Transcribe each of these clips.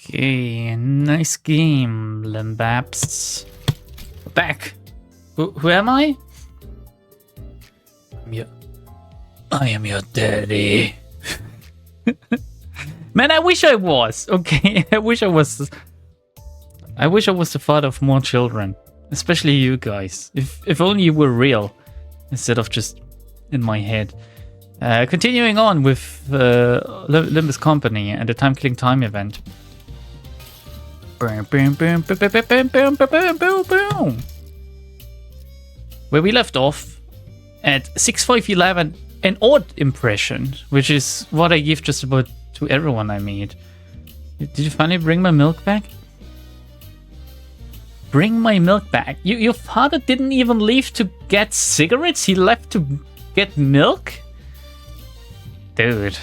Okay, nice game, Limbus. Back. Who am I? I am your daddy. Man, I wish I was. Okay, I wish I was the father of more children, especially you guys. If only you were real, instead of just in my head. Continuing on with Limbus Company and the time-killing time event. Boom, boom, boom, boom, boom, boom, boom, boom, boom, boom. Where we left off at 6511, an odd impression, which is what I give just about to everyone I meet. Did you finally bring my milk back? Bring my milk back? Your father didn't even leave to get cigarettes? He left to get milk? Dude.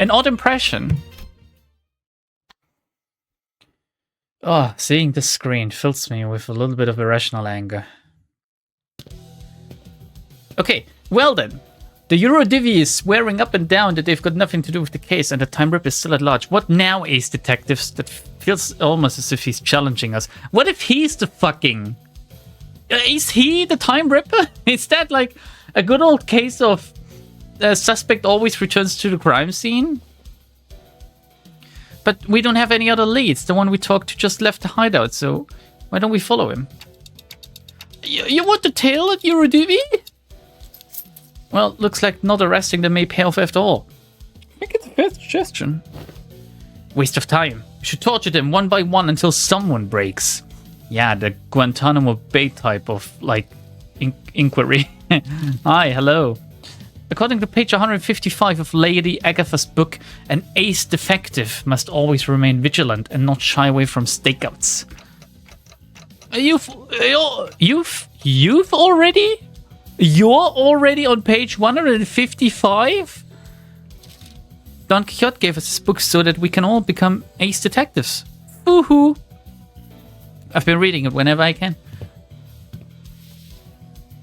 An odd impression. Oh, seeing this screen fills me with a little bit of irrational anger. Okay, well then. The Eurodivvy is swearing up and down that they've got nothing to do with the case and the Time Ripper is still at large. What now, Ace Detectives? That feels almost as if he's challenging us. What if he's the fucking... is he the Time Ripper? Is that like a good old case of the suspect always returns to the crime scene? But we don't have any other leads. The one we talked to just left the hideout, so why don't we follow him? You want the tail at Eurodivvy? Well, looks like not arresting them may pay off after all. I think it's a fair suggestion. Waste of time. We should torture them one by one until someone breaks. Yeah, the Guantanamo Bay type of, like, inquiry. Hi, hello. According to page 155 of Lady Agatha's book, an ace defective must always remain vigilant and not shy away from stakeouts. You've already? You're already on page 155? Don Quixote gave us this book so that we can all become ace detectives. Woohoo! I've been reading it whenever I can.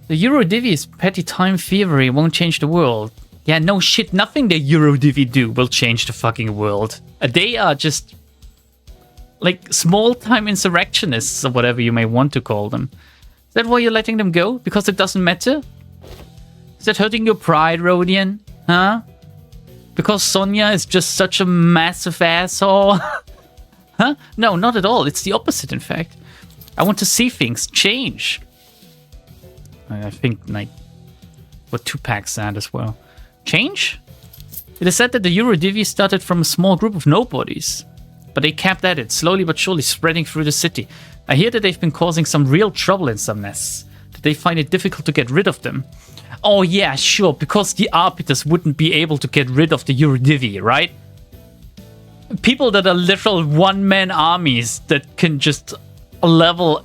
The Eurodivvy's petty time thievery won't change the world. Yeah, no shit, nothing the Eurodivvy do will change the fucking world. They are just... like small-time insurrectionists, or whatever you may want to call them. Is that why you're letting them go? Because it doesn't matter? Is that hurting your pride, Rodian? Huh? Because Sonia is just such a massive asshole? Huh? No, not at all. It's the opposite, in fact. I want to see things change. I think, like, what Tupac said as well. Change? It is said that the Eurodivvy started from a small group of nobodies. But they kept at it, slowly but surely spreading through the city. I hear that they've been causing some real trouble in some nests. That they find it difficult to get rid of them. Oh yeah, sure, because the arbiters wouldn't be able to get rid of the Eurodivvy, right? People that are literal one-man armies that can just level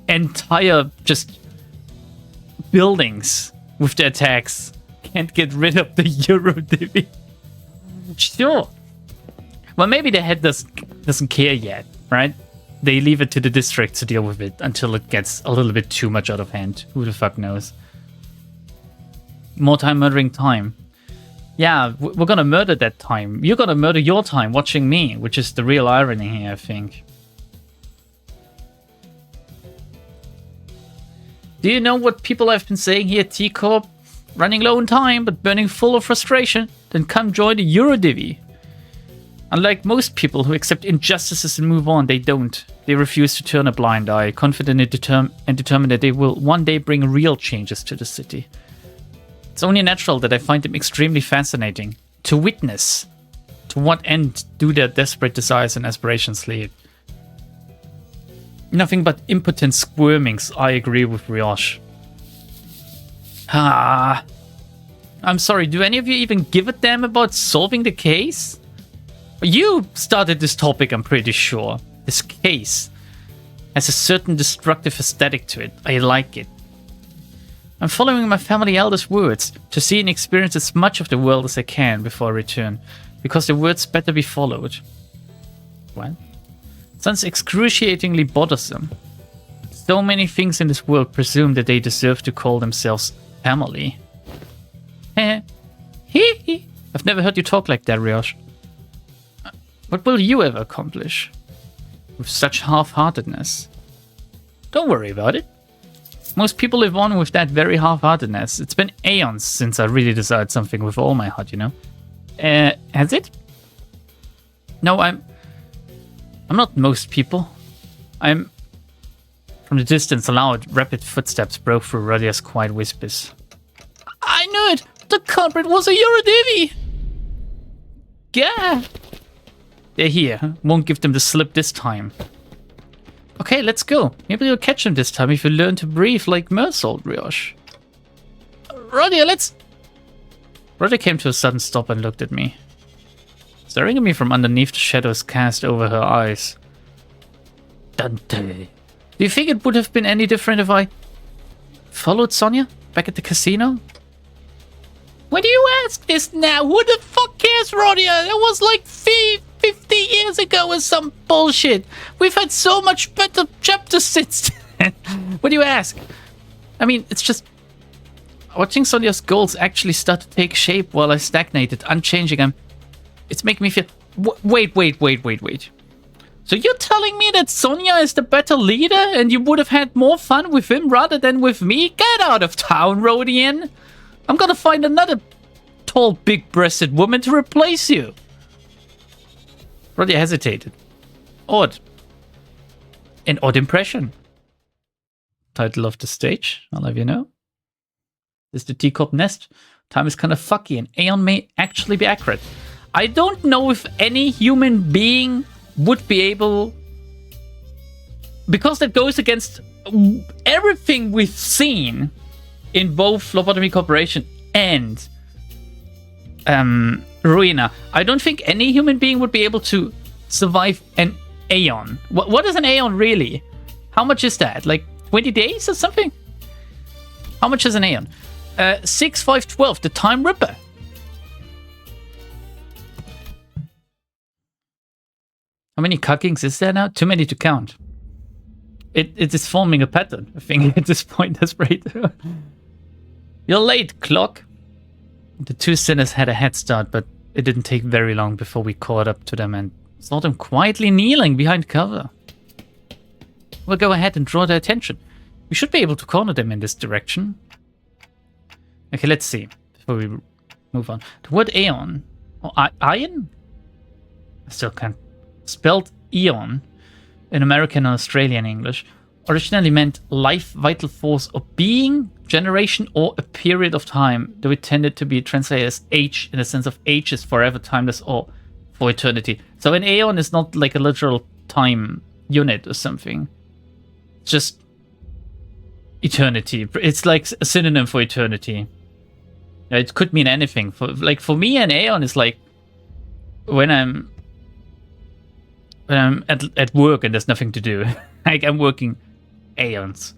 entire just buildings with their attacks can't get rid of the Eurodivvy. Sure. Well, maybe the head doesn't care yet, right? They leave it to the district to deal with it until it gets a little bit too much out of hand. Who the fuck knows? More time murdering time. Yeah, we're gonna murder that time. You're gonna murder your time watching me, which is the real irony here, I think. Do you know what people have been saying here, T-Corp? Running low on time, but burning full of frustration? Then come join the Eurodivvy. Unlike most people who accept injustices and move on, they don't. They refuse to turn a blind eye, confident and determined that they will one day bring real changes to the city. It's only natural that I find them extremely fascinating. To witness. To what end do their desperate desires and aspirations lead? Nothing but impotent squirmings, I agree with Rioche. Ah. I'm sorry, do any of you even give a damn about solving the case? You started this topic, I'm pretty sure. This case has a certain destructive aesthetic to it. I like it. I'm following my family elder's words to see and experience as much of the world as I can before I return, because the words better be followed. What? Sounds excruciatingly bothersome. So many things in this world presume that they deserve to call themselves family. Heh. Hee hee. I've never heard you talk like that, Rioche. What will you ever accomplish with such half-heartedness? Don't worry about it. Most people live on with that very half-heartedness. It's been aeons since I really decided something with all my heart, you know? Has it? No, I'm not most people. I'm... From the distance, loud, rapid footsteps broke through Rodia's quiet whispers. I knew it! The culprit was a Eurodivi! Yeah! They're here. Won't give them the slip this time. Okay, let's go. Maybe you'll catch them this time if you learn to breathe like Mersault, Rioche. Rodia, let's... Rodia came to a sudden stop and looked at me. Staring at me from underneath the shadows cast over her eyes. Dante. Do you think it would have been any different if I followed Sonia back at the casino? Why do you ask this now? Who the fuck cares, Rodia? That was like 50 years ago or some bullshit. We've had so much better chapters since then. What do you ask? I mean, it's just... Watching Sonia's goals actually start to take shape while I stagnated, unchanging. It's making me feel... Wait. So you're telling me that Sonia is the better leader and you would have had more fun with him rather than with me? Get out of town, Rodian. I'm gonna find another tall, big-breasted woman to replace you. Rodia hesitated. Odd. An odd impression. Title of the stage, I'll have you know. This is the teacup nest. Time is kind of fucky and Aeon may actually be accurate. I don't know if any human being would be able... Because that goes against everything we've seen in both Phlebotomy Corporation and Ruina. I don't think any human being would be able to survive an Aeon. What is an Aeon really? How much is that? Like 20 days or something? How much is an Aeon? 6, 5, 12, the Time Ripper. How many cuckings is there now? Too many to count. It is forming a pattern, I think, at this point. That's great. You're late, clock. The two sinners had a head start, but it didn't take very long before we caught up to them and saw them quietly kneeling behind cover. We'll go ahead and draw their attention. We should be able to corner them in this direction. Okay, let's see. Before we move on. The word Aeon. Or Iron? I still can't. Spelled Eon in American and Australian English. Originally meant life, vital force, or being, generation, or a period of time, though it tended to be translated as age in the sense of age is forever, timeless, or for eternity. So an Aeon is not like a literal time unit or something. It's just eternity. It's like a synonym for eternity. It could mean anything. For me, an Aeon is like when I'm at work and there's nothing to do. Like I'm working aeons.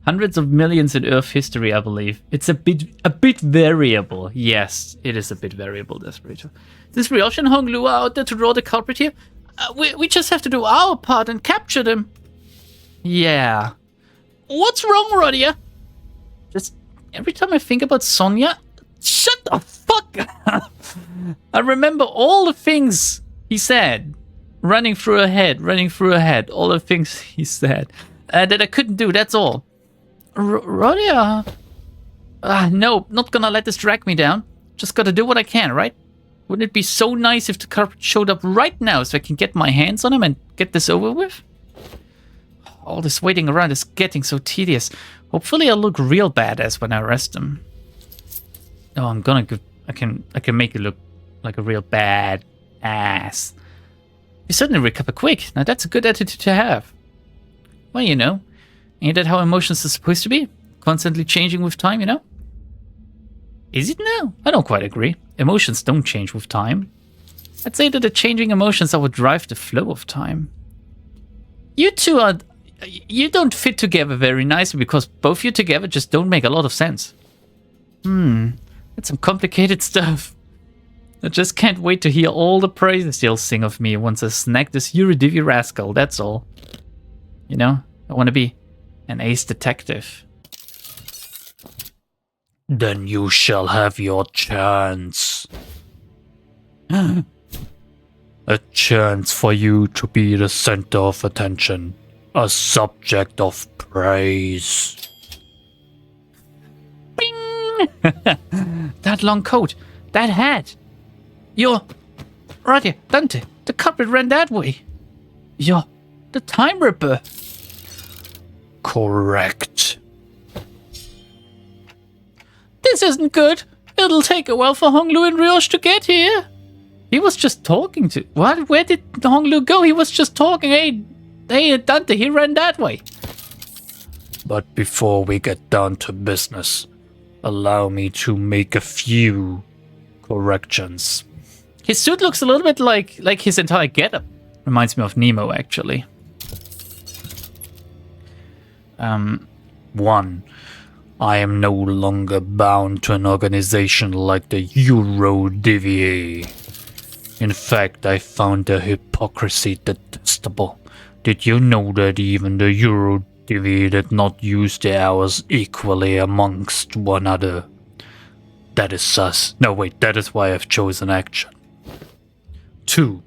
Hundreds of millions in Earth history, I believe. It's a bit variable. Yes, it is a bit variable, Desperito. This Rioche and Hong Lua out there to draw the culprit here? We just have to do our part and capture them. Yeah. What's wrong, Rodia? Just every time I think about Sonia... Shut the fuck up! I remember all the things he said. Running through her head, all the things he said. That I couldn't do, that's all. Rodia... no, not gonna let this drag me down. Just gotta do what I can, right? Wouldn't it be so nice if the culprit showed up right now so I can get my hands on him and get this over with? All this waiting around is getting so tedious. Hopefully I'll look real badass when I arrest him. Oh, I'm gonna go... I can make it look like a real bad ass. You certainly recover quick. Now that's a good attitude to have. Well, you know, ain't that how emotions are supposed to be? Constantly changing with time, you know? Is it now? I don't quite agree. Emotions don't change with time. I'd say that the changing emotions are what drive the flow of time. You two are... You don't fit together very nicely because both you together just don't make a lot of sense. That's some complicated stuff. I just can't wait to hear all the praises they'll sing of me once I snag this Eurodivi rascal, that's all. You know, I want to be an ace detective. Then you shall have your chance. A chance for you to be the center of attention. A subject of praise. Bing! That long coat. That hat. You're... Right here, Dante. The culprit ran that way. You're the Time Ripper. Correct. This isn't good. It'll take a while for Honglu and Ryosh to get here. He was just talking to... What? Where did Honglu go? He was just talking. Hey, Dante, he ran that way. But before we get down to business, allow me to make a few corrections. His suit looks a little bit like his entire getup. Reminds me of Nemo, actually. 1. I am no longer bound to an organization like the EuroDVA. In fact, I found their hypocrisy detestable. Did you know that even the EuroDVA did not use their hours equally amongst one another? That is sus. No, wait, that is why I've chosen action. 2.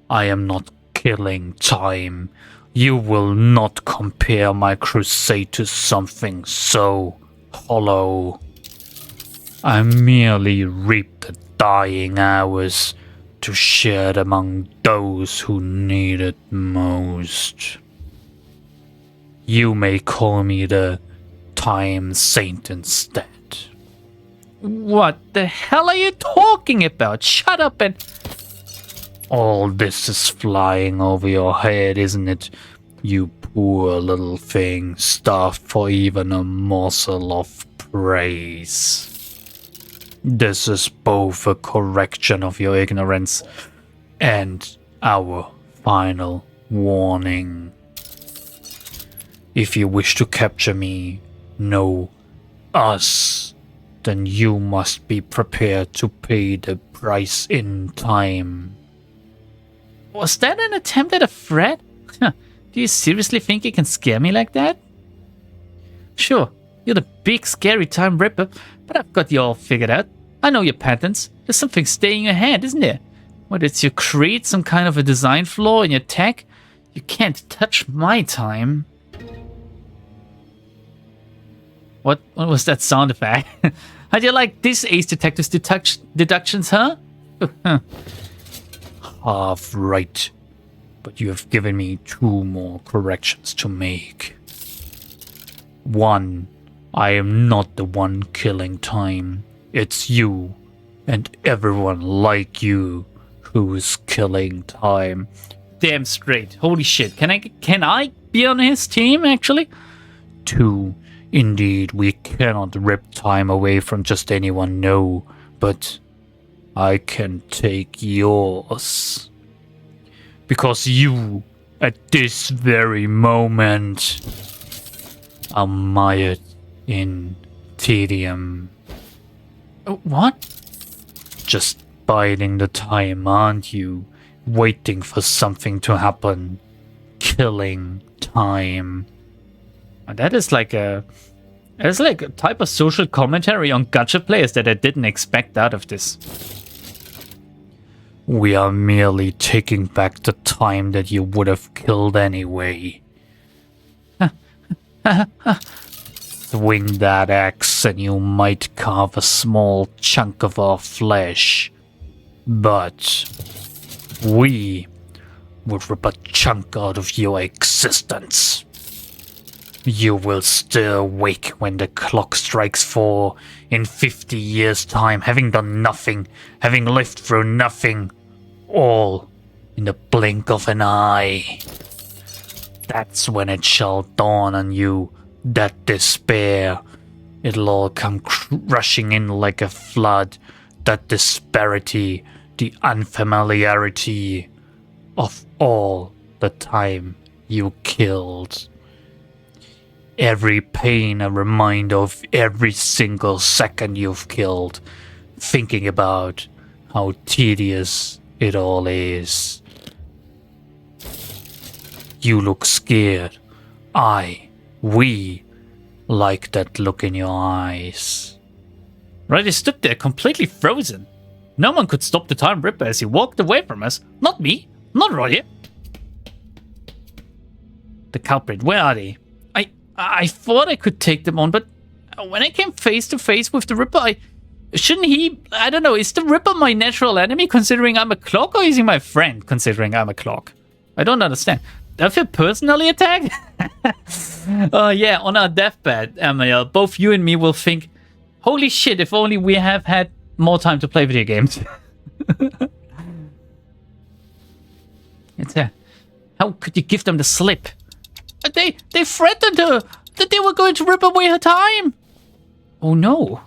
I am not killing time. You will not compare my crusade to something so hollow. I merely reap the dying hours to share it among those who need it most. You may call me the Time Saint instead. What the hell are you talking about? Shut up and... All this is flying over your head, isn't it? You poor little thing, starved for even a morsel of praise. This is both a correction of your ignorance and our final warning. If you wish to capture me, no, us, then you must be prepared to pay the price in time. Was that an attempt at a threat? Do you seriously think you can scare me like that? Sure, you're the big scary Time Ripper, but I've got you all figured out. I know your patterns. There's something staying in your head, isn't there? Whether it's your creed, some kind of a design flaw in your tech, you can't touch my time. What was that sound effect? How do you like this, Ace Detective's deductions, huh? Half right, but you have given me 2 more corrections to make. 1. I am not the one killing time. It's you and everyone like you who is killing time. Damn straight. Holy shit. Can I be on his team, actually? 2. Indeed, we cannot rip time away from just anyone, no, but I can take yours. Because you, at this very moment, are mired in tedium. What? Just biding the time, aren't you? Waiting for something to happen. Killing time. That is like a type of social commentary on gacha players that I didn't expect out of this. We are merely taking back the time that you would have killed anyway. Swing that axe and you might carve a small chunk of our flesh. But we will rip a chunk out of your existence. You will still wake when the clock strikes 4 in 50 years' time, having done nothing, having lived through nothing, all in the blink of an eye. That's when it shall dawn on you, that despair. It'll all come rushing in like a flood, that disparity, the unfamiliarity of all the time you killed. Every pain a reminder of every single second you've killed, thinking about how tedious it all is. You look scared. We like that look in your eyes. Right, he stood there completely frozen. No one could stop the Time Ripper as he walked away from us. Not me. Not Roger. The culprit, where are they? I thought I could take them on, but when I came face to face with the Ripper, shouldn't he... I don't know, is the Ripper my natural enemy considering I'm a clock, or is he my friend considering I'm a clock? I don't understand. Do I feel personally attacked? Yeah, on our deathbed, Amiel, both you and me will think, holy shit, if only we have had more time to play video games. It's how could you give them the slip? They threatened her that they were going to rip away her time. Oh no.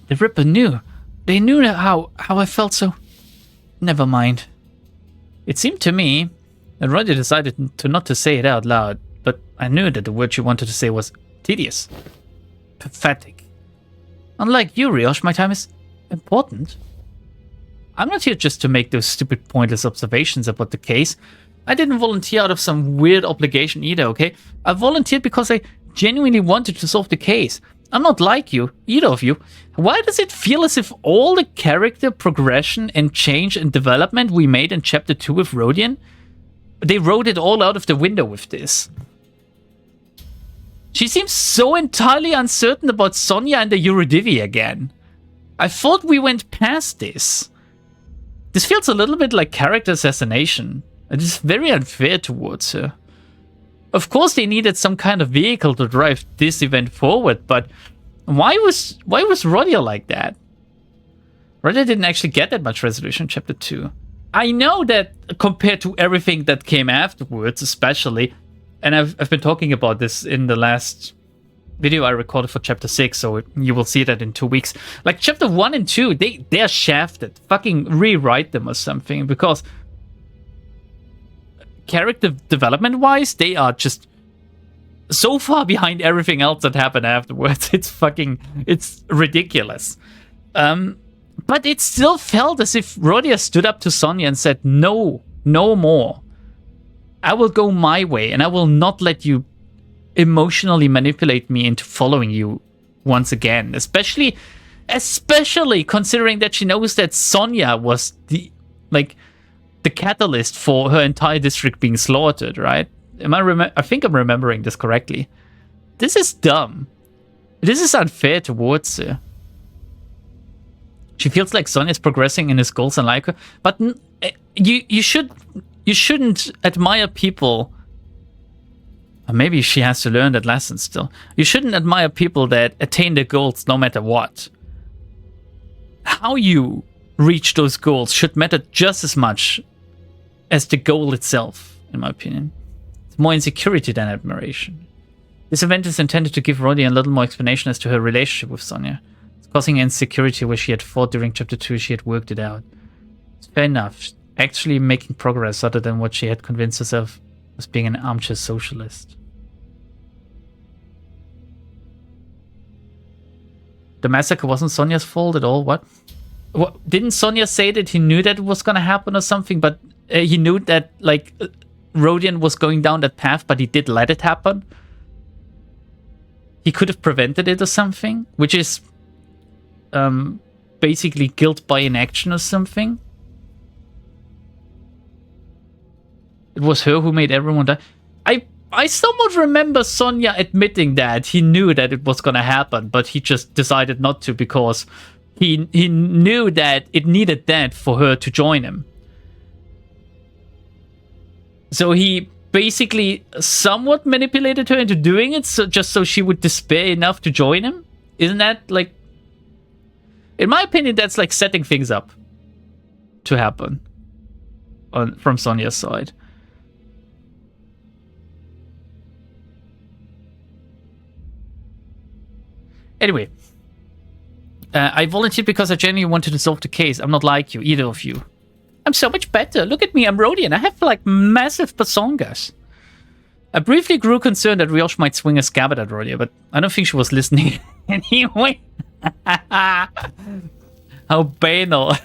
The Ripper knew. They knew how I felt, so... Never mind. It seemed to me that Roger decided to not to say it out loud, but I knew that the word she wanted to say was tedious. Pathetic. Unlike you, Riosh, my time is important. I'm not here just to make those stupid, pointless observations about the case. I didn't volunteer out of some weird obligation either, okay? I volunteered because I genuinely wanted to solve the case. I'm not like you, either of you. Why does it feel as if all the character progression and change and development we made in Chapter 2 with Rodian, they wrote it all out of the window with this? She seems so entirely uncertain about Sonya and the Eurodivi again. I thought we went past this. This feels a little bit like character assassination. It is very unfair towards her. Of course they needed some kind of vehicle to drive this event forward, but why was Rodia like that? Rodia didn't actually get that much resolution in Chapter 2. I know that compared to everything that came afterwards, especially, and I've been talking about this in the last video I recorded for Chapter 6, so you will see that in 2 weeks. Like Chapter 1 and 2, they're shafted. Fucking rewrite them or something, because character development-wise, they are just so far behind everything else that happened afterwards. It's ridiculous. But it still felt as if Rodia stood up to Sonya and said, no more. I will go my way, and I will not let you emotionally manipulate me into following you once again. Especially considering that she knows that Sonya was the catalyst for her entire district being slaughtered, right? I think I'm remembering this correctly. This is dumb. This is unfair towards her. She feels like Sonya's progressing in his goals and like her, but you shouldn't admire people. Or maybe she has to learn that lesson still. You shouldn't admire people that attain their goals no matter what. How you reach those goals should matter just as much as the goal itself, in my opinion. It's more insecurity than admiration. This event is intended to give Roddy a little more explanation as to her relationship with Sonya. It's causing insecurity where she had thought during Chapter 2 she had worked it out. It's fair enough. Actually making progress other than what she had convinced herself was being an armchair socialist. The massacre wasn't Sonya's fault at all, what? Didn't Sonya say that he knew that it was gonna happen or something, but he knew that, like, Rodian was going down that path, but he did let it happen? He could have prevented it or something, which is basically guilt by inaction or something. It was her who made everyone die. I somewhat remember Sonya admitting that he knew that it was gonna happen, but he just decided not to because he knew that it needed that for her to join him. So he basically somewhat manipulated her into doing it, just so she would despair enough to join him? Isn't that, like... In my opinion, that's like setting things up to happen from Sonya's side. Anyway, I volunteered because I genuinely wanted to solve the case. I'm not like you, either of you. I'm so much better. Look at me, I'm Rodian. I have, like, massive personas. I briefly grew concerned that Riosh might swing a scabbard at Rodia, but I don't think she was listening anyway. How banal.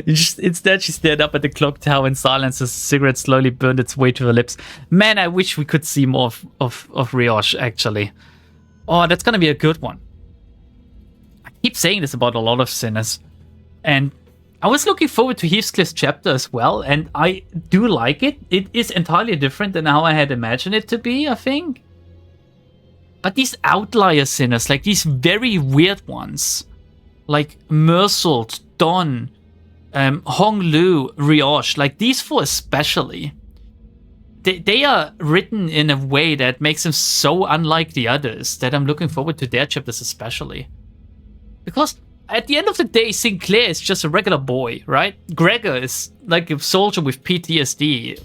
Instead, she stared up at the clock tower in silence as the cigarette slowly burned its way to her lips. Man, I wish we could see more of Riosh, actually. Oh, that's gonna be a good one. I keep saying this about a lot of sinners. And I was looking forward to Heathcliff's chapter as well, and I do like it. It is entirely different than how I had imagined it to be, I think. But these outlier sinners, like these very weird ones, like Mersault, Don, Hong Lu, Rioche, like these four especially, they are written in a way that makes them so unlike the others that I'm looking forward to their chapters especially. Because at the end of the day, Sinclair is just a regular boy, right? Gregor is like a soldier with PTSD.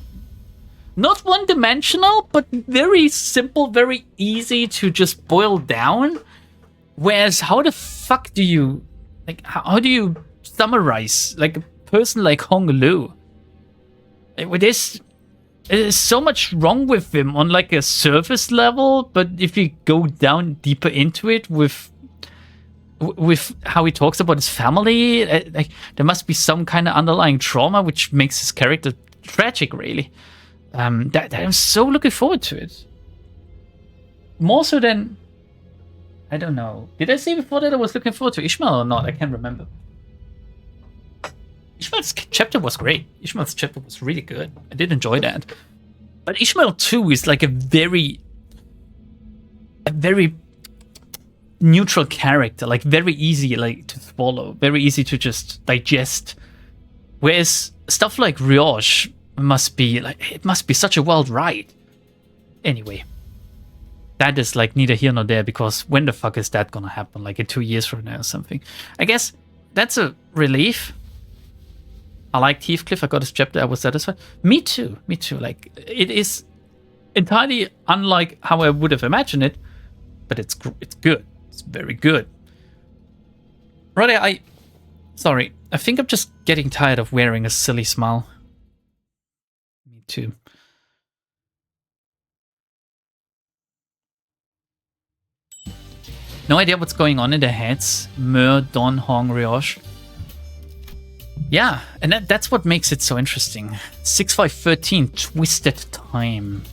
Not one-dimensional, but very simple, very easy to just boil down. Whereas, how the fuck do you... Like, how do you summarize, like, a person like Hong Lu? Like, there's so much wrong with him on, like, a surface level, but if you go down deeper into it with how he talks about his family, like, there must be some kind of underlying trauma which makes his character tragic, really. That I'm so looking forward to it. More so than... I don't know. Did I say before that I was looking forward to Ishmael or not? I can't remember. Ishmael's chapter was great. Ishmael's chapter was really good. I did enjoy that. But Ishmael 2 is like a very neutral character, like very easy like to swallow, very easy to just digest. Whereas stuff like Rioche must be like, it must be such a wild ride. Anyway, that is like neither here nor there, because when the fuck is that gonna happen? Like in 2 years from now or something. I guess that's a relief. I liked Heathcliff. I got his chapter. I was satisfied. Me too. Like, it is entirely unlike how I would have imagined it, but it's good. It's very good. Roddy, I think I'm just getting tired of wearing a silly smile. Me too. No idea what's going on in their heads. Mer, Don, Hong, Rioche. Yeah, and that's what makes it so interesting. 6513, Twisted Time.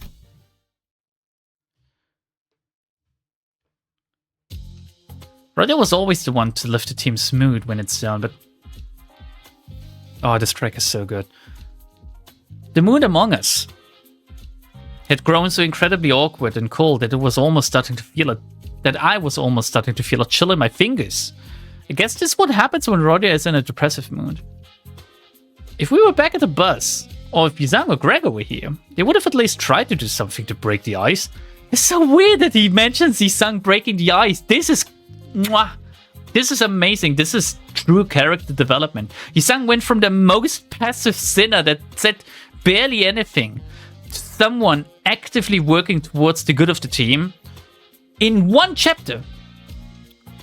Roddy was always the one to lift the team's mood when it's down, but... Oh, this track is so good. The mood among us had grown so incredibly awkward and cold that I was almost starting to feel a chill in my fingers. I guess this is what happens when Roddy is in a depressive mood. If we were back at the bus, or if Yizang or Gregor were here, they would have at least tried to do something to break the ice. It's so weird that he mentions Yizang breaking the ice. This is amazing. This is true character development. Yizang went from the most passive sinner that said barely anything to someone actively working towards the good of the team in one chapter.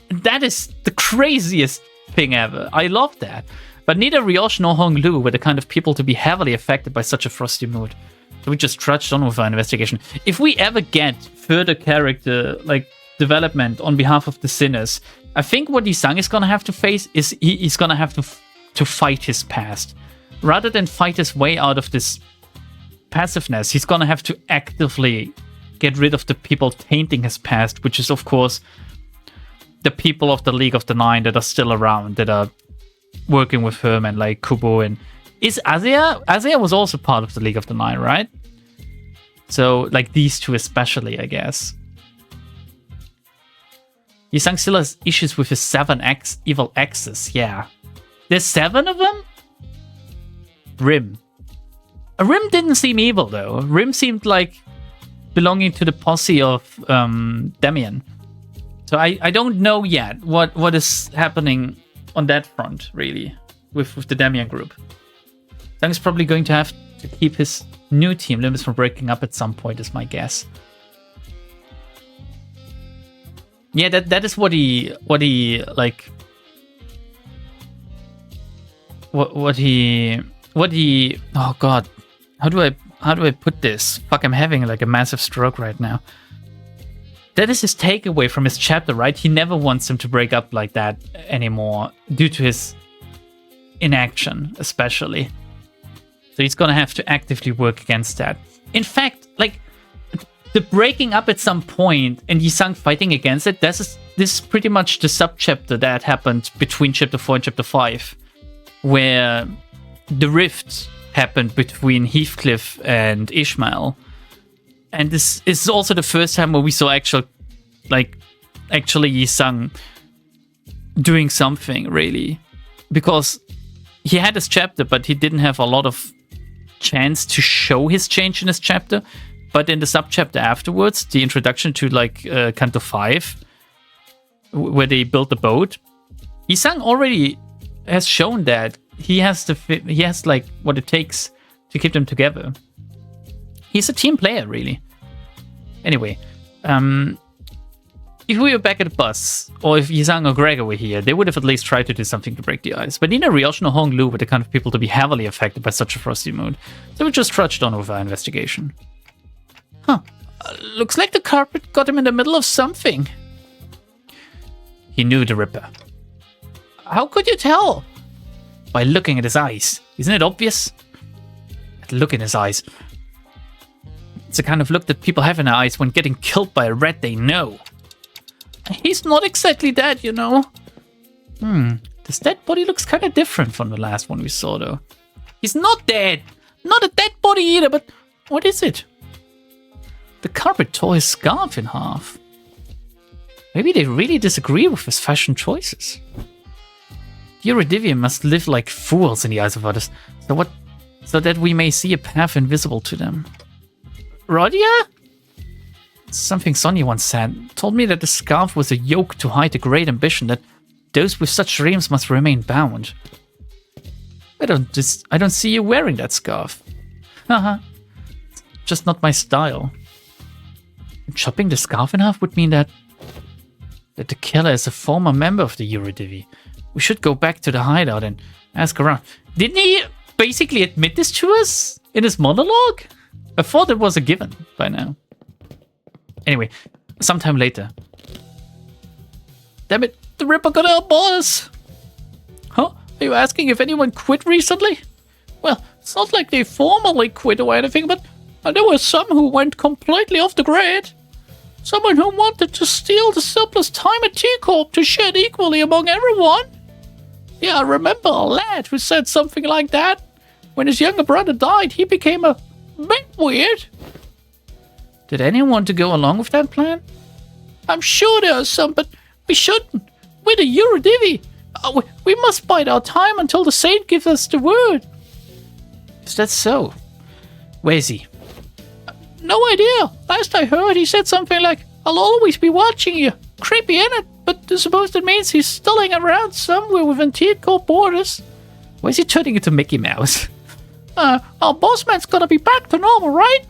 That is the craziest thing ever. I love that. But neither Rioche nor Hong Lu were the kind of people to be heavily affected by such a frosty mood. So we just trudged on with our investigation. If we ever get further character like development on behalf of the sinners, I think what Yizang is gonna have to face is he's gonna have to fight his past. Rather than fight his way out of this passiveness, he's gonna have to actively get rid of the people tainting his past, which is of course the people of the League of the Nine that are still around, that are working with him, and like Kubo, and is Azea was also part of the League of the Nine, right? So like these two especially, I guess. Yizang still has issues with his 7 evil exes, yeah. There's 7 of them? Rim didn't seem evil though. Rim seemed like belonging to the posse of Demian. So I don't know yet what is happening on that front, really, with the Demian group. Zhang is probably going to have to keep his new team, Limbus, from breaking up at some point, is my guess. Yeah, that is what he like. What he. Oh god, how do I put this? Fuck, I'm having like a massive stroke right now. That is his takeaway from his chapter, right? He never wants him to break up like that anymore due to his inaction, especially. So he's gonna have to actively work against that. In fact, like, the breaking up at some point and Yizang fighting against it, this is pretty much the subchapter that happened between chapter 4 and chapter 5. where the rift happened between Heathcliff and Ishmael. And this is also the first time where we saw actually Yi-Sang doing something, really. Because he had his chapter, but he didn't have a lot of chance to show his change in his chapter. But in the sub-chapter afterwards, the introduction to Canto 5, where they built the boat, Yi-Sang already has shown that he has what it takes to keep them together. He's a team player, really. Anyway, if we were back at the bus, or if Yi-Sang or Gregor were here, they would have at least tried to do something to break the ice. But neither Ryosh nor Hong Lu were the kind of people to be heavily affected by such a frosty mood, so we just trudged on with our investigation. Huh. Looks like the carpet got him in the middle of something. He knew the Ripper. How could you tell? By looking at his eyes. Isn't it obvious? That look in his eyes. It's the kind of look that people have in their eyes when getting killed by a rat they know. He's not exactly dead, you know. This dead body looks kind of different from the last one we saw, though. He's not dead. Not a dead body either, but what is it? The carpet tore his scarf in half. Maybe they really disagree with his fashion choices. The Eurydivian must live like fools in the eyes of others, so that we may see a path invisible to them. Rodia? Something Sonia once said told me that the scarf was a yoke to hide a great ambition, that those with such dreams must remain bound. I don't see you wearing that scarf. Haha. Just not my style. Chopping the scarf in half would mean that the killer is a former member of the Eurydivi. We should go back to the hideout and ask around. Didn't he basically admit this to us in his monologue? I thought it was a given by now. Anyway, sometime later. Damn it, the Ripper got our boss! Huh? Are you asking if anyone quit recently? Well, it's not like they formally quit or anything, but there were some who went completely off the grid. Someone who wanted to steal the surplus time at T-Corp to share equally among everyone. Yeah, I remember a lad who said something like that. When his younger brother died, he became a bit weird. Did anyone want to go along with that plan? I'm sure there are some, but we shouldn't. We're the Eurydivi. We must bide our time until the Saint gives us the word. Is that so? Where is he? No idea. Last I heard, he said something like, I'll always be watching you. Creepy, innit? But I suppose that means he's still hanging around somewhere within T-Corp borders. Why is he turning into Mickey Mouse? Our boss man's gonna be back to normal, right?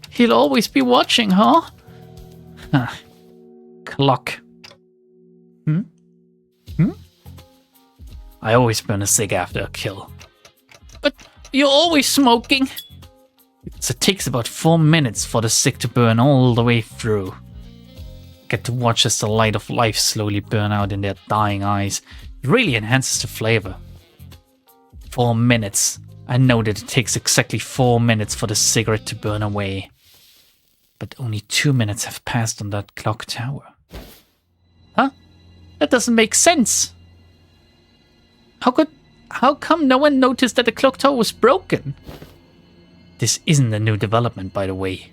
He'll always be watching, huh? Clock. I always burn a cig after a kill. But you're always smoking. So it takes about 4 minutes for the cig to burn all the way through. Get to watch as the light of life slowly burn out in their dying eyes. It really enhances the flavor. 4 minutes. I know that it takes exactly 4 minutes for the cigarette to burn away. But only 2 minutes have passed on that clock tower. Huh? That doesn't make sense. How come no one noticed that the clock tower was broken? This isn't a new development, by the way.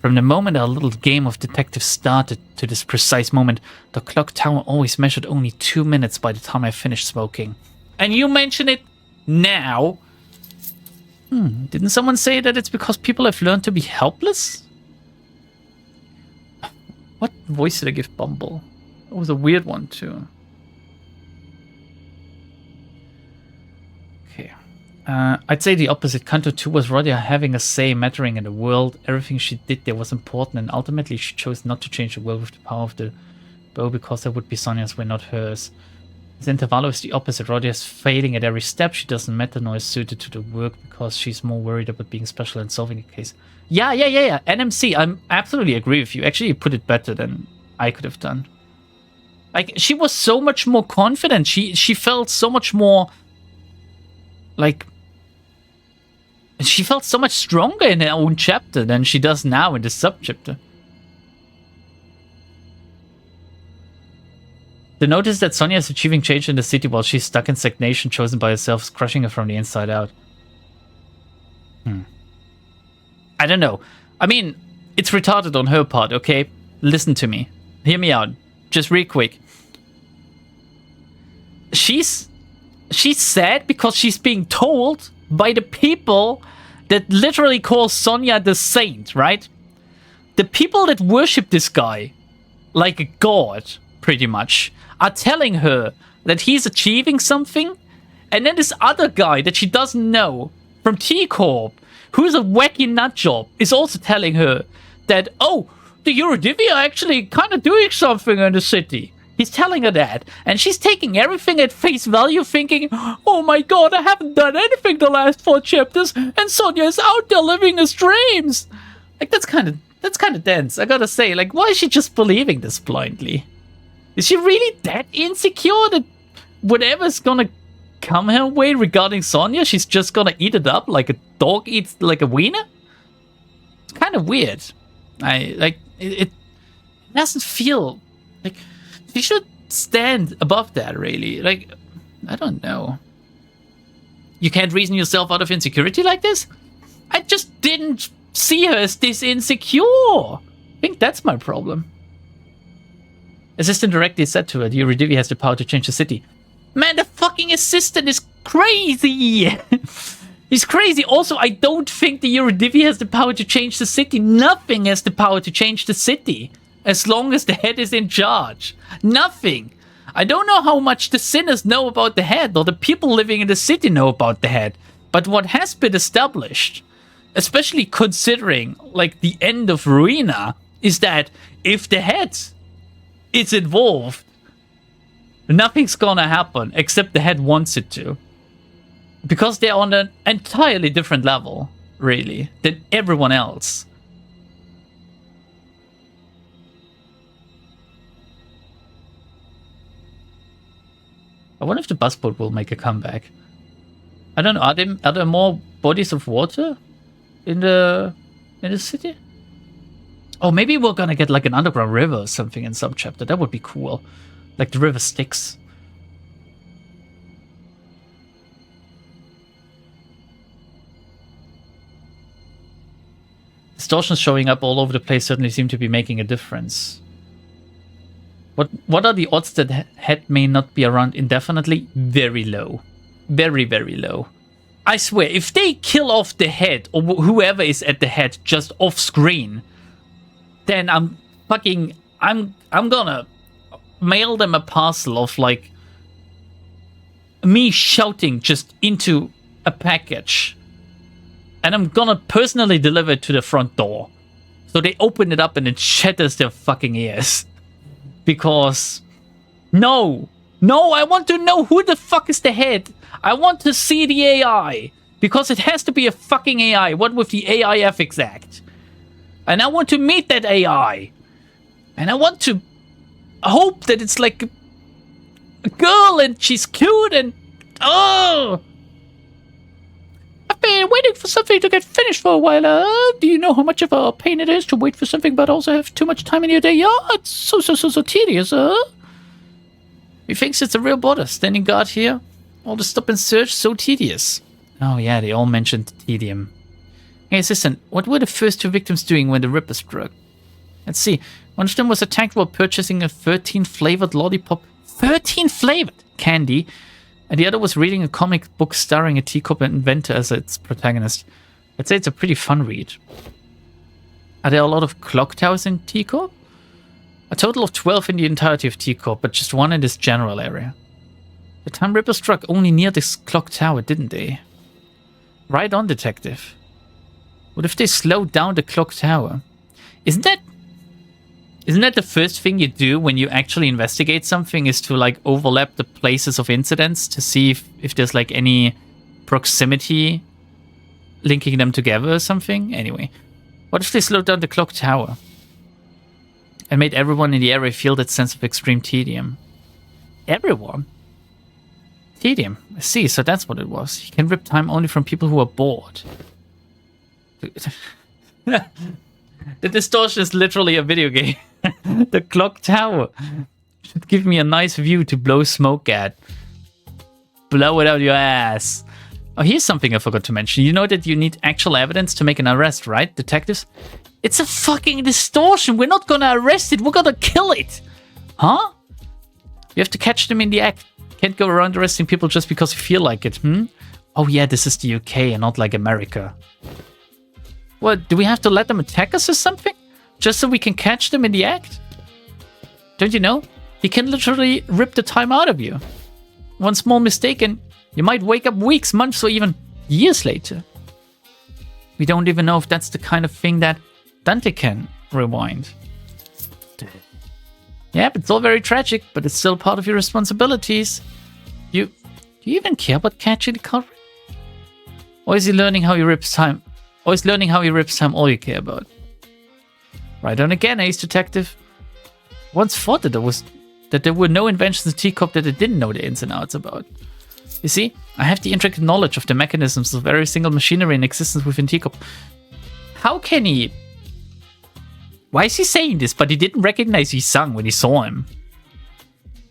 From the moment our little game of detective started to this precise moment, the clock tower always measured only 2 minutes by the time I finished smoking. And you mention it now? Didn't someone say that it's because people have learned to be helpless? What voice did I give Bumble? That was a weird one, too. Okay. I'd say the opposite. Canto 2 was Rodia having a say mattering in the world. Everything she did there was important, and ultimately she chose not to change the world with the power of the bow because that would be Sonia's way, not hers. Zintervallo is the opposite. Rodia is failing at every step. She doesn't matter nor is suited to the work because she's more worried about being special and solving the case. Yeah. NMC, I'm absolutely agree with you. Actually, you put it better than I could have done. Like, she was so much more confident. She felt so much more, like, she felt so much stronger in her own chapter than she does now in the sub-chapter. The notice that Sonia is achieving change in the city while she's stuck in stagnation chosen by herself is crushing her from the inside out. I don't know. I mean, it's retarded on her part, okay? Listen to me. Hear me out. Just real quick. She's sad because she's being told by the people that literally call Sonia the saint, right? The people that worship this guy like a god, pretty much, are telling her that he's achieving something, and then this other guy that she doesn't know from T-Corp, who's a wacky nutjob, is also telling her that, oh, the Eurodivi are actually kind of doing something in the city. He's telling her that, and she's taking everything at face value, thinking, oh my god, I haven't done anything the last 4 chapters, and Sonia is out there living his dreams. Like, that's kind of dense, I gotta say. Like, why is she just believing this blindly? Is she really that insecure that whatever's gonna come her way regarding Sonia, she's just gonna eat it up like a dog eats like a wiener? It's kind of weird. It doesn't feel like she should stand above that, really. Like, I don't know. You can't reason yourself out of insecurity like this? I just didn't see her as this insecure. I think that's my problem. Assistant directly said to her, the Eurodivi has the power to change the city. Man, the fucking assistant is crazy! He's crazy. Also, I don't think the Eurodivi has the power to change the city. Nothing has the power to change the city. As long as the head is in charge. Nothing. I don't know how much the sinners know about the head, or the people living in the city know about the head. But what has been established, especially considering, like, the end of Ruina, is that if the head is involved, nothing's gonna happen except the head wants it to. Because they're on an entirely different level, really, than everyone else. I wonder if the busboat will make a comeback. I don't know, are there more bodies of water in the city? Oh, maybe we're gonna get like an underground river or something in some chapter. That would be cool. Like the river Styx. Distortions showing up all over the place certainly seem to be making a difference. What are the odds that head may not be around indefinitely? Very low. Very, very low. I swear, if they kill off the head, or whoever is at the head just off screen, then I'm gonna mail them a parcel of, like, me shouting just into a package. And I'm gonna personally deliver it to the front door. So they open it up and it shatters their fucking ears. Because, no, I want to know who the fuck is the head. I want to see the AI. Because it has to be a fucking AI. What with the AI Ethics Act? And I want to meet that AI. And I want to hope that it's like a girl and she's cute and... Oh! I've been waiting for something to get finished for a while. Do you know how much of a pain it is to wait for something but also have too much time in your day? Yeah, it's so tedious, He thinks it's a real bother. Standing guard here. All the stop and search, so tedious. Oh yeah, they all mentioned tedium. Hey assistant, what were the first 2 victims doing when the Ripper struck? Let's see. One of them was attacked while purchasing a 13-flavored lollipop. 13-flavored candy. And the other was reading a comic book starring a teacup inventor as its protagonist. I'd say it's a pretty fun read. Are there a lot of clock towers in T-Corp? A total of 12 in the entirety of T-Corp, but just 1 in this general area. The time Ripper struck only near this clock tower, didn't they? Right on, detective. What if they slowed down the clock tower? Isn't that the first thing you do when you actually investigate something, is to, like, overlap the places of incidents to see if there's, like, any proximity linking them together or something? Anyway, what if they slowed down the clock tower and made everyone in the area feel that sense of extreme tedium? Everyone? Tedium. I see, so that's what it was. You can rip time only from people who are bored. The distortion is literally a video game. The clock tower. Should give me a nice view to blow smoke at. Blow it out your ass. Oh, here's something I forgot to mention. You know that you need actual evidence to make an arrest, right, detectives? It's a fucking distortion. We're not gonna arrest it. We're gonna kill it. Huh? You have to catch them in the act. Can't go around arresting people just because you feel like it, Oh yeah, this is the UK and not like America. What, do we have to let them attack us or something? Just so we can catch them in the act? Don't you know? He can literally rip the time out of you. One small mistake and you might wake up weeks, months, or even years later. We don't even know if that's the kind of thing that Dante can rewind. Yeah, it's all very tragic, but it's still part of your responsibilities. Do you even care about catching the culprit? Or is he learning how he rips time? Or is learning how he rips time all you care about? Right on again, Ace Detective. Once thought that there were no inventions in Teacup that I didn't know the ins and outs about. You see, I have the intricate knowledge of the mechanisms of every single machinery in existence within Teacup. How can he... Why is he saying this, but he didn't recognize Yi-Sang when he saw him?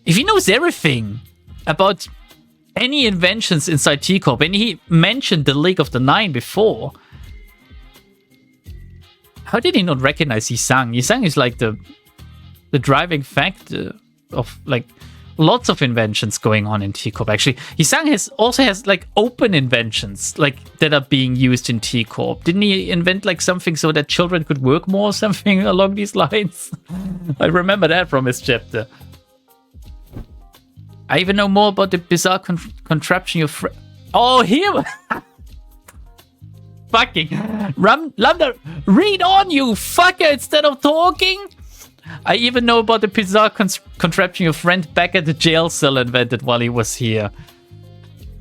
If he knows everything about any inventions inside Teacup, and he mentioned the League of the Nine before, how did he not recognize Yi-Sang? Yi-Sang is like the driving factor of like lots of inventions going on in T-Corp. Actually, Yi-Sang also has like open inventions like that are being used in T-Corp. Didn't he invent like something so that children could work more or something along these lines? I remember that from his chapter. I even know more about the bizarre contraption your friend... Oh, here! Fucking... Lambda, read on, you fucker, instead of talking! I even know about the bizarre contraption your friend back at the jail cell invented while he was here.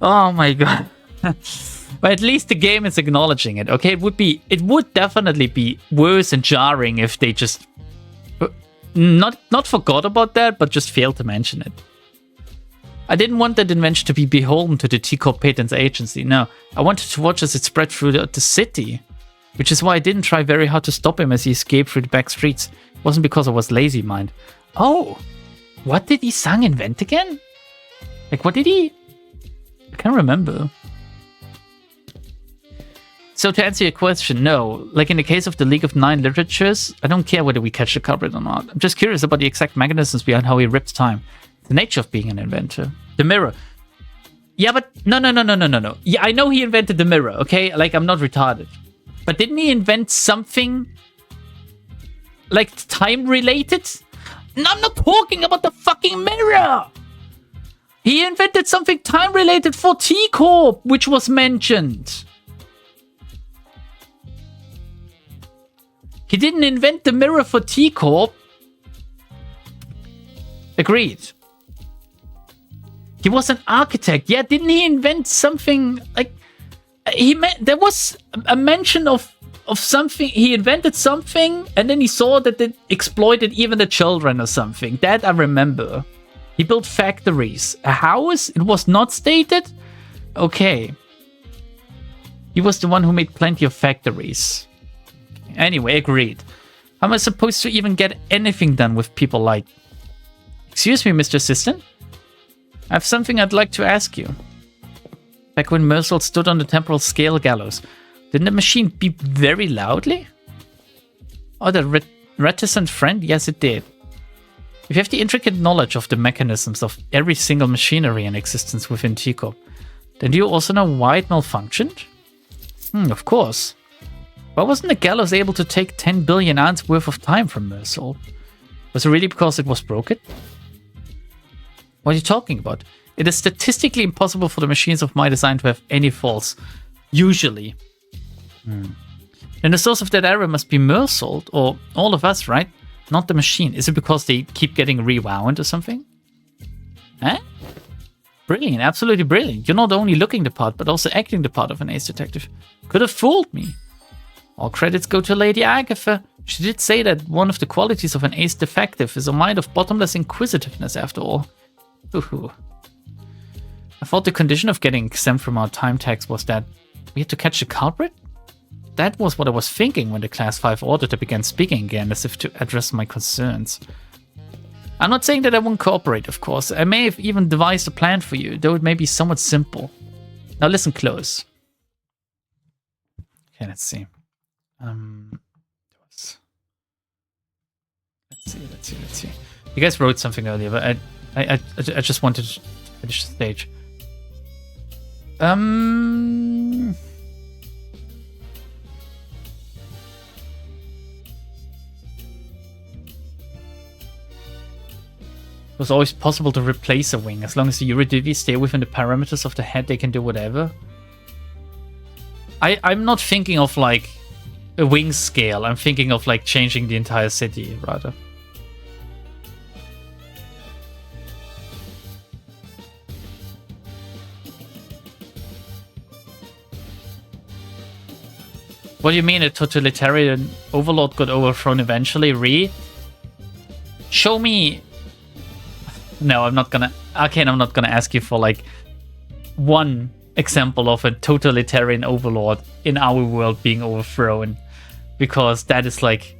Oh my god. But at least the game is acknowledging it, okay? It would definitely be worse and jarring if they just... Not forgot about that, but just failed to mention it. I didn't want that invention to be beholden to the T-Corp Patents Agency, no. I wanted to watch as it spread through the city. Which is why I didn't try very hard to stop him as he escaped through the back streets. It wasn't because I was lazy, mind. Oh! What did Yi-Sang invent again? Like, what did he... I can't remember. So to answer your question, no. Like in the case of the League of Nine literatures, I don't care whether we catch the culprit or not. I'm just curious about the exact mechanisms behind how he rips time. The nature of being an inventor. The mirror. Yeah, but no. Yeah, I know he invented the mirror, okay? Like, I'm not retarded. But didn't he invent something like time-related? No, I'm not talking about the fucking mirror! He invented something time-related for T-Corp, which was mentioned. He didn't invent the mirror for T-Corp. Agreed. He was an architect. Yeah, didn't he invent something like... There was a mention of something. He invented something, and then he saw that it exploited even the children or something. That I remember. He built factories. A house? It was not stated? Okay. He was the one who made plenty of factories. Anyway, agreed. How am I supposed to even get anything done with people like... Excuse me, Mr. Assistant? I have something I'd like to ask you. Back when Merzel stood on the temporal scale gallows, didn't the machine beep very loudly? Oh, the reticent friend? Yes, it did. If you have the intricate knowledge of the mechanisms of every single machinery in existence within T-Corp, then do you also know why it malfunctioned? Of course. Why wasn't the gallows able to take 10 billion hours worth of time from Merzel? Was it really because it was broken? What are you talking about? It is statistically impossible for the machines of my design to have any faults. Usually. Then the source of that error must be Merzel, or all of us, right? Not the machine. Is it because they keep getting rewound or something? Eh? Brilliant, absolutely brilliant. You're not only looking the part, but also acting the part of an ace detective. Could have fooled me. All credits go to Lady Agatha. She did say that one of the qualities of an ace detective is a mind of bottomless inquisitiveness, after all. Ooh. I thought the condition of getting exempt from our time tax was that we had to catch the culprit? That was what I was thinking when the Class 5 auditor began speaking again, as if to address my concerns. I'm not saying that I won't cooperate, of course. I may have even devised a plan for you, though it may be somewhat simple. Now listen close. Okay, let's see. Let's see. You guys wrote something earlier, but I just wanted to finish the stage. It was always possible to replace a wing. As long as the Eurodivi stay within the parameters of the head, they can do whatever. I'm not thinking of like a wing scale. I'm thinking of like changing the entire city, rather. What do you mean a totalitarian overlord got overthrown eventually? Show me... No, I'm not gonna... Arcane, I'm not gonna ask you for like one example of a totalitarian overlord in our world being overthrown. Because that is like...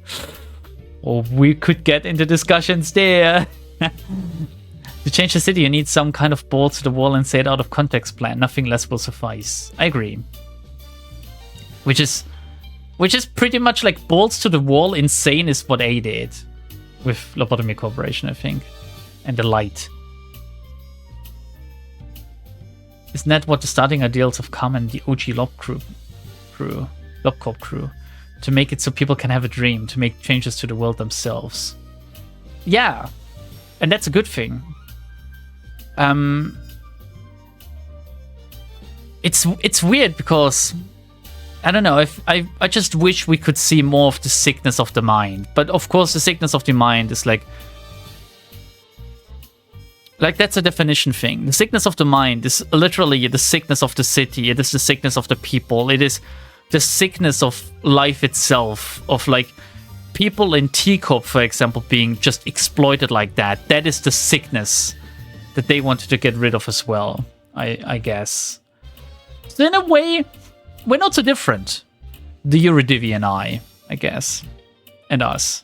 Oh, we could get into discussions there. To change the city, you need some kind of balls to the wall and say it out of context plan. Nothing less will suffice. I agree. Which is pretty much like balls to the wall insane is what A did with Lobotomy Corporation, I think. And the light. Isn't that what the starting ideals of Carmen, the OG LobCorp crew? To make it so people can have a dream, to make changes to the world themselves. Yeah. And that's a good thing. It's weird because I don't know, I just wish we could see more of the sickness of the mind. But of course the sickness of the mind is like that's a definition thing. The sickness of the mind is literally the sickness of the city. It is the sickness of the people. It is the sickness of life itself. Of like people in T-Corp, for example, being just exploited like that. That is the sickness that they wanted to get rid of as well, I guess. So in a way, we're not so different. The Eurodivi and I guess. And us.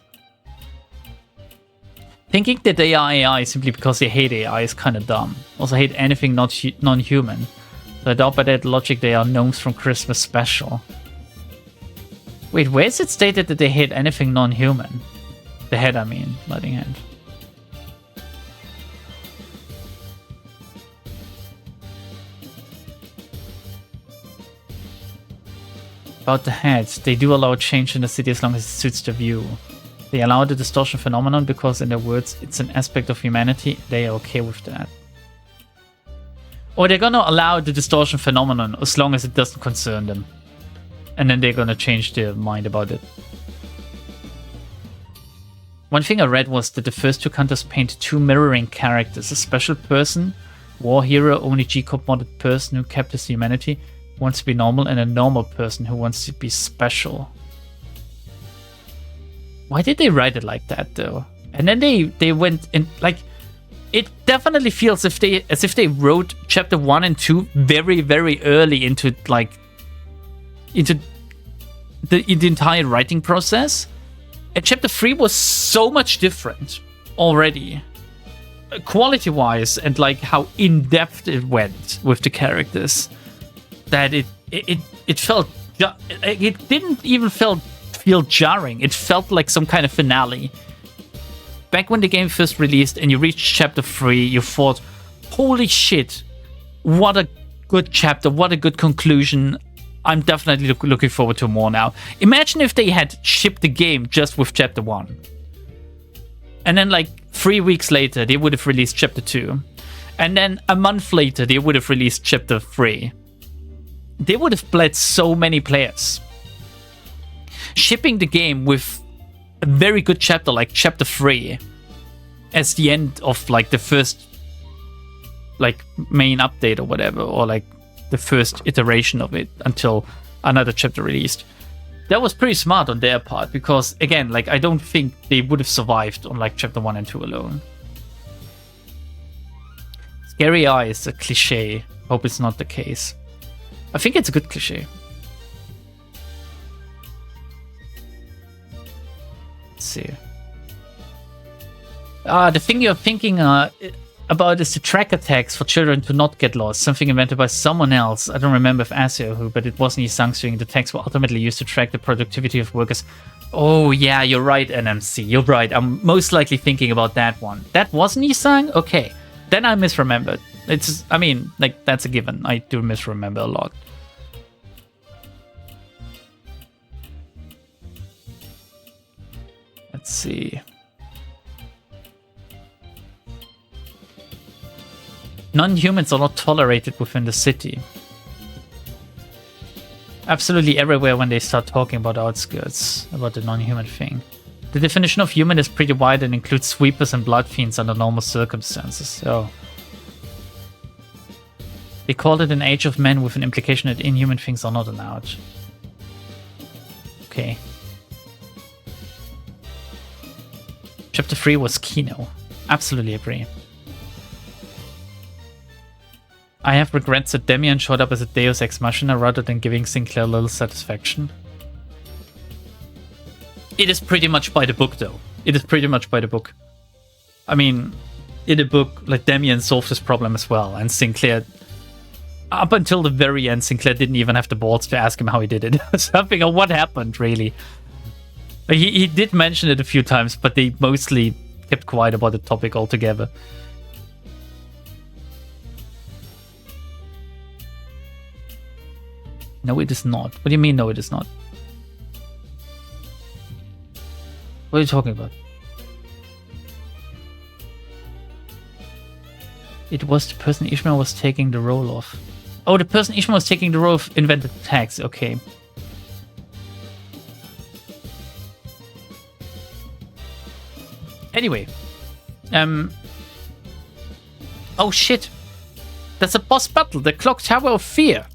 Thinking that they are AI simply because they hate AI is kind of dumb. Also hate anything not non-human. So I doubt by that logic they are gnomes from Christmas Special. Wait, where is it stated that they hate anything non-human? The head, I mean. Lighting hand. About the head, they do allow change in the city as long as it suits the view. They allow the distortion phenomenon because, in their words, it's an aspect of humanity. They are okay with that. Or they're gonna allow the distortion phenomenon as long as it doesn't concern them. And then they're gonna change their mind about it. One thing I read was that the first two counters paint two mirroring characters. A special person, war hero, only G-Corp modded person who kept his humanity, wants to be normal, and a normal person who wants to be special. Why did they write it like that though? And then they went in like it definitely feels as if they wrote chapter 1 and 2 very, very early into the entire writing process. And chapter 3 was so much different already. Quality wise and like how in depth it went with the characters. That it felt it didn't even feel jarring. It felt like some kind of finale. Back when the game first released and you reached chapter 3, you thought, holy shit, what a good chapter, what a good conclusion. I'm definitely looking forward to more now. Imagine if they had shipped the game just with chapter 1. And then like 3 weeks later, they would have released chapter 2. And then a month later, they would have released chapter 3. They would have bled so many players. Shipping the game with a very good chapter like chapter 3 as the end of like the first like main update or whatever, or like the first iteration of it until another chapter released. That was pretty smart on their part because again, like I don't think they would have survived on like chapter 1 and 2 alone. Scary Eye is a cliche. Hope it's not the case. I think it's a good cliche. Let's see. The thing you're thinking about is the track attacks for children to not get lost. Something invented by someone else. I don't remember if Asi or who, but it wasn't Yisang's doing. The attacks were ultimately used to track the productivity of workers. Oh, yeah, you're right, NMC. You're right. I'm most likely thinking about that one. That wasn't Yisang? Okay. Then I misremembered. I mean, like, that's a given. I do misremember a lot. Let's see. Non-humans are not tolerated within the city. Absolutely everywhere when they start talking about outskirts, about the non-human thing. The definition of human is pretty wide and includes sweepers and blood fiends under normal circumstances, so... They called it an age of men with an implication that inhuman things are not allowed. Okay. Chapter 3 was Kino. Absolutely agree. I have regrets that Demian showed up as a Deus Ex Machina rather than giving Sinclair a little satisfaction. It is pretty much by the book, though. It is pretty much by the book. I mean, in the book, like, Demian solved this problem as well, and Sinclair... Up until the very end, Sinclair didn't even have the balls to ask him how he did it. Something of what happened, really. He did mention it a few times, but they mostly kept quiet about the topic altogether. No, it is not. What do you mean, no, it is not? What are you talking about? It was the person Ishmael was taking the role of. Oh, the person Ishmael was taking the role of invented tags. Okay. Anyway. Oh, shit. That's a boss battle. The Clock Tower of Fear.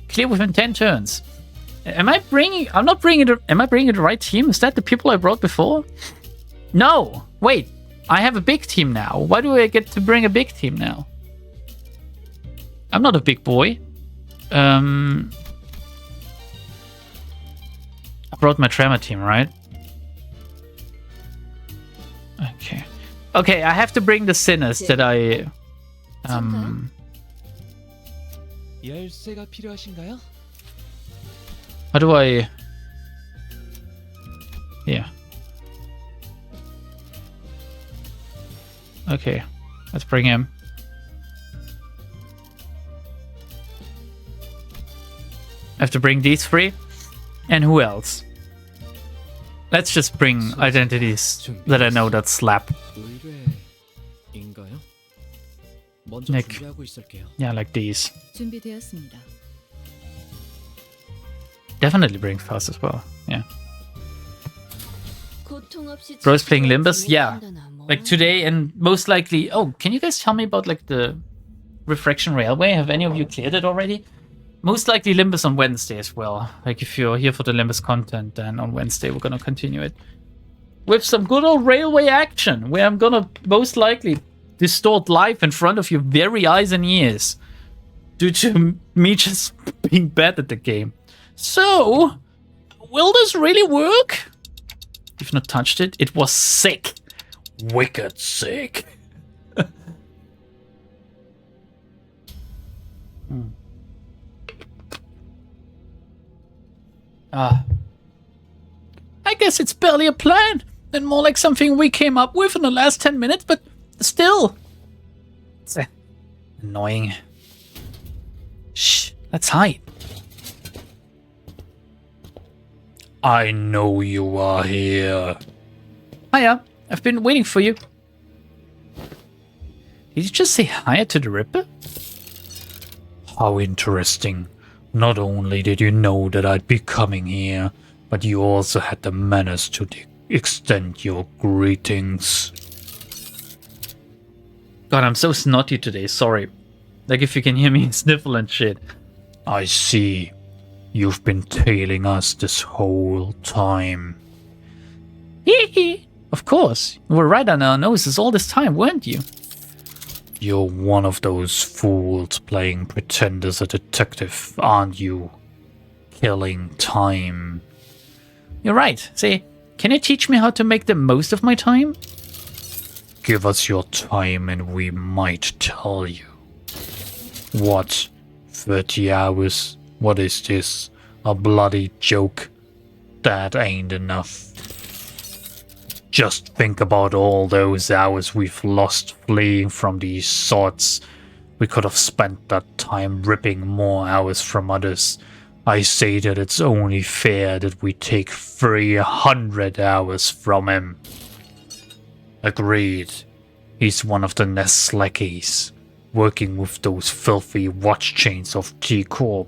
Clear within 10 turns. Am I bringing the right team? Is that the people I brought before? No. Wait. I have a big team now. Why do I get to bring a big team now? I'm not a big boy. I brought my Tremor team, right? Okay. Okay, I have to bring the sinners that I... How do I... Yeah. Okay, let's bring him. I have to bring these three. And who else? Let's just bring identities that I know that slap. Nick. Yeah, like these. Definitely bring fast as well. Yeah. Bro is playing Limbus? Yeah. Like today and most likely... Oh, can you guys tell me about like the Refraction Railway? Have any of you cleared it already? Most likely Limbus on Wednesday as well. Like if you're here for the Limbus content, then on Wednesday we're gonna continue it. With some good old railway action, where I'm gonna most likely distort life in front of your very eyes and ears. Due to me just being bad at the game. So, will this really work? You've not touched it? It was sick. Wicked sick. I guess it's barely a plan, and more like something we came up with in the last 10 minutes, but still. It's annoying. Shh, let's hide. I know you are here. Hiya, I've been waiting for you. Did you just say hiya to the Ripper? How interesting. Not only did you know that I'd be coming here, but you also had the manners to extend your greetings. God, I'm so snotty today, sorry. Like if you can hear me sniffle and shit. I see. You've been tailing us this whole time. Hee. Of course. You were right on our noses all this time, weren't you? You're one of those fools playing pretend as a detective, aren't you? Killing time. You're right. See, Can you teach me how to make the most of my time? Give us your time and we might tell you. What? 30 hours? What is this? A bloody joke? That ain't enough. Just think about all those hours we've lost fleeing from these swords. We could have spent that time ripping more hours from others. I say that it's only fair that we take 300 hours from him. Agreed. He's one of the nest lackeys, working with those filthy watch chains of T-Corp.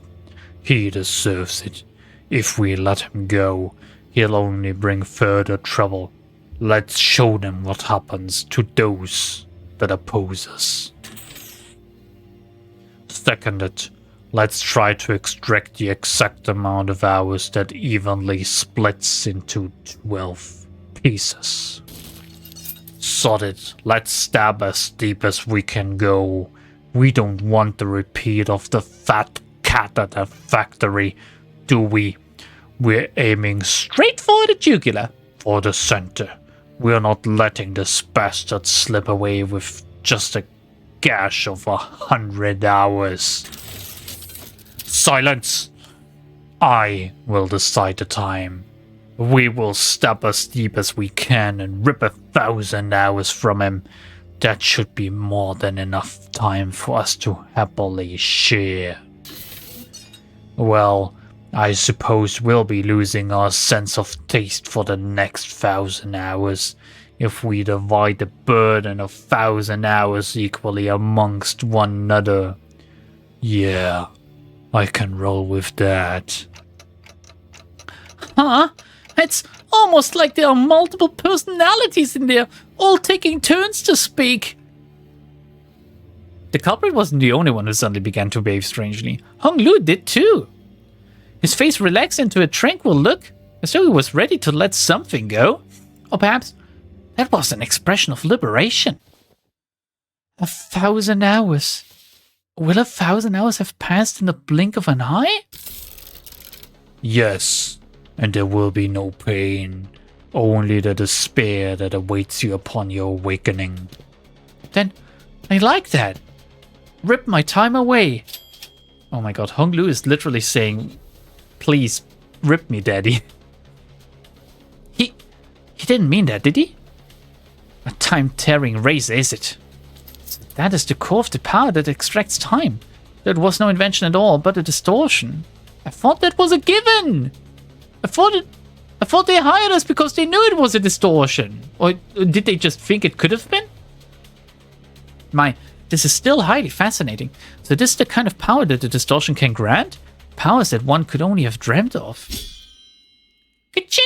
He deserves it. If we let him go, he'll only bring further trouble. Let's show them what happens to those that oppose us. Seconded. Let's try to extract the exact amount of hours that evenly splits into 12 pieces. Sorted. Let's stab as deep as we can go. We don't want the repeat of the fat cat at the factory, do we? We're aiming straight for the jugular. For the center. We're not letting this bastard slip away with just a gash of 100 hours. Silence! I will decide the time. We will stab as deep as we can and rip 1,000 hours from him. That should be more than enough time for us to happily share. Well, I suppose we'll be losing our sense of taste for the next 1,000 hours if we divide the burden of 1,000 hours equally amongst one another. Yeah, I can roll with that. Huh? It's almost like there are multiple personalities in there, all taking turns to speak. The culprit wasn't the only one who suddenly began to behave strangely. Hong Lu did too. His face relaxed into a tranquil look, as though he was ready to let something go. Or perhaps that was an expression of liberation. 1,000 hours. Will 1,000 hours have passed in the blink of an eye? Yes, and there will be no pain, only the despair that awaits you upon your awakening. Then I like that. Rip my time away. Oh my god, Hong Lu is literally saying, please, rip me, daddy. He didn't mean that, did he? A time-tearing razor, is it? So that is the core of the power that extracts time. That was no invention at all, but a distortion. I thought that was a given. I thought they hired us because they knew it was a distortion. Or did they just think it could have been? This is still highly fascinating. So this is the kind of power that the distortion can grant? Powers that one could only have dreamt of. Ka-ching!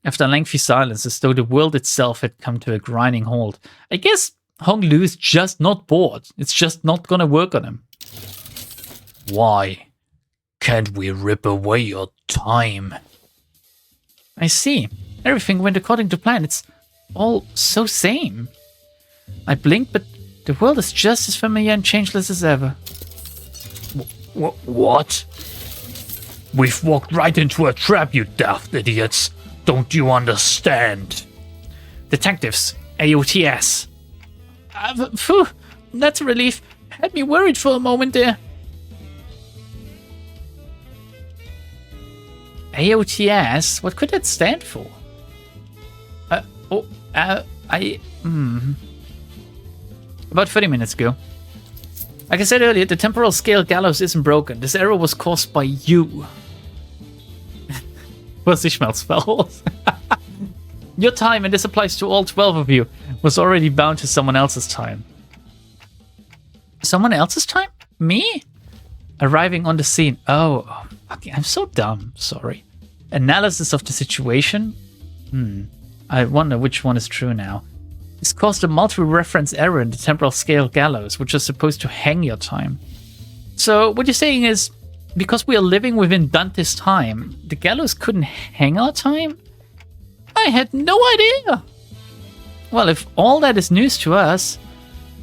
After a lengthy silence, as though the world itself had come to a grinding halt, I guess Hong Lu is just not bored. It's just not gonna work on him. Why? Can't we rip away your time? I see. Everything went according to plan. It's all so same. I blinked, but the world is just as familiar and changeless as ever. What? We've walked right into a trap, you daft idiots. Don't you understand? Detectives. AOTS. Phew, that's a relief. Had me worried for a moment there. AOTS? What could that stand for? About 30 minutes ago. Like I said earlier, the temporal scale gallows isn't broken. This error was caused by you. Was ich mal spells? Your time, and this applies to all 12 of you, was already bound to someone else's time. Someone else's time? Me? Arriving on the scene. Oh, okay, I'm so dumb. Sorry. Analysis of the situation? I wonder which one is true now. This caused a multi-reference error in the temporal scale gallows, which is supposed to hang your time. So what you're saying is, because we are living within Dante's time, the gallows couldn't hang our time? I had no idea! Well, if all that is news to us,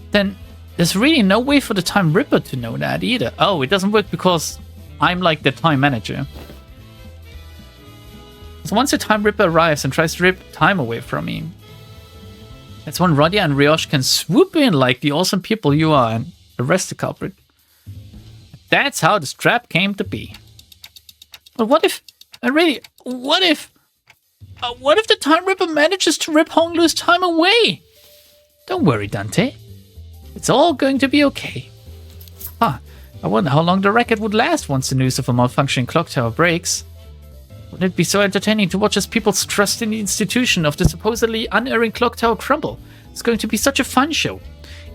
then there's really no way for the Time Ripper to know that either. Oh, it doesn't work because I'm like the time manager. So once the Time Ripper arrives and tries to rip time away from me, that's when Rodya and Riosh can swoop in like the awesome people you are and arrest the culprit. That's how the strap came to be. But what if... What if the Time Ripper manages to rip Honglu's time away? Don't worry, Dante. It's all going to be okay. Huh. I wonder how long the racket would last once the news of a malfunctioning clock tower breaks. Wouldn't it be so entertaining to watch as people's trust in the institution of the supposedly unerring clock tower crumble? It's going to be such a fun show.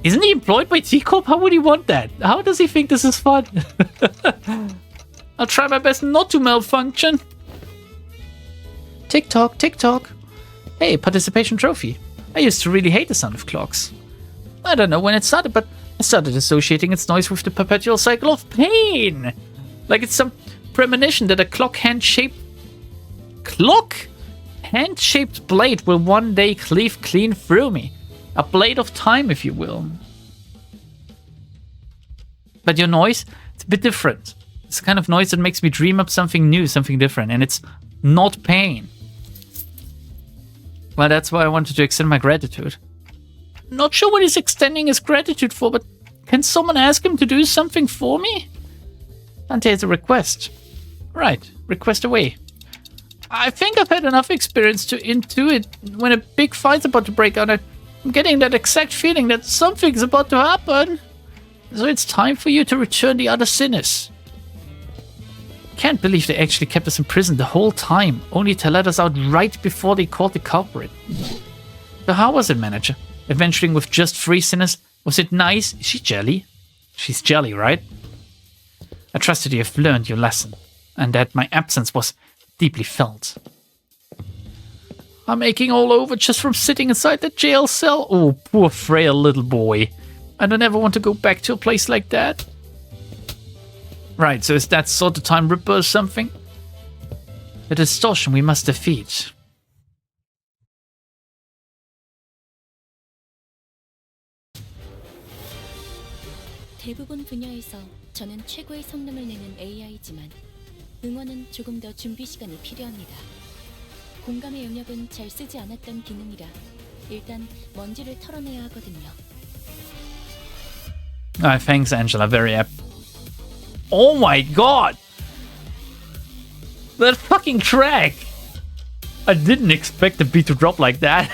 Isn't he employed by T-Corp? How would he want that? How does he think this is fun? I'll try my best not to malfunction. Tick-tock, tick-tock. Hey, participation trophy. I used to really hate the sound of clocks. I don't know when it started, but I started associating its noise with the perpetual cycle of pain. Like it's some premonition that a clock hand-shaped blade will one day cleave clean through me. A blade of time, if you will. But your noise, it's a bit different. It's the kind of noise that makes me dream up something new, something different, and it's not pain. Well, that's why I wanted to extend my gratitude. Not sure what he's extending his gratitude for, but can someone ask him to do something for me? Dante has a request. Right, request away. I think I've had enough experience to intuit when a big fight's about to break out. I'm getting that exact feeling that something's about to happen. So it's time for you to return the other sinners. Can't believe they actually kept us in prison the whole time, only to let us out right before they caught the culprit. So how was it, manager? Adventuring with just 3 sinners? Was it nice? Is she jelly? She's jelly, right? I trusted you have learned your lesson, and that my absence was deeply felt. I'm aching all over just from sitting inside the jail cell. Oh, poor frail little boy. I don't ever want to go back to a place like that. Right, so is that sort of Time Ripper or something? The distortion we must defeat. 대부분 분야에서 저는 최고의 성능을 내는 AI지만 응원은 조금 더 준비 시간이 필요합니다. 공감의 영역은 잘 쓰지 않았던 기능이라 일단 먼지를 털어내야 하거든요. Thanks, Angela. Very apt. Oh my god! That fucking track! I didn't expect the beat to drop like that.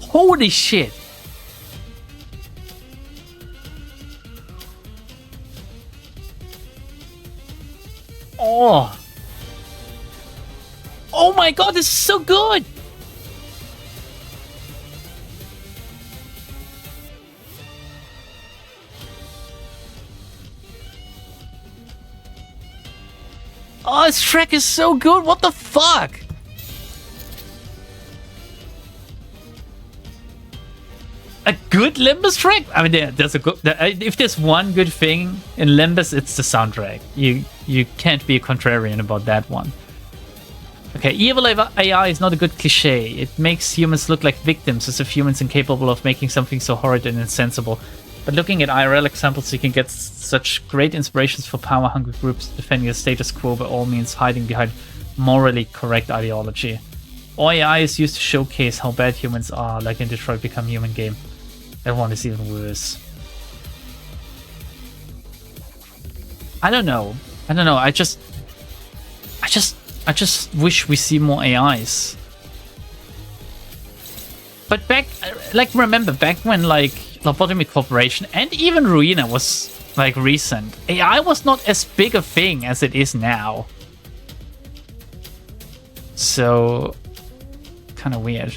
Holy shit! Oh! Oh my god, this is so good! Oh, this track is so good. What the fuck? A good Limbus track? I mean, there's a good. If there's one good thing in Limbus, it's the soundtrack. You can't be a contrarian about that one. Okay, evil AI is not a good cliche. It makes humans look like victims, as if humans incapable of making something so horrid and insensible. But looking at IRL examples, you can get such great inspirations for power-hungry groups defending the status quo by all means hiding behind morally correct ideology. AI is used to showcase how bad humans are, like in Detroit Become Human game. That one is even worse. I don't know. I just wish we see more AIs. But remember back when Lobotomy Corporation and even Ruina was recent, AI was not as big a thing as it is now. So kind of weird.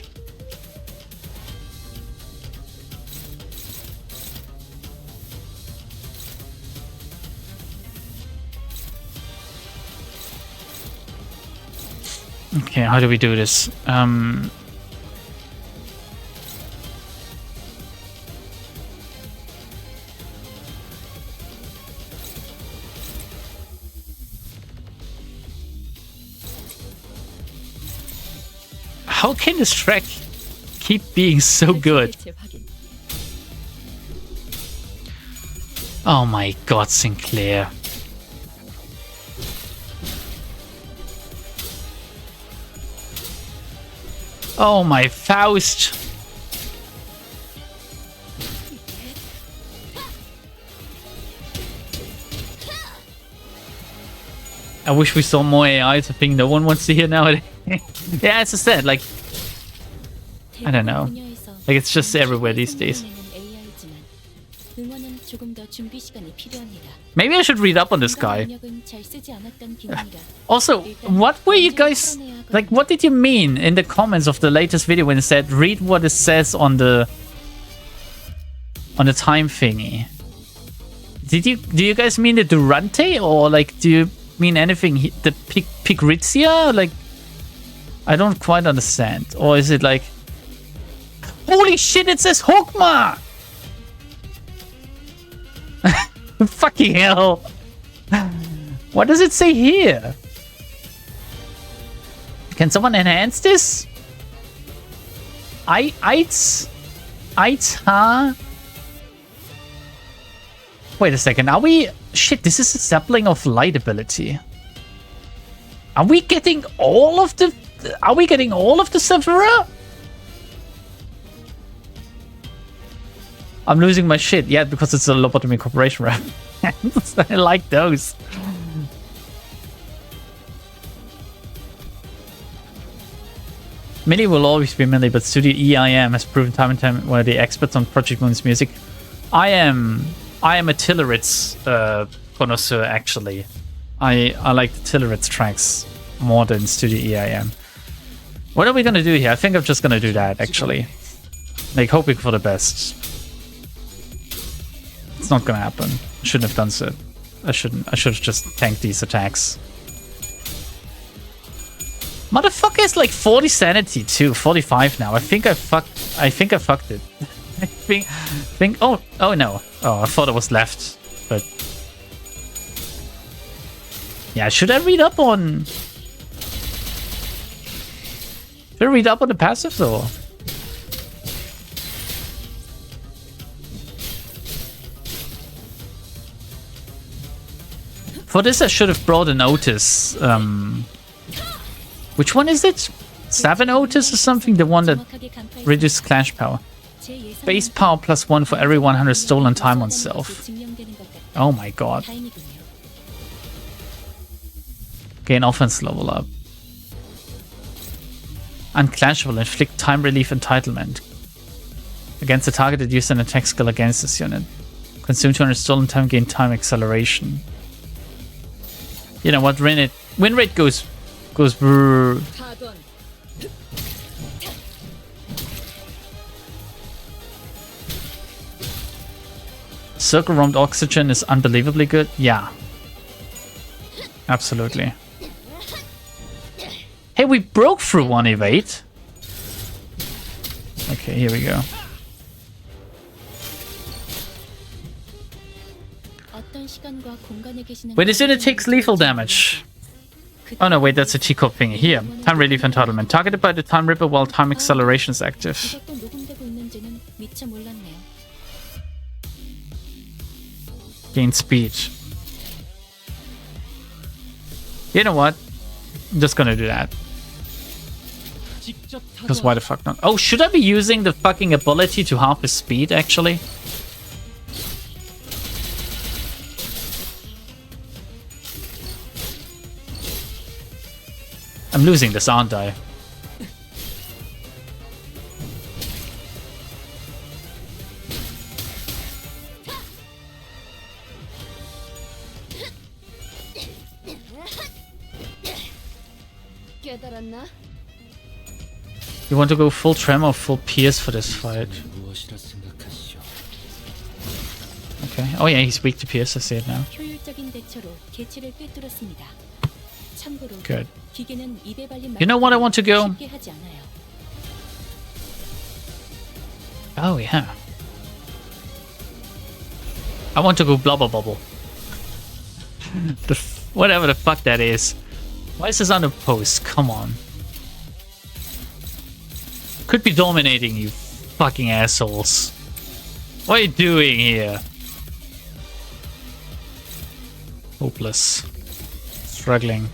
Okay, how do we do this? How can this track keep being so good? Oh my god, Sinclair. Oh, my Faust. I wish we saw more AI. It's a thing no one wants to hear nowadays. Yeah, as I said, like, I don't know. Like, it's just everywhere these days. Maybe I should read up on this guy. Also, what were you guys... Like, what did you mean in the comments of the latest video when it said, read what it says on the time thingy? Do you guys mean the Durante, or like, do you mean anything? The Pigrizia? Like, I don't quite understand. Or is it like, holy shit, it says Hogma! Fucking hell. What does it say here? Can someone enhance this? Wait a second, are we... Shit, this is a sapling of light ability. Are we getting all of the... Are we getting all of the Sephira? I'm losing my shit. Yeah, because it's a lobotomy corporation rep. I like those. Melee will always be melee, but Studio EIM has proven time and time where the experts on Project Moon's music. I am a Tilleritz connoisseur, actually. I like the Tilleritz tracks more than Studio EIM. What are we gonna do here? I think I'm just gonna do that, actually. Like, hoping for the best. It's not gonna happen. I shouldn't have done so. I should have just tanked these attacks. Motherfucker is like 40 sanity too, 45 now. I think I fucked it. I think oh no. Oh, I thought it was left, but yeah, should I read up on the passive though? For this I should have brought a notice. Which one is it? 7 Otis or something? The one that reduces clash power. Base power +1 for every 100 stolen time on self. Oh my god. Gain offense level up. Unclashable, inflict time relief entitlement. Against the target that used an attack skill against this unit. Consume 200 stolen time, gain time acceleration. You know what, win rate goes brrr. Circle roamed oxygen is unbelievably good. Yeah. Absolutely. Hey, we broke through one evade. Okay, here we go. Wait, this unit takes lethal damage. Oh no, wait, that's a T-Cop thingy. Here, time relief entitlement. Targeted by the time ripper while time acceleration is active. Gain speed. You know what? I'm just gonna do that. Because why the fuck not? Oh, should I be using the fucking ability to half his speed, actually? I'm losing this, aren't I? You want to go full tremor or full pierce for this fight? Okay. Oh yeah, he's weak to pierce, I see it now. Good. You know what I want to go? Oh yeah. I want to go blubber bubble. Whatever the fuck that is. Why is this unopposed? Come on. Could be dominating, you fucking assholes. What are you doing here? Hopeless. Struggling.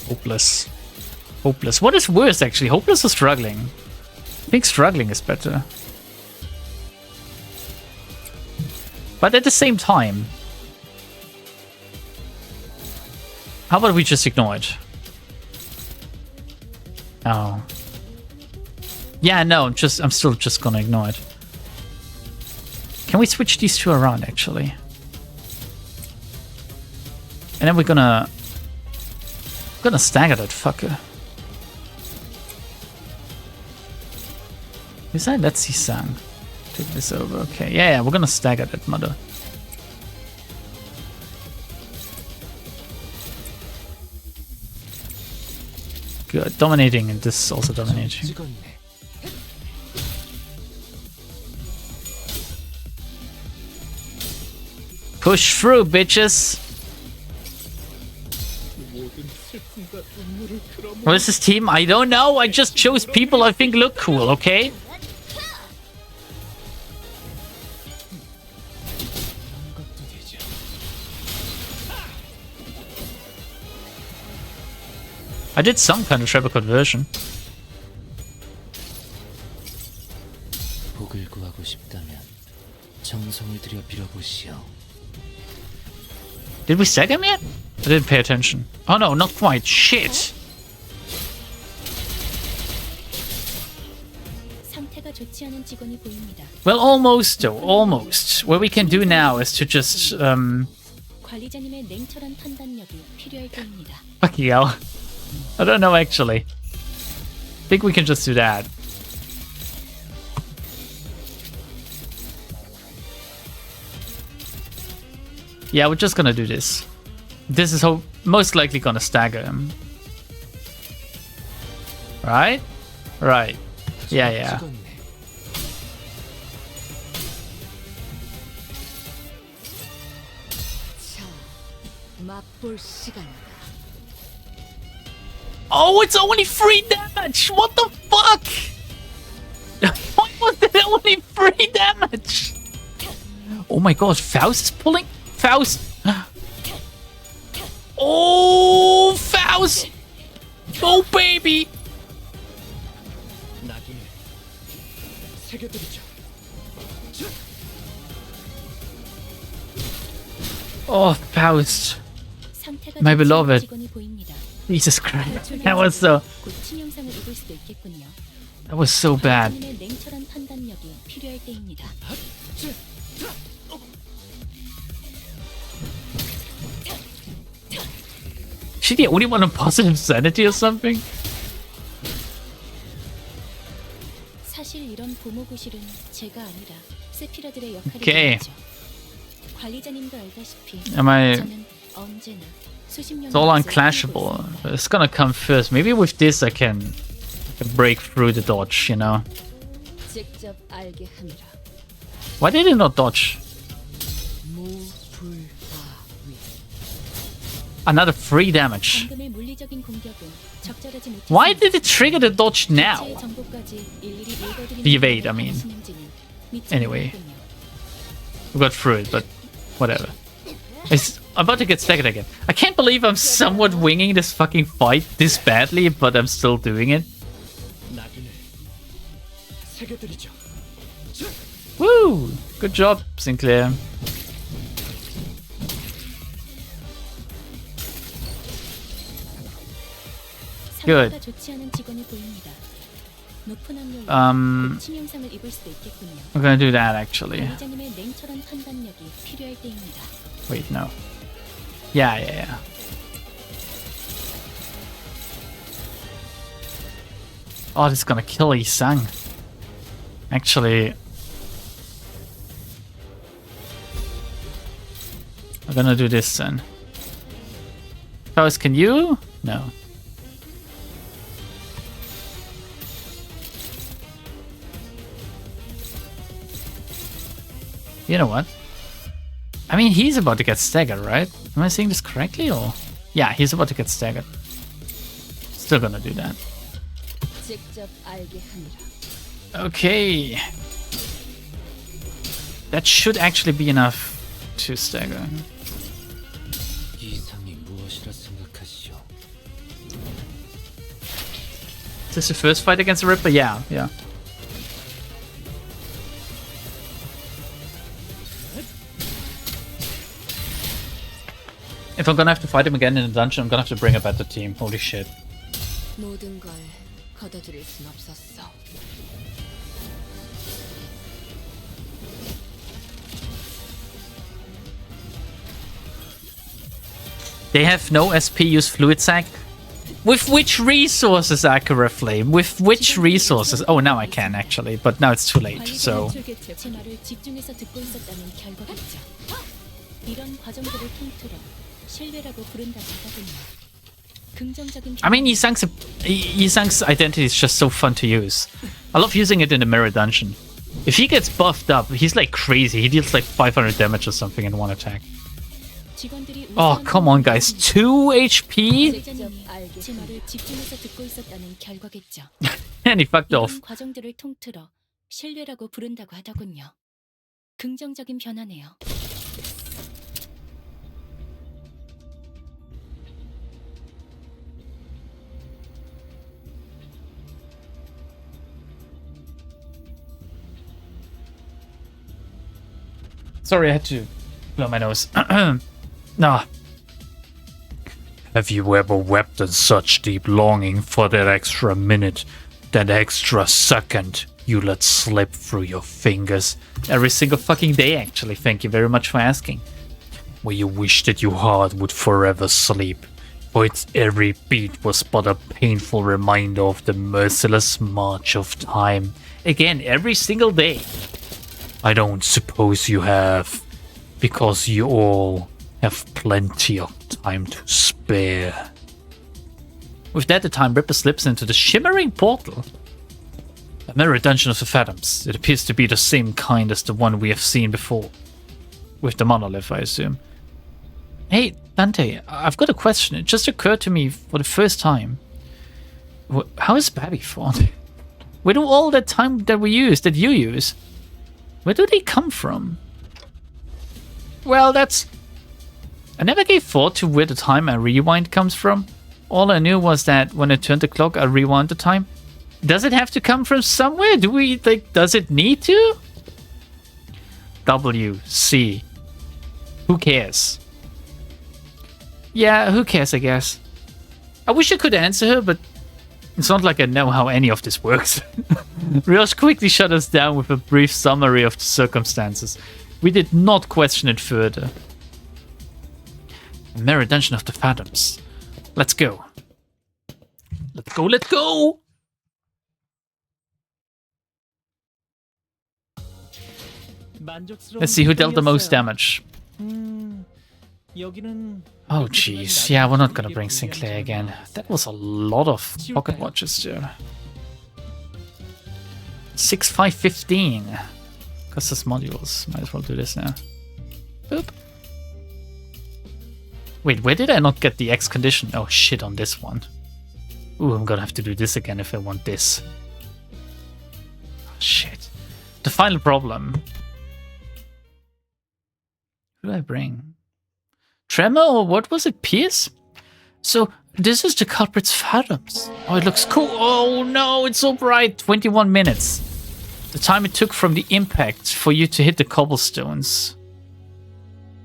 Hopeless. Hopeless. What is worse, actually? Hopeless or struggling? I think struggling is better. But at the same time, how about we just ignore it? Oh. Yeah, no, I'm still just gonna ignore it. Can we switch these two around, actually? And then we're gonna stagger that fucker. Is that? Let's see, Sang. Take this over. Okay, yeah, we're gonna stagger that mother. Good, dominating, and this is also dominating. Push through, bitches! What is this team? I don't know, I just chose people I think look cool, okay? I did some kind of treble conversion. Did we stag him yet? I didn't pay attention. Oh no, not quite. Shit! Well, almost though, almost. What we can do now is to just, fucking hell. I don't know, actually. I think we can just do that. Yeah, we're just gonna do this. This is most likely gonna stagger him. Right? Right. Yeah, yeah. Oh, it's only 3 damage! What the fuck? Why was it only 3 damage? Oh my god, Faust is pulling? Faust! Oh, Faust! Oh, baby! Oh, Faust. My beloved. Jesus Christ. That was so bad. Is she the only one on positive sanity or something? Okay. Am I... It's all unclashable. It's gonna come first. Maybe with this I can break through the dodge, you know? Why did it not dodge? Another 3 damage. Why did it trigger the dodge now? The evade, I mean. Anyway. We got through it, but whatever. I'm about to get staggered again. I can't believe I'm somewhat winging this fucking fight this badly, but I'm still doing it. Woo! Good job, Sinclair. Good. I'm gonna do that actually. Wait, no. Yeah. Oh, this is gonna kill Isang. Actually, I'm gonna do this then. Faust, can you? No. You know what? I mean, he's about to get staggered, right? Am I saying this correctly, or? Yeah, he's about to get staggered. Still gonna do that. Okay. That should actually be enough to stagger. Is this the first fight against the Ripper? Yeah. If I'm gonna have to fight him again in the dungeon, I'm gonna have to bring a better team. Holy shit. 모든 걸 걷어들일 순 없었어. They have no SP use fluid sac? With which resources, Akira Flame? With which resources? Oh, now I can actually, but now it's too late, so... 제 말을 집중해서 듣고 있었다는 결과겠죠. 이런 과정들을 통틀어 신뢰라고 부른다고 하거든요. 긍정적인 I mean, Yisang's identity is just so fun to use. I love using it in the mirror dungeon. If he gets buffed up, he's like crazy. He deals like 500 damage or something in one attack. Oh, come on, guys. 2 HP? 제 말을 집중해서 듣고 있었다는 결과겠죠. And he fucked off. 이런 과정들을 통틀어 신뢰라고 부른다고 하더군요. 긍정적인 변화네요. Sorry, I had to blow my nose. Nah. Have you ever wept in such deep longing for that extra minute, that extra second you let slip through your fingers? Every single fucking day, actually. Thank you very much for asking. Where you wish that your heart would forever sleep, for its every beat was but a painful reminder of the merciless march of time. Again, every single day. I don't suppose you have, because you all have plenty of time to spare. With that, the Time Ripper slips into the shimmering portal. A mirror dungeon of the Phantoms. It appears to be the same kind as the one we have seen before. With the monolith, I assume. Hey, Dante, I've got a question. It just occurred to me for the first time. How is Babby found? Where do all that time that we use, that you use, where do they come from? Well, that's... I never gave thought to where the time I rewind comes from. All I knew was that when I turned the clock, I rewound the time. Does it have to come from somewhere? Do we, like, does it need to? W, C. Who cares? Yeah, who cares, I guess. I wish I could answer her, but it's not like I know how any of this works. Ryosh quickly shut us down with a brief summary of the circumstances. We did not question it further. A mirror dungeon of the Phantoms. Let's go. Let's go, let's go! Let's see who dealt the most damage. Oh jeez, yeah, we're not gonna bring Sinclair again. That was a lot of pocket watches there. 6, 5, 15. Custom modules. Might as well do this now. Boop. Wait, where did I not get the X condition? Oh shit, on this one. Ooh, I'm gonna have to do this again if I want this. Oh, shit. The final problem. Who do I bring? Tremor, or what was it? Pierce? So, this is the culprit's Phantoms. Oh, it looks cool. Oh no, it's so bright. 21 minutes. The time it took from the impact for you to hit the cobblestones.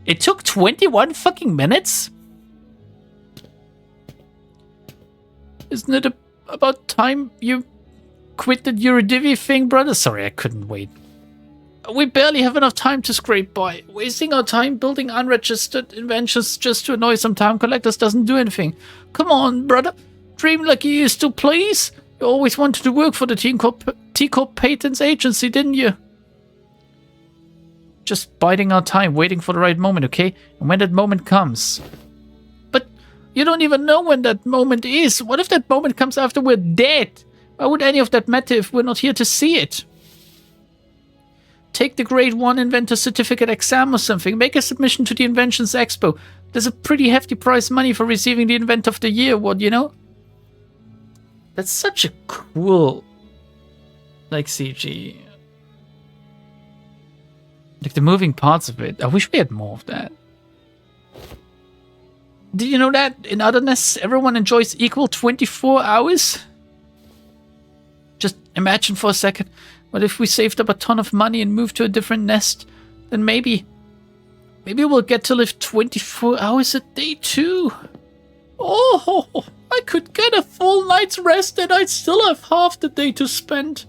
It took 21 fucking minutes? Isn't it about time you quit that Eurodivi thing, brother? Sorry, I couldn't wait. We barely have enough time to scrape by. Wasting our time building unregistered inventions just to annoy some time collectors doesn't do anything. Come on, brother. Dream like you used to, please. You always wanted to work for the T-Corp Patents Agency, didn't you? Just biding our time, waiting for the right moment, okay? And when that moment comes... But you don't even know when that moment is. What if that moment comes after we're dead? Why would any of that matter if we're not here to see it? Take the Grade 1 Inventor Certificate exam or something. Make a submission to the Inventions Expo. There's a pretty hefty prize money for receiving the Inventor of the Year award, you know? That's such a cool... like, CG. Like, the moving parts of it. I wish we had more of that. Did you know that in other nests, everyone enjoys equal 24 hours? Just imagine for a second. What if we saved up a ton of money and moved to a different nest? Then maybe Maybe we'll get to live 24 hours a day too. Oh, I could get a full night's rest and I'd still have half the day to spend.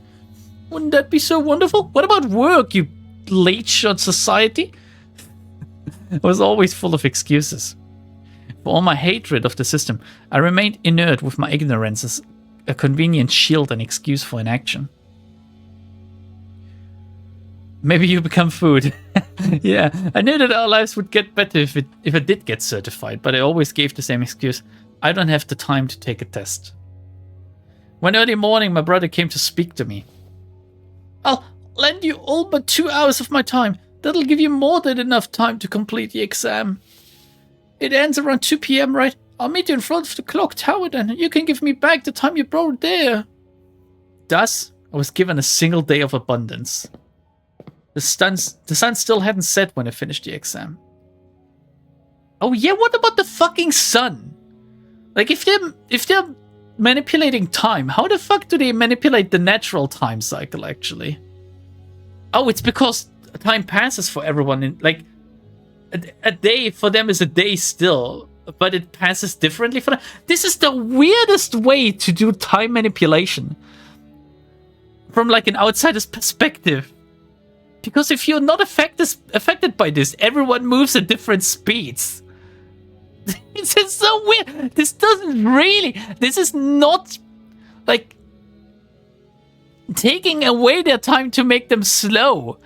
Wouldn't that be so wonderful? What about work, you leech on society? I was always full of excuses. For all my hatred of the system, I remained inert with my ignorance as a convenient shield and excuse for inaction. Maybe you become food. Yeah, I knew that our lives would get better if it did get certified, but I always gave the same excuse. I don't have the time to take a test. One early morning, my brother came to speak to me. I'll lend you all but 2 hours of my time. That'll give you more than enough time to complete the exam. It ends around 2 p.m., right? I'll meet you in front of the clock tower then. You can give me back the time you brought there. Thus, I was given a single day of abundance. The sun still hadn't set when I finished the exam. Oh yeah, what about the fucking sun? Like, if they're manipulating time, how the fuck do they manipulate the natural time cycle, actually? Oh, it's because time passes for everyone. Like, a day for them is a day still, but it passes differently for them. This is the weirdest way to do time manipulation. From, like, an outsider's perspective. Because if you're not affected by this, everyone moves at different speeds. This is so weird. This is not, like, taking away their time to make them slow.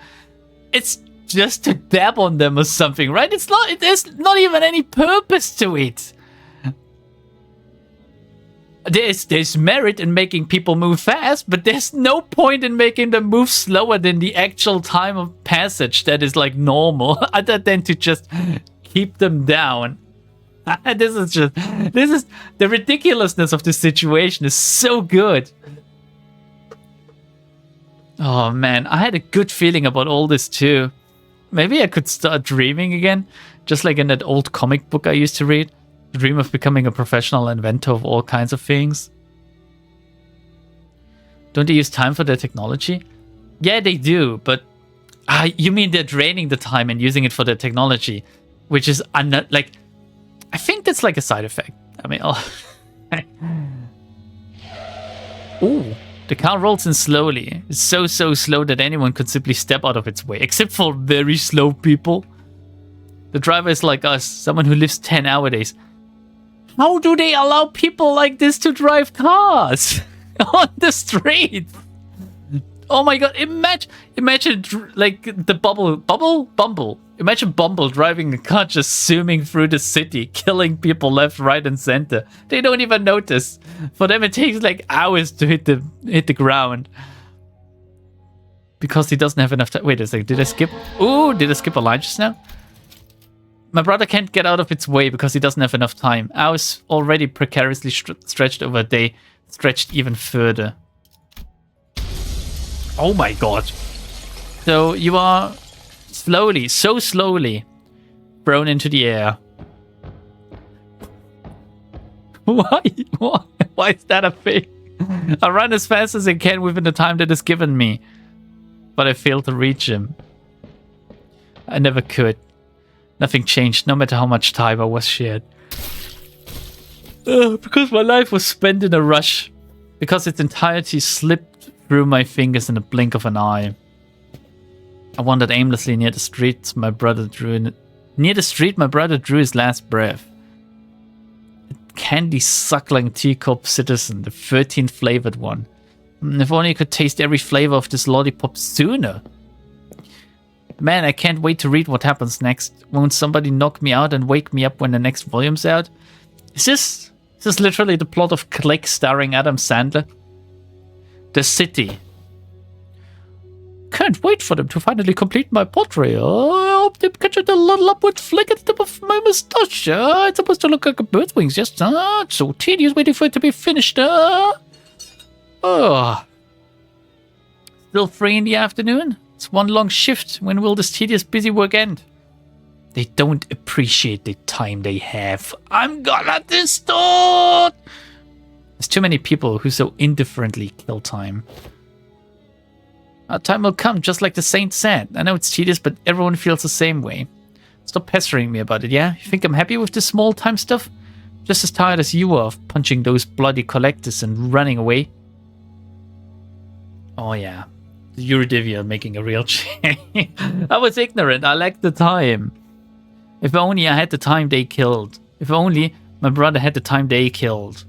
It's just to dab on them or something, right? There's not even any purpose to it. There's merit in making people move fast, but there's no point in making them move slower than the actual time of passage that is, like, normal, other than to just keep them down. This is the ridiculousness of this situation is so good. Oh man, I had a good feeling about all this too. Maybe I could start dreaming again, just like in that old comic book I used to read. Dream of becoming a professional inventor of all kinds of things. Don't they use time for their technology? Yeah, they do, but you mean they're draining the time and using it for their technology, which is like, I think that's like a side effect. I mean, ooh, the car rolls in slowly. It's so slow that anyone could simply step out of its way, except for very slow people. The driver is like us, someone who lives 10-hour days. How do they allow people like this to drive cars on the street? Oh my god, imagine like the Bumble. Imagine Bumble driving a car just zooming through the city, killing people left, right, and center. They don't even notice. For them, it takes like hours to hit the ground. Because he doesn't have enough time. Wait a second, did I skip? Ooh, did I skip a line just now? My brother can't get out of its way because he doesn't have enough time. Hours already precariously stretched over a day, stretched even further. Oh my god. So you are slowly, so slowly, thrown into the air. Why? Why is that a thing? I run as fast as I can within the time that is given me. But I failed to reach him. I never could. Nothing changed, no matter how much time I was shared. Because my life was spent in a rush. Because its entirety slipped through my fingers in a blink of an eye. I wandered aimlessly near the street my brother drew his last breath. A candy-suckling teacup citizen, the 13th flavored one. If only I could taste every flavor of this lollipop sooner. Man, I can't wait to read what happens next. Won't somebody knock me out and wake me up when the next volume's out? Is this literally the plot of Click starring Adam Sandler? The City. Can't wait for them to finally complete my portrait. I hope they catch a little upward flick at the tip of my moustache. It's supposed to look like a bird's wings. Yes, it's so tedious waiting for it to be finished. Still free in the afternoon? It's one long shift. When will this tedious busy work end? They don't appreciate the time they have. I'm gonna distort! There's too many people who so indifferently kill time. Our time will come, just like the saint said. I know it's tedious, but everyone feels the same way. Stop pestering me about it, yeah? You think I'm happy with this small time stuff? Just as tired as you are of punching those bloody collectors and running away. Oh yeah. The Eurodivia making a real change. I was ignorant. I lacked the time. If only I had the time they killed. If only my brother had the time they killed.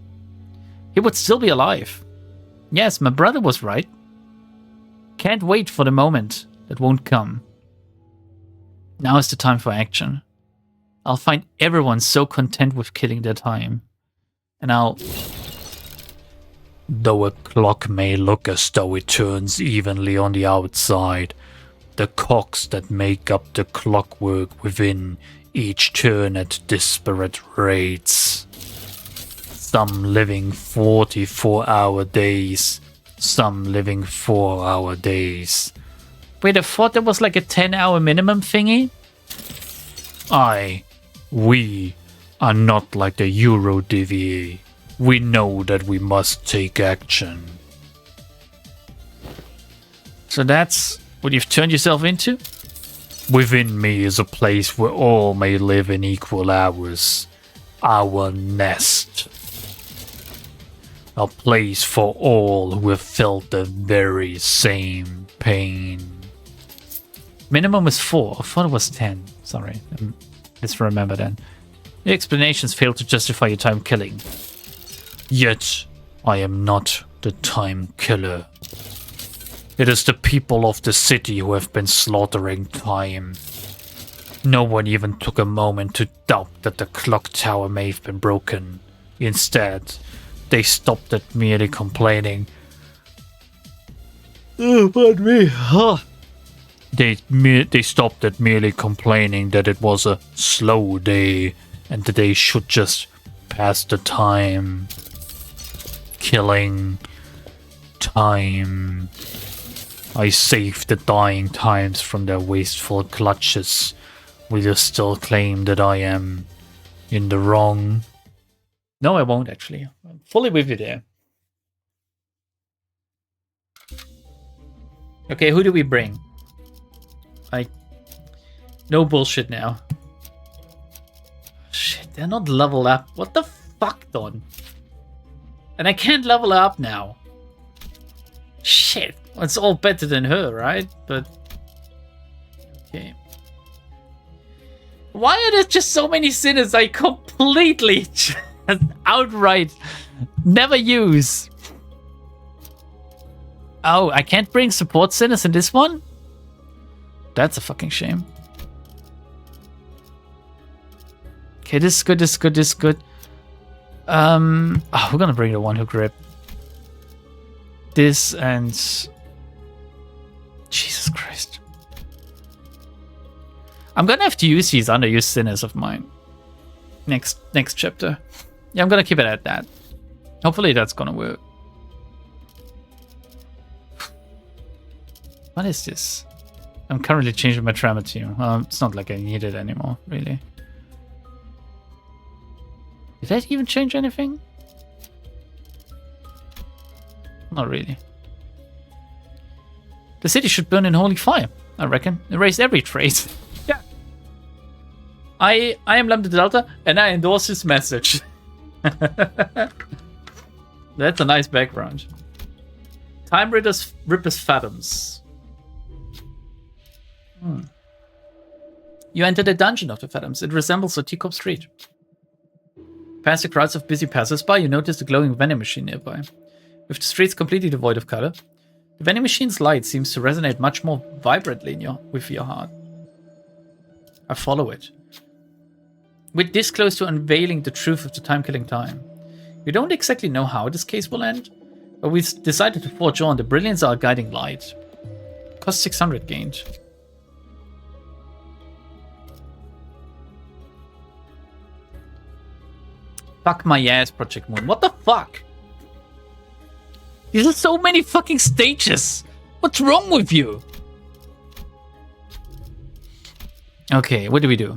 He would still be alive. Yes, my brother was right. Can't wait for the moment that won't come. Now is the time for action. I'll find everyone so content with killing their time. And I'll... Though a clock may look as though it turns evenly on the outside, the cogs that make up the clockwork within each turn at disparate rates. Some living 44-hour days, some living 4-hour days. Wait, I thought there was like a 10-hour minimum thingy? We are not like the Eurodivie. We know that we must take action. So that's what you've turned yourself into? Within me is a place where all may live in equal hours. Our nest. A place for all who have felt the very same pain. Minimum is 4. I thought it was 10. Sorry. Let's remember then. The explanations fail to justify your time killing. Yet, I am not the time killer. It is the people of the city who have been slaughtering time. No one even took a moment to doubt that the clock tower may have been broken. Instead, they stopped at merely complaining. Oh, pardon me. Huh. They stopped at merely complaining that it was a slow day and that they should just pass the time. Killing time. I saved the dying times from their wasteful clutches. Will you still claim that I am in the wrong? No, I won't actually. I'm fully with you there. Okay, who do we bring? No bullshit now. Shit, they're not leveled up. What the fuck, Don? And I can't level up now. Shit. Well, it's all better than her, right? But... okay. Why are there just so many sinners I completely just outright never use? Oh, I can't bring support sinners in this one? That's a fucking shame. Okay, this is good, this is good, this is good. We're gonna bring the one who grip. This and... Jesus Christ. I'm gonna have to use these underused sinners of mine. Next chapter. Yeah, I'm gonna keep it at that. Hopefully that's gonna work. What is this? I'm currently changing my trauma team. It's not like I need it anymore, really. Did that even change anything? Not really. The city should burn in holy fire, I reckon. Erase every trace. Yeah. I am lambdadelta, and I endorse this message. That's a nice background. Time Rippers Fathoms. You enter the dungeon of the Fathoms. It resembles a teacup street. Past the crowds of busy passers-by, you notice the glowing vending machine nearby. With the streets completely devoid of color, the vending machine's light seems to resonate much more vibrantly with your heart. I follow it. We're this close to unveiling the truth of the time-killing time. We don't exactly know how this case will end, but we decided to forge on. The brilliance are our guiding light. Cost 600 gained. Fuck my ass, Project Moon. What the fuck? These are so many fucking stages. What's wrong with you? Okay, what do we do?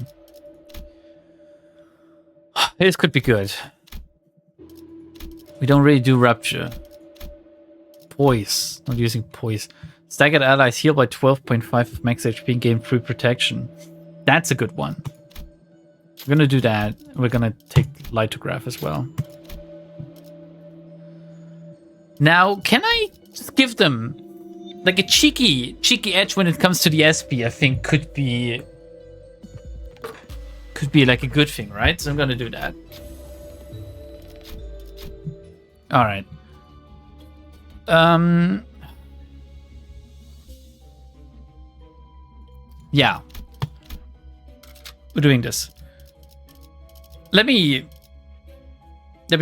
This could be good. We don't really do Rapture. Poise. Not using Poise. Staggered allies heal by 12.5 max HP and gain free protection. That's a good one. We're gonna do that. We're gonna take lithograph as well. Now, can I just give them like a cheeky edge when it comes to the SP? I think could be like a good thing, right? So I'm gonna do that. All right. Yeah. We're doing this. Let me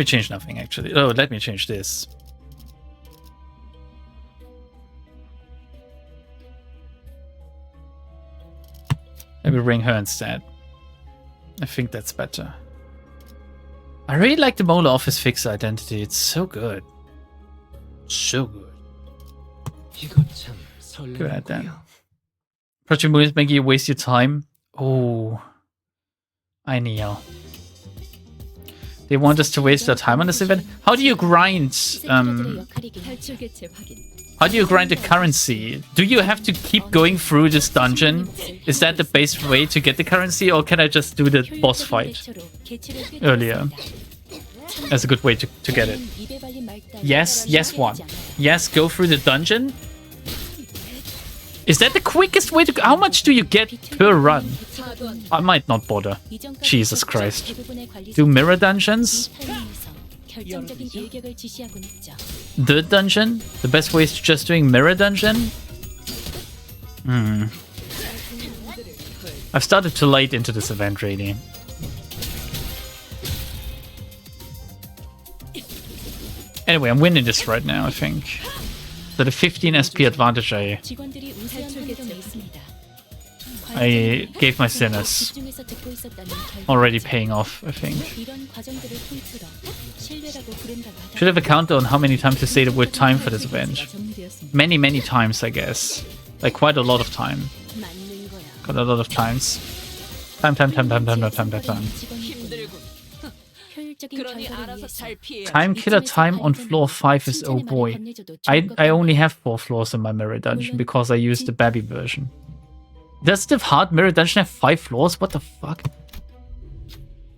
change nothing actually. Oh, let me change this. Maybe ring her instead. I think that's better. I really like the Molar Office Fixer identity. It's so good. So good. Good at that. Project Moon is making you waste your time. Oh. I kneel. They want us to waste our time on this event? How do you grind how do you grind the currency? Do you have to keep going through this dungeon? Is that the best way to get the currency, or can I just do the boss fight earlier? That's a good way to get it. Yes, one. Yes, go through the dungeon. Is that the quickest way to go? How much do you get per run? I might not bother. Jesus Christ. Do mirror dungeons? The dungeon? The best way is just doing mirror dungeon? I've started too late into this event, really. Anyway, I'm winning this right now, I think. So the 15 SP advantage I gave my sinners already paying off, I think. Should have a counter on how many times to say the word time for this event. Many times, I guess. Like quite a lot of time. Got a lot of times. Time. Time killer time on floor 5 is oh boy. I only have 4 floors in my mirror dungeon because I used the Babby version. Does the hard mirror dungeon have 5 floors? What the fuck?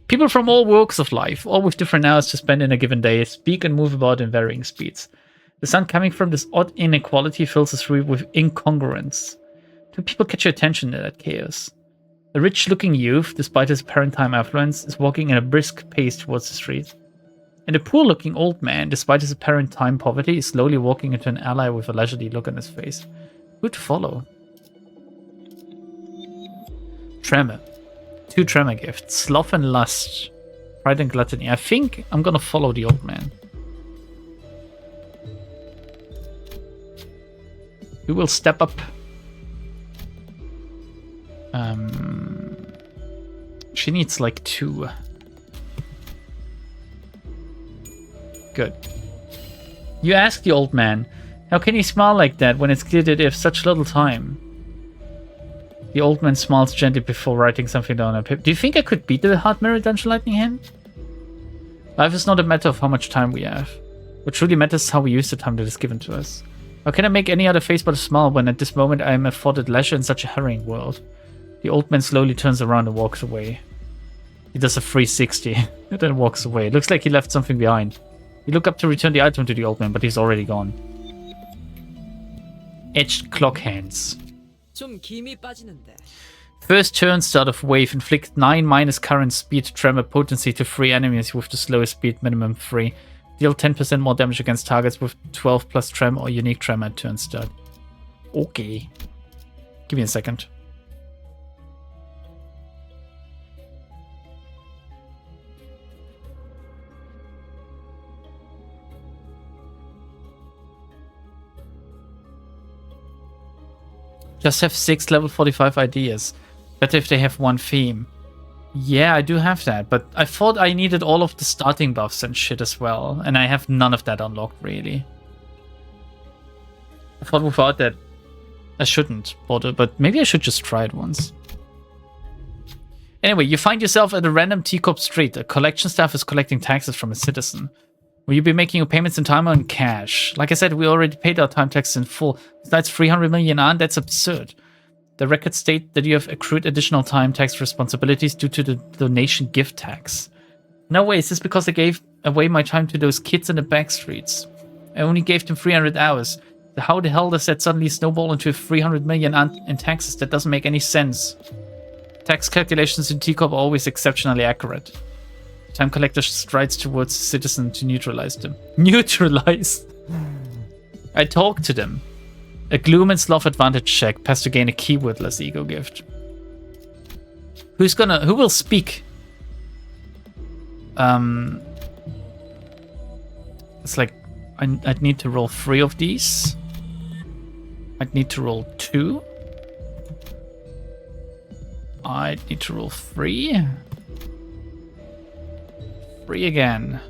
People from all walks of life, all with different hours to spend in a given day, speak and move about in varying speeds. The sun coming from this odd inequality fills us through with incongruence. Do people catch your attention in that chaos? A rich-looking youth, despite his apparent time affluence, is walking in a brisk pace towards the street. And a poor-looking old man, despite his apparent time poverty, is slowly walking into an alley with a leisurely look on his face. Who to follow? Tremor. 2 tremor gifts. Sloth and lust. Pride and gluttony. I think I'm gonna follow the old man. We will step up. She needs like 2. Good. You ask the old man, how can he smile like that when it's clear that they have such little time? The old man smiles gently before writing something down on paper. Do you think I could beat the hard mirror dungeon lightning hand? Life is not a matter of how much time we have. What truly matters is how we use the time that is given to us. How can I make any other face but a smile when at this moment I am afforded leisure in such a hurrying world? The old man slowly turns around and walks away. He does a 360 and then walks away. It looks like he left something behind. You look up to return the item to the old man, but he's already gone. Etched clock hands. First turn, start of wave. Inflict 9 minus current speed tremor potency to 3 enemies with the slowest speed, minimum 3. Deal 10% more damage against targets with 12 plus tremor or unique tremor at turn start. Okay. Give me a second. Just have 6 level 45 ideas. Better if they have 1 theme. Yeah, I do have that, but I thought I needed all of the starting buffs and shit as well, and I have none of that unlocked, really. I thought without that, I shouldn't bother, but maybe I should just try it once. Anyway, you find yourself at a random teacup street. A collection staff is collecting taxes from a citizen. Will you be making your payments in time or in cash? Like I said, we already paid our time taxes in full. Besides 300 million on, that's absurd. The records state that you have accrued additional time tax responsibilities due to the donation gift tax. No way, is this because I gave away my time to those kids in the back streets? I only gave them 300 hours. How the hell does that suddenly snowball into 300 million in taxes? That doesn't make any sense. Tax calculations in T-Corp are always exceptionally accurate. Time collector strides towards the citizen to neutralize them. Neutralize? I talk to them. A gloom and sloth advantage check. Pass to gain a keywordless ego gift. Who will speak? It's like, I'd need to roll 3 of these. I'd need to roll 2. I'd need to roll 3. 3 again.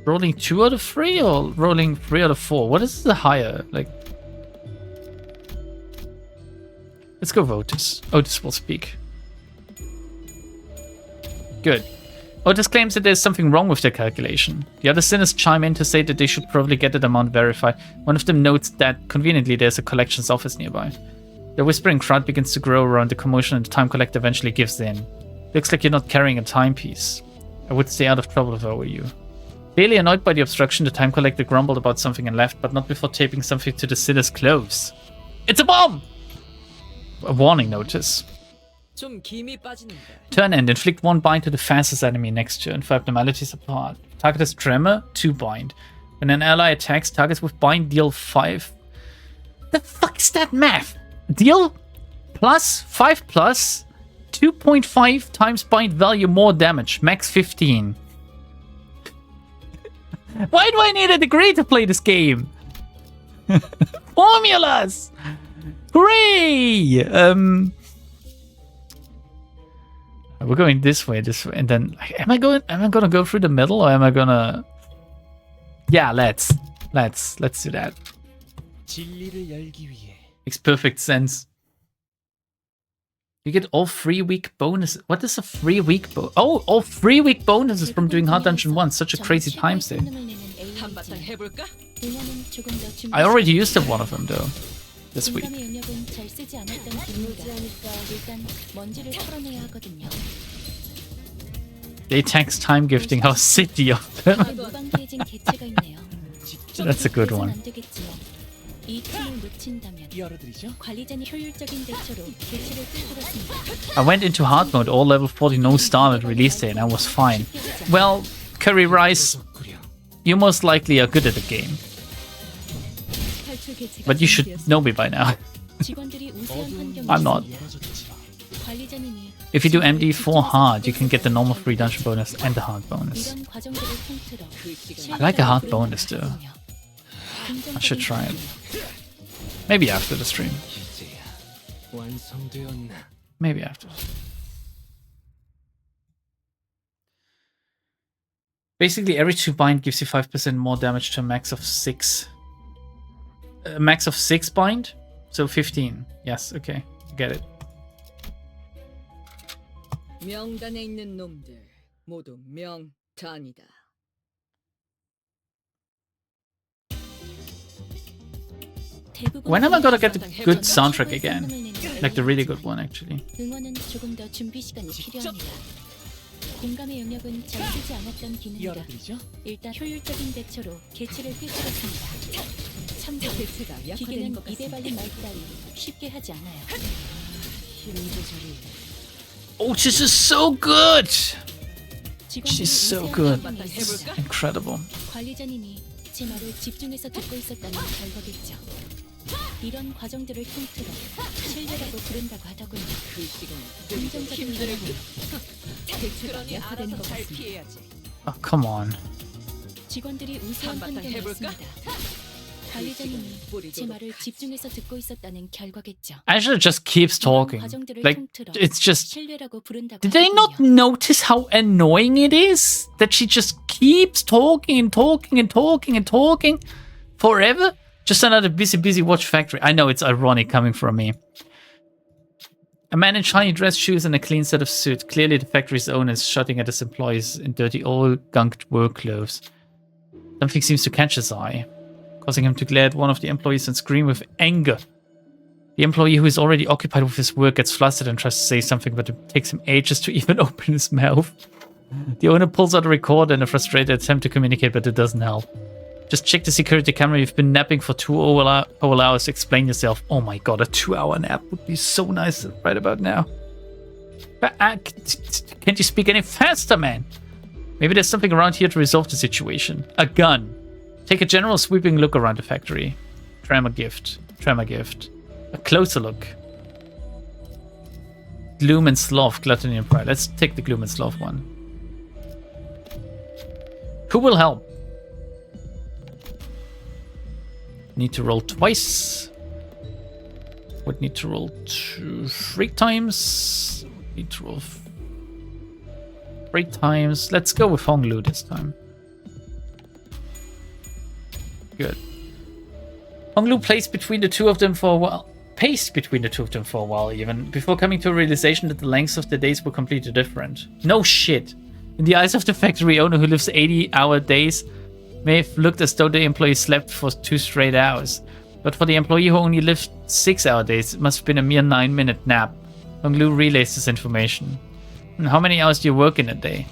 Rolling 2 out of 3 or rolling 3 out of 4? What is the higher? Like, let's go Otis. Otis will speak. Good. Otis claims that there's something wrong with their calculation. The other sinners chime in to say that they should probably get that amount verified. One of them notes that, conveniently, there's a collections office nearby. The whispering crowd begins to grow around the commotion and the time collector eventually gives in. Looks like you're not carrying a timepiece. I would stay out of trouble if I were you. Clearly annoyed by the obstruction, the time collector grumbled about something and left, but not before taping something to the sinner's clothes. It's a bomb! A warning notice. Turn end. Inflict 1 bind to the fastest enemy next turn. 5 abnormalities apart. Target has tremor, 2 bind. When an ally attacks, targets with bind deal 5. The fuck is that math? Deal plus 5 plus 2.5 times bind value more damage. Max 15. Why do I need a degree to play this game? Formulas! Hooray! We're going this way, and then am I gonna go through the middle, or am I gonna? Yeah, let's do that. Makes perfect sense. You get all 3 week bonuses. What is a 3 week bonus? Oh, all 3 week bonuses from doing Hard Dungeon 1. Such a crazy time save. I already used up one of them though. This week. They tax time gifting. How city of them. That's a good one. I went into hard mode, all level 40, no star at release day, and I was fine. Well, Curry Rice, you most likely are good at the game. But you should know me by now. I'm not. If you do MD4 hard, you can get the normal free dungeon bonus and the hard bonus. I like a hard bonus though. I should try it. Maybe after the stream. Maybe after. Basically, every 2 bind gives you 5% more damage to a max of 6. A max of 6 bind? So 15. Yes, okay. Get it. 명단에 있는 놈들 모두 명단이다. When am I gonna get the good soundtrack again? Like the really good one, actually. 응원은 조금 더 준비 시간이 필요합니다. 공감의 영역은 잘 쓰지 않았던 기능이라 일단 효율적인 대처로 개체를 꿰뚫었습니다. 참고로 기계는 입에 발린 말 따위 쉽게 하지 않아요. Oh, this is so good! She's so good. It's incredible. 관리자님이 제 말을 집중해서 듣고 있었다는 결과겠죠. 이런 과정들을 통틀어 신뢰라고 부른다고 하더군요. 긍정적인 경험은 대체가 약화되는 것 같습니다. Oh, come on. 직원들이 우수한 판단이었습니다. 관리자님이 제 말을 집중해서 듣고 있었다는 결과겠죠. Ashley just keeps talking. Like, it's just... 신뢰라고 부른다고 Did they not notice how annoying it is? That she just keeps talking and talking and talking and talking forever? Just another busy watch factory. I know it's ironic coming from me. A man in shiny dress shoes and a clean set of suit. Clearly the factory's owner is shouting at his employees in dirty old gunked work clothes. Something seems to catch his eye, causing him to glare at one of the employees and scream with anger. The employee who is already occupied with his work gets flustered and tries to say something, but it takes him ages to even open his mouth. The owner pulls out a recorder in a frustrated attempt to communicate, but it doesn't help. Just check the security camera. You've been napping for 2 whole hours. Explain yourself. Oh my god, a 2-hour nap would be so nice right about now. But, can't you speak any faster, man? Maybe there's something around here to resolve the situation. A gun. Take a general sweeping look around the factory. Tremor gift. Tremor gift. A closer look. Gloom and Sloth, Gluttony and Pride. Let's take the Gloom and Sloth one. Who will help? Need to roll twice. Would need to roll 3 times. Need to roll 3 times. Let's go with Honglu this time. Good. Honglu paced between the two of them for a while. Even before coming to a realization that the lengths of the days were completely different. No shit. In the eyes of the factory owner who lives 80-hour days, may have looked as though the employee slept for 2 straight hours. But for the employee who only lived 6-hour days, it must have been a mere 9-minute nap. Honglu relays this information. And how many hours do you work in a day?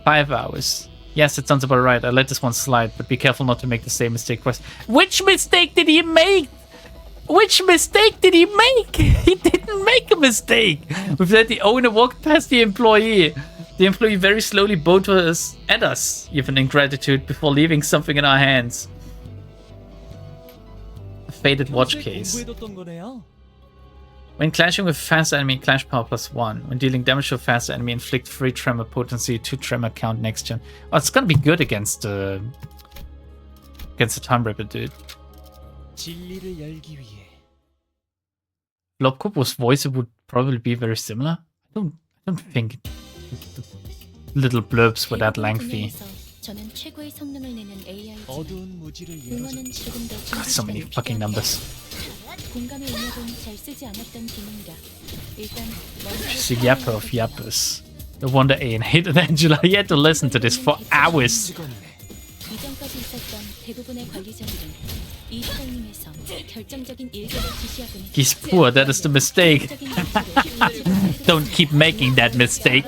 5 hours. Yes, that sounds about right. I'll let this one slide, but be careful not to make the same mistake twice. Which mistake did he make? Which mistake did he make? He didn't make a mistake. With that, the owner walked past the employee. The employee very slowly bowed at us, even in gratitude, before leaving something in our hands. A faded watch case. When clashing with faster enemy, clash power +1. When dealing damage to a faster enemy, inflict 3 tremor potency, 2 tremor count next turn. Oh, it's gonna be good against the Time Ripper, dude. Lobcopo's voice would probably be very similar. I don't think little blurbs were that lengthy. God, so many fucking numbers. She's a yapper of yappers. No wonder Ian hated Angela. He had to listen to this for hours. He's poor, that is the mistake. Don't keep making that mistake.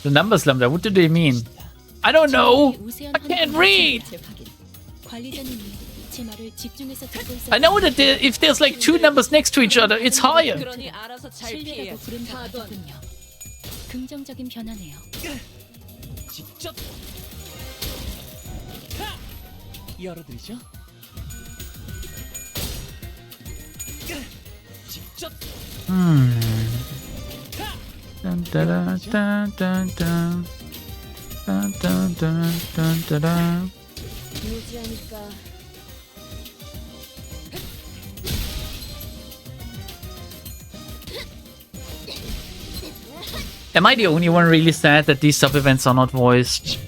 The numbers, Lambda, what do they mean? I don't know! I can't read! I know that if there's like 2 numbers next to each other, it's higher. 긍정적인 변화네요. 열어드리죠. Dun, dun, dun, dun, dun. Dun, dun, dun, dun, dun, dun. 무지하니까 Am I the only one really sad that these sub-events are not voiced?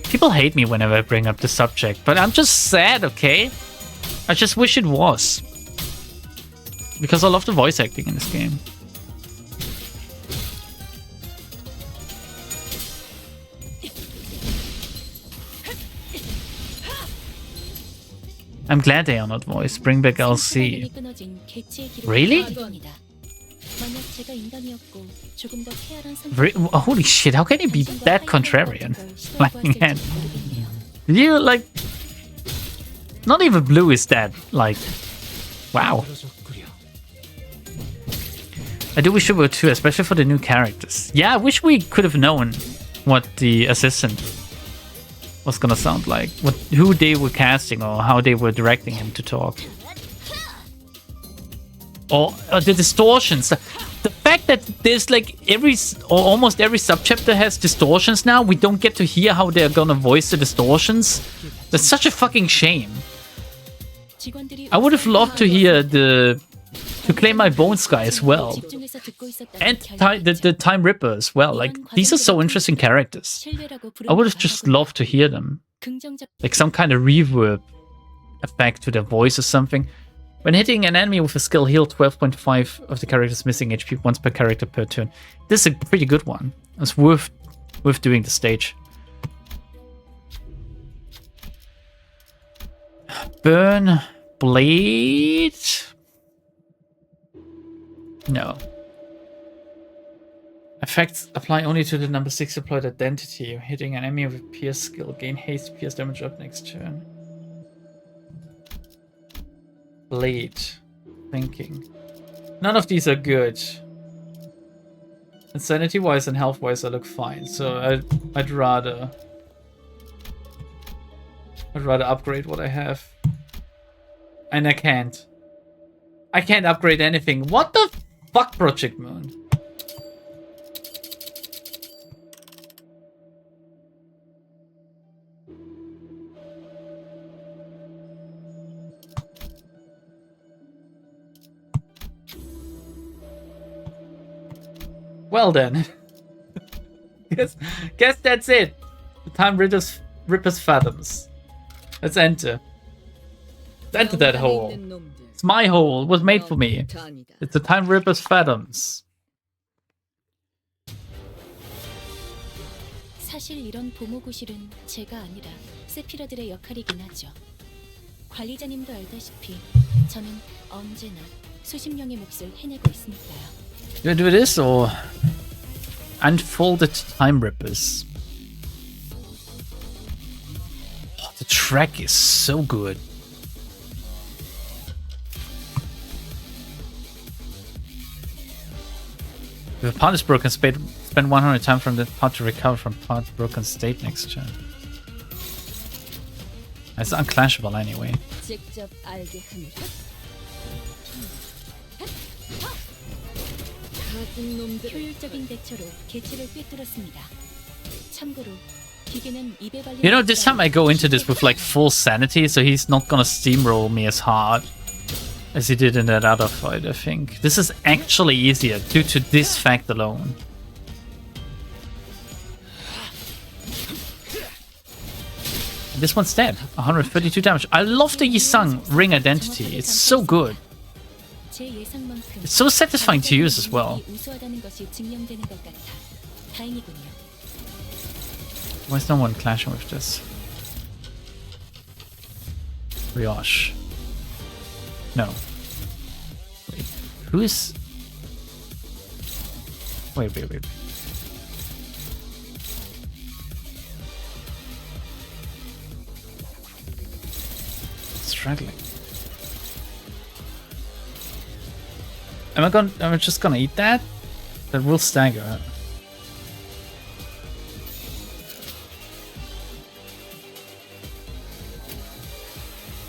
People hate me whenever I bring up the subject, but I'm just sad, okay? I just wish it was. Because I love the voice acting in this game. I'm glad they are not voiced. Bring back LC. Really? Holy shit, how can he be that contrarian? Like, man. You, like... Not even Blue is that, like... Wow. I do wish it were too, especially for the new characters. Yeah, I wish we could have known what the assistant was gonna sound like. Who they were casting or how they were directing him to talk. Or the distortions. The fact that there's like almost every subchapter has distortions now. We don't get to hear how they're gonna voice the distortions. That's such a fucking shame. I would have loved to hear to Claim My Bones guy as well. And the Time Ripper as well. Like, these are so interesting characters. I would have just loved to hear them. Like some kind of reverb effect to their voice or something. When hitting an enemy with a skill, heal 12.5 of the character's missing HP once per character per turn. This is a pretty good one. It's worth with doing the stage. Burn blade? No. Effects apply only to the number 6 deployed identity. Hitting an enemy with pierce skill. Gain haste, pierce damage up next turn. Blade. Thinking. None of these are good. Insanity wise and health wise I look fine, so I'd rather upgrade what I have. And I can't. I can't upgrade anything. What the fuck, Project Moon? Well then. guess that's it. The time Ripper's Fathoms. Let's enter. Let's enter that hole. It's my hole. It was made for me. It's the Time Ripper's Fathoms. 사실 이런 보모구실은 제가 아니라 세피라들의 역할이긴 하죠. 관리자님도 알다시피 저는 언제나 수십 명의 몫을 해내고 있으니까요. Do I do this or unfolded Time Rippers? Oh, the track is so good. If a part is broken, spend 100 time from the part to recover from part's broken state next turn. It's unclashable anyway. 직접 알게 합니다. 효율적인 대처로 개체를 꿰뚫었습니다. 참고로 기계는 입에 발린 You know, this time I go into this with like full sanity, so he's not gonna steamroll me as hard as he did in that other fight, I think. This is actually easier due to this fact alone. This one's dead. 132 damage. I love the Yisung ring identity. It's so good. It's so satisfying to use as well. Why is no one clashing with this? Brioche. No. Wait. Who is... Wait. Struggling. Am I just gonna eat that? That will stagger.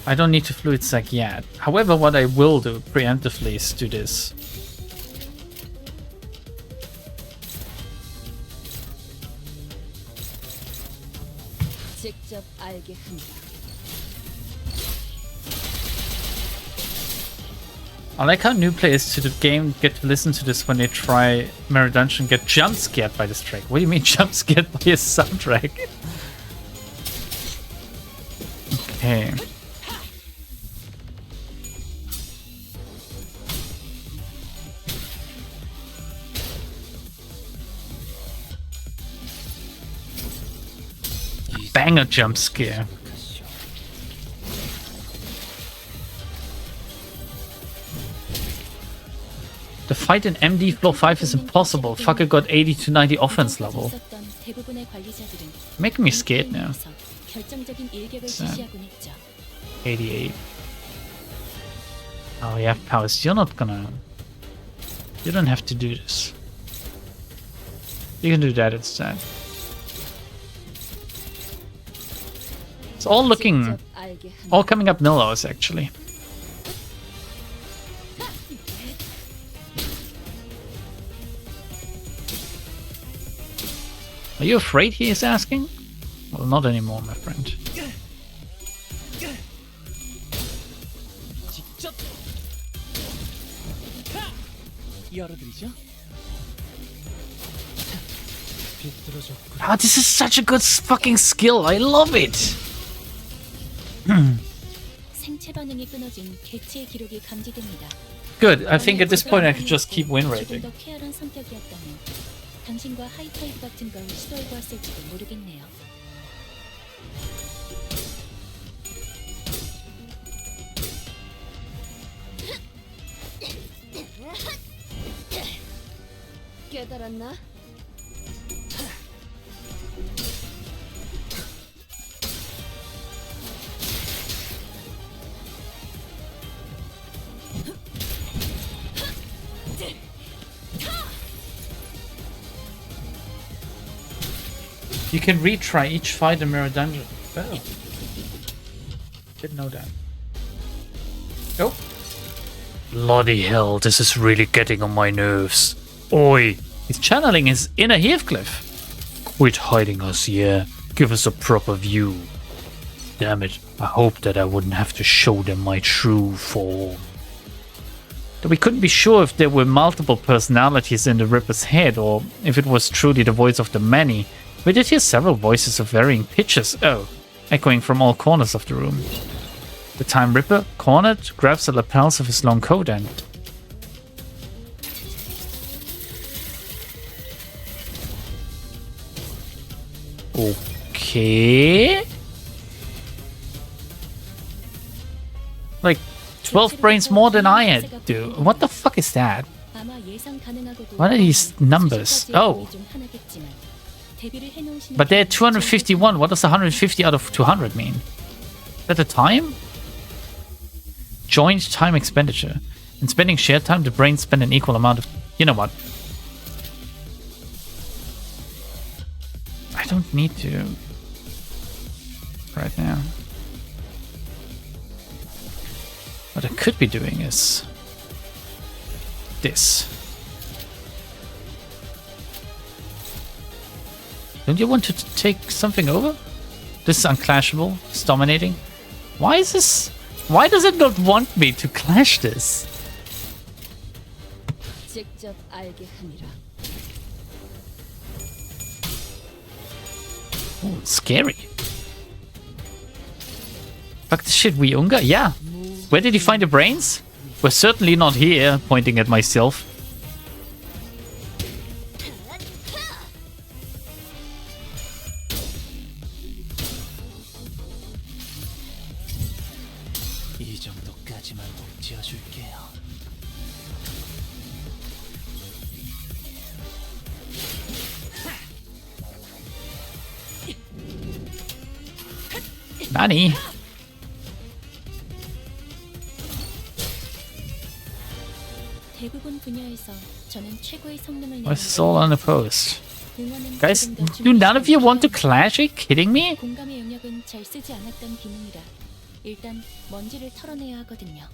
I don't need to fluid sack yet. However, what I will do preemptively is do this. 직접 알게 합니다. I like how new players to the game get to listen to this when they try Mirror Dungeon, get jump scared by this track. What do you mean jump scared by a soundtrack? Okay. Banger jump scare. The fight in MD Floor 5 is impossible. Fucker got 80 to 90 offense level. Making me scared now. 88. Oh, you have powers. You're not gonna... You don't have to do this. You can do that instead. It's all looking... all coming up Millows, actually. Are you afraid, he is asking? Well, not anymore, my friend. Ah, this is such a good fucking skill. I love it. Good. I think at this point I could just keep win rating. 당신과 하이파이브 같은 걸 시도해보았을지도 모르겠네요. 깨달았나? You can retry each fight in Mirror Dungeon. Oh. Didn't know that. Oh. Bloody hell, this is really getting on my nerves. Oi, He's channeling his inner Heathcliff. quit hiding us, yeah. Give us a proper view. Damn it, I hoped that I wouldn't have to show them my true form. We couldn't be sure if there were multiple personalities in the Ripper's head or if it was truly the voice of the many. We did hear several voices of varying pitches, echoing from all corners of the room. The Time Ripper, cornered, grabs the lapels of his long coat and... Okay... Like, 12 brains more than I had do. What the fuck is that? What are these numbers? Oh. But they're 251. What does 150 out of 200 mean? Is that the time? Joint time expenditure. In spending shared time, the brains spend an equal amount of... You know what? I don't need to... right now. What I could be doing is... this. Don't you want to take something over? This is unclashable. It's dominating. Why is this... Why does it not want me to clash this? 직접 알게 하니라. Ooh, scary. Fuck this shit, Weunga? Yeah. Where did you find the brains? We're certainly not here, pointing at myself. 이 정도까지만 옥죄어줄게요. Nani? 대부분 분야에서 저는 최고의 성능을 Why is this all unopposed? 응원은 Guys, 조금 더 do none of you want to 준비시켜야 clash? Are you kidding me? 공감의 영역은 잘 쓰지 않았던 기능이라 일단 먼지를 털어내야 하거든요.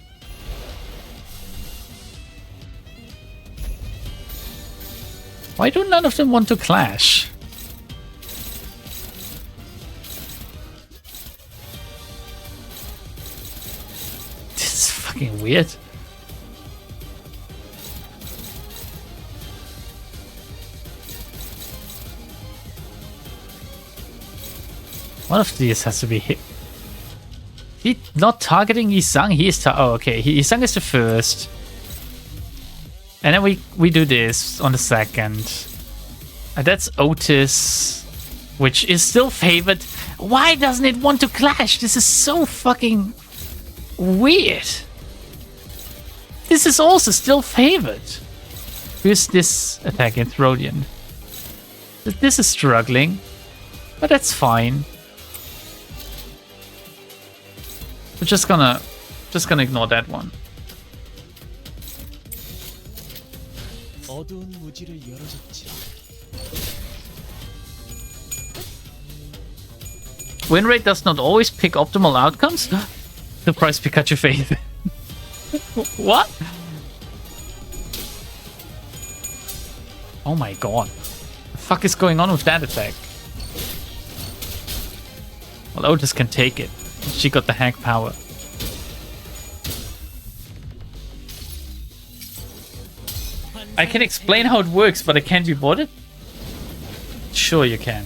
Why do none of them want to clash? This is fucking weird. One of these has to be hit. He not targeting Yisang. He is oh, okay. Yisang is the first, and then we do this on the second. And that's Otis, which is still favored. Why doesn't it want to clash? This is so fucking weird. This is also still favored. Here's this attack in Rodian. This is struggling, but that's fine. We're just gonna ignore that one. 어두운 무지를 열어줬지요. Win rate does not always pick optimal outcomes. Surprise Pikachu face. What? Oh my god. The fuck is going on with that attack? Well, Otis can take it. She got the hack power. I can explain how it works, but I can't be bothered? Sure you can.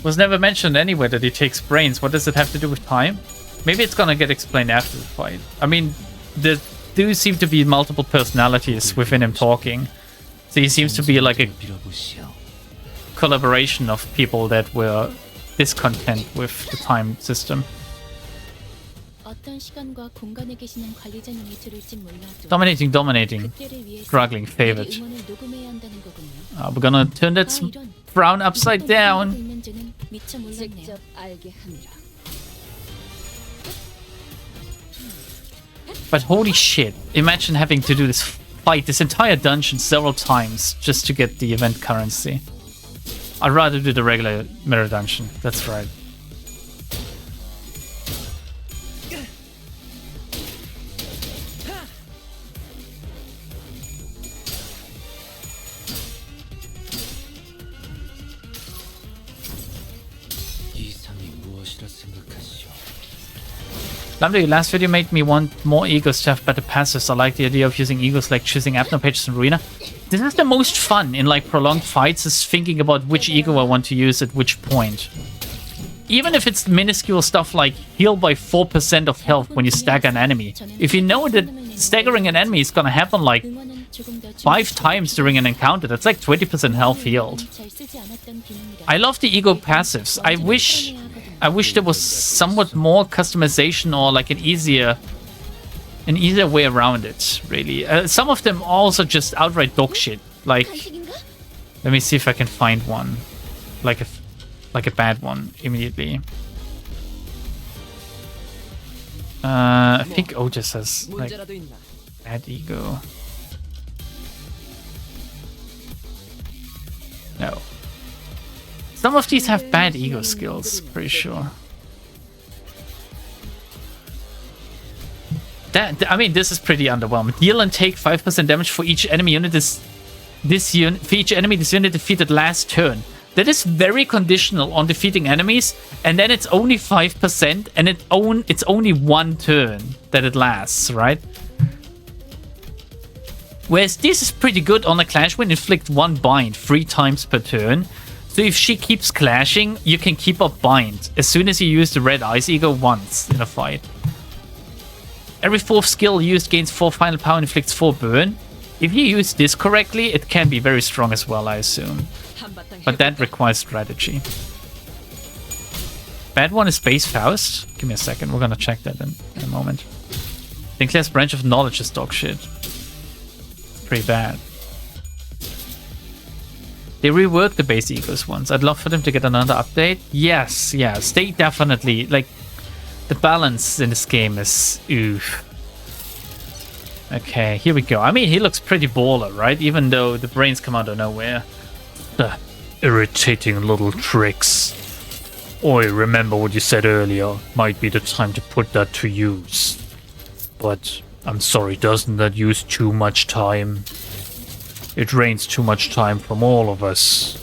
Was never mentioned anywhere that he takes brains. What does it have to do with time? Maybe it's gonna get explained after the fight. I mean, the do seem to be multiple personalities within him talking. So he seems to be like a 빌어보시오. collaboration of people that were discontent with the time system. 어떤 시간과 공간에 계시는 관리자님이 들을진 몰라도 Dominating. 그때를 위해서 Struggling 미리 favorite. 응원을 녹음해야 한다는 거군요. We're gonna turn that frown upside down. 있는지는 미처 몰랐네요. 직접 알게 합니다. But holy shit, imagine having to do this fight, this entire dungeon several times just to get the event currency. I'd rather do the regular mirror dungeon, that's right. 이상이 무엇이라 생각하시오? Lambda, your last video made me want more egos to have better passives. I like the idea of using egos like choosing Abner pages in Arena. This is the most fun in like prolonged fights, is thinking about which ego I want to use at which point. Even if it's minuscule stuff like heal by 4% of health when you stagger an enemy. If you know that staggering an enemy is gonna happen like 응원은 조금 더 5 times during an encounter, that's like 20% health healed. 잘 쓰지 않았던 기능이라 I love the ego passives. I wish there was somewhat more customization or like an easier way around it, really. Some of them also just outright dog shit. Like, let me see if I can find one. Like a bad one immediately. I think Otis has like 문제라도 있나? bad ego. No. Some of these have bad ego skills, pretty sure. I mean, this is pretty underwhelming. Deal and take 5% damage for each enemy unit this unit defeated last turn. That is very conditional on defeating enemies, and then it's only 5%, and it's only one turn that it lasts, right? Whereas this is pretty good on a clash when inflict 1 bind 3 times per turn. So if she keeps clashing, you can keep up bind as soon as you use the red ice ego once in a fight. Every 4th skill used gains 4 final power and inflicts 4 burn. If you use this correctly, it can be very strong as well, I assume. But that requires strategy. Bad one is Base Faust. Give me a second, we're gonna check that in a moment. Sinclair's Branch of Knowledge is dog shit. Pretty bad. They reworked the base egos once. I'd love for them to get another update. Yes, they definitely, like, the balance in this game is oof. Okay, here we go. I mean, he looks pretty baller, right? Even though the brains come out of nowhere. Irritating little tricks. Oi, remember what you said earlier. Might be the time to put that to use. But, I'm sorry, doesn't that use too much time? It drains too much time from all of us.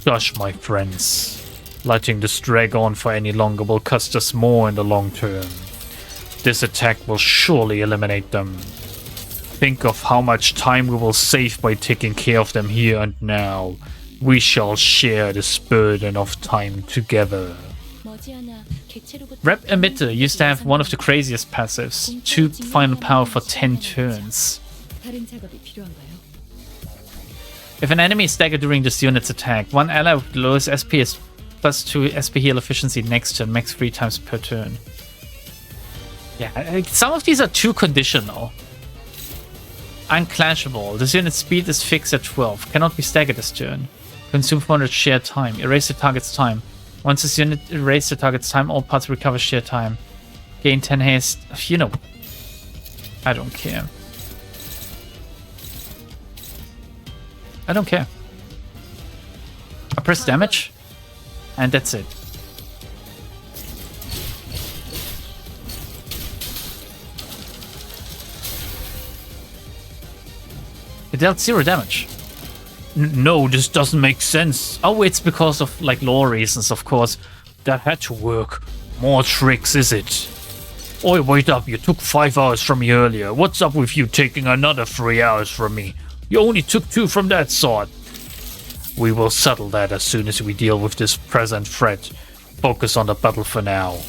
Gosh, my friends. Letting this drag on for any longer will cost us more in the long term. This attack will surely eliminate them. Think of how much time we will save by taking care of them here and now. We shall share this burden of time together. 머지않아 객체로부터 Rep Emitter used to have one of the craziest passives. 2 final power for 10 turns. 다른 작업이 필요한가요? If an enemy is staggered during this unit's attack, one ally with the lowest SP is plus 2 SP heal efficiency next turn, max 3 times per turn. Yeah, some of these are too conditional. Unclashable. This unit's speed is fixed at 12. Cannot be staggered this turn. Consume 400 shared time. Erase the target's time. Once this unit erases the target's time, all parts recover shared time. Gain 10 haste. You know, I don't care. I don't care. I press damage, and that's it. It dealt 0 damage. No, this doesn't make sense. Oh, it's because of, like, lore reasons, of course. That had to work. More tricks, is it? Oi, wait up, you took 5 hours from me earlier. What's up with you taking another 3 hours from me? You only took 2 from that sort. We will settle that as soon as we deal with this present threat. Focus on the battle for now.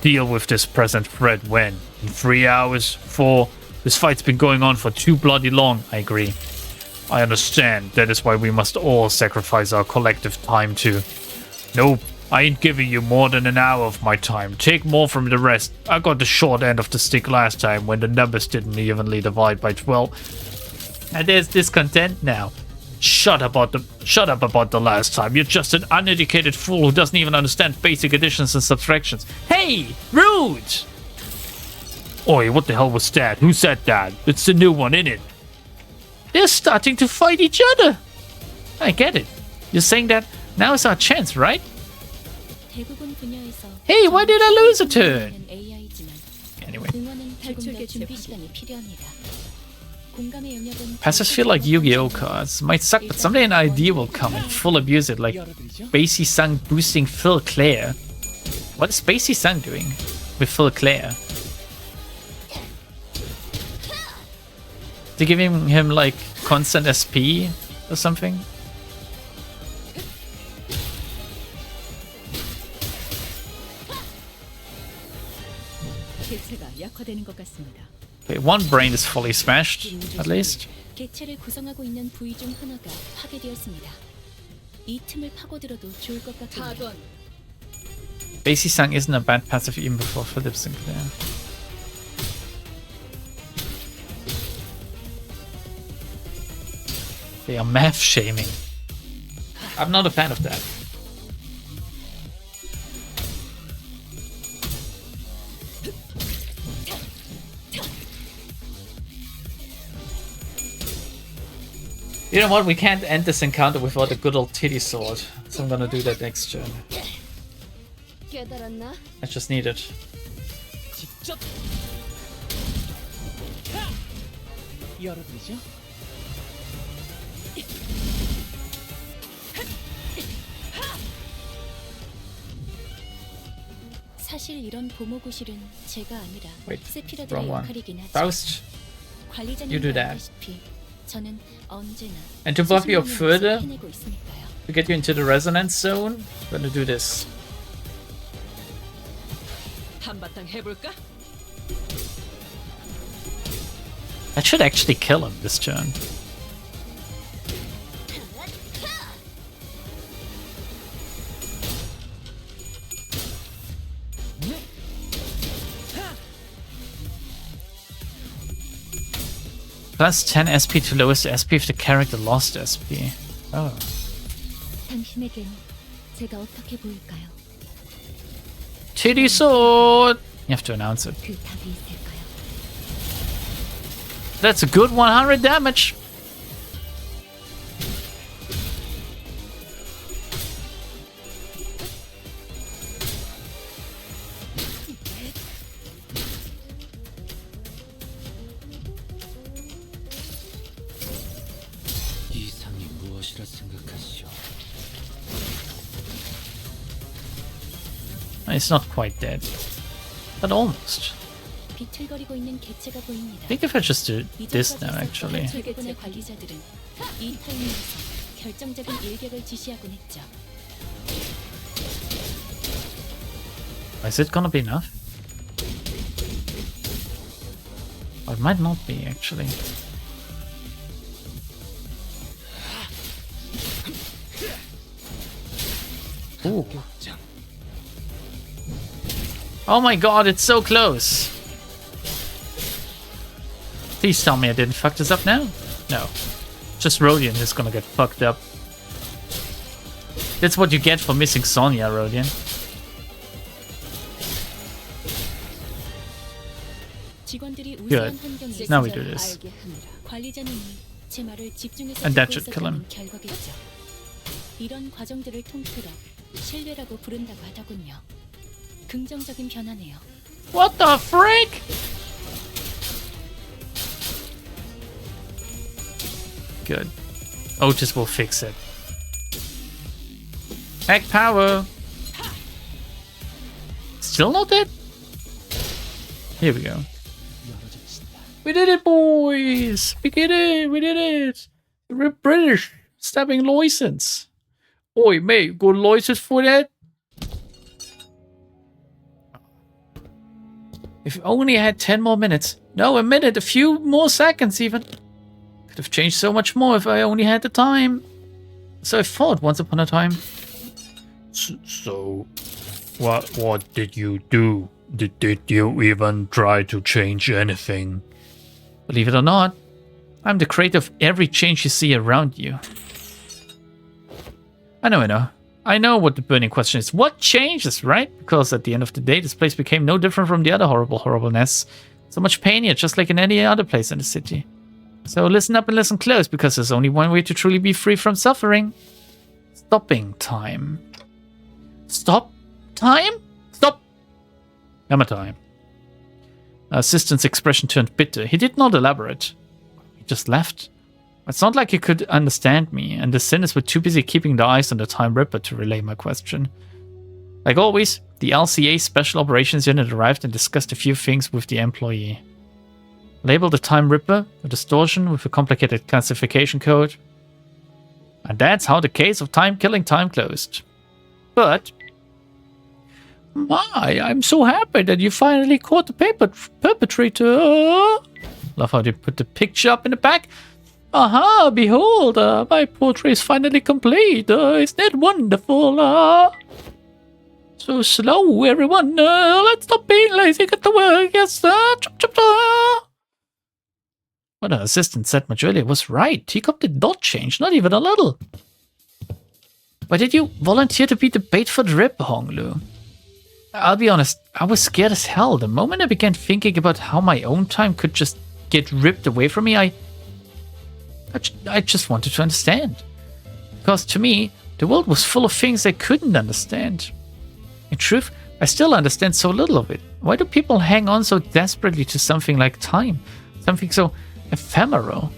Deal with this present threat when? In 3 hours? 4? This fight's been going on for too bloody long. I agree. I understand. That is why we must all sacrifice our collective time too. Nope. I ain't giving you more than an hour of my time. Take more from the rest. I got the short end of the stick last time when the numbers didn't evenly divide by 12. And there's discontent now. Shut up about the last time. You're just an uneducated fool who doesn't even understand basic additions and subtractions. Hey! Rude! Oi, what the hell was that? Who said that? It's the new one, innit? They're starting to fight each other. I get it. You're saying that now is our chance, right? 대부분 분야에서 Hey, why did I lose a turn? AI지만 Anyway. 응원은 조금 더 준비 시간이 필요합니다. 공감의 영역은 Passes feel like Yu-Gi-Oh cards. Might suck, but someday an idea will come and full abuse it, like Basie Sang boosting Phil Claire. What is Basie Sang doing with Phil Claire? They're giving him like constant SP or something? 개체가 약화되는 것 같습니다. Okay, one brain is fully smashed, at least. 개체를 구성하고 있는 부위 중 하나가 파괴되었습니다. 이 틈을 파고들어도 좋을 것 같군요. Basie Sang isn't a bad passive even before Philip Sinclair. They are math shaming. I'm not a fan of that. You know what? We can't end this encounter without a good old titty sword. So I'm gonna do that next turn. 깨달았나? I just need it. 열어드리죠. 사실 이런 보모구실은 제가 아니라 Wait, 세피라들의 wrong one. 역할이긴 하죠. Faust. You 관리자님도 do that. 알다시피 저는 언제나 And to buff you up 스스로의 further, 모습을 해내고 있으니까요. to get you into the resonance zone, I'm gonna do this. 한바탕 해볼까? That should actually kill him this turn. Plus 10 SP to lowest SP if the character lost SP. Oh. 당신에겐 제가 어떻게 보일까요? Titty sword! You have to announce it. 그 답이 있을까요? That's a good 100 damage! 이상이 무엇이라 생각하시오? It's not quite dead. But almost. 비틀거리고 있는 개체가 보입니다. I think if I just do this now, actually. 대부분의 관리자들은 이 타이밍에서 결정적인 일격을 지시하곤 했죠. Is it gonna be enough? Or it might not be, actually. Ooh. Oh my god, it's so close! Please tell me I didn't fuck this up now? No. Just Rodion is gonna get fucked up. That's what you get for missing Sonya, Rodion. 직원들이 Good. 우수한 환경에 Now we do this. 알게 합니다. 관리자님이 제 말을 집중해서 And that 듣고 should kill him. 있었다는 결과겠죠. 이런 과정들을 통틀어 신뢰라고 부른다고 하더군요. 긍정적인 변화네요. What the frick? Good. Otis will fix it. Hack power! Still not dead? Here we go. We did it, boys! We did it! We did it! We're British! Stabbing license! Oi, mate, got license for that? If only I had 10 more minutes. No, a minute, a few more seconds even. Could have changed so much more if I only had the time. So I thought once upon a time. So, what did you do? Did you even try to change anything? Believe it or not, I'm the creator of every change you see around you. I know. I know what the burning question is. What changes, right? Because at the end of the day, this place became no different from the other horribleness. So much pain here, just like in any other place in the city. So listen up and listen close, because there's only one way to truly be free from suffering. Stopping time. Stop time? Stop! Hammer time. Assistant's expression turned bitter. He did not elaborate. He just left. It's not like he could understand me, and the sinners were too busy keeping their eyes on the Time Ripper to relay my question. Like always, the LCA Special Operations Unit arrived and discussed a few things with the employee. Labeled the Time Ripper, a distortion with a complicated classification code. And that's how the case of time-killing time closed. But... my, I'm so happy that you finally caught the perpetrator. Love how they put the picture up in the back. Aha, behold, my portrait is finally complete. Isn't it wonderful? So slow, everyone. Let's stop being lazy. Get to work. Yes, chop, chop, chop. What our assistant said much earlier was right. Teacup did not change, not even a little. Why did you volunteer to be the bait for the rip, Honglu? I'll be honest, I was scared as hell. The moment I began thinking about how my own time could just get ripped away from me, I just wanted to understand. Because to me, the world was full of things I couldn't understand. In truth, I still understand so little of it. Why do people hang on so desperately to something like time? Something so ephemeral?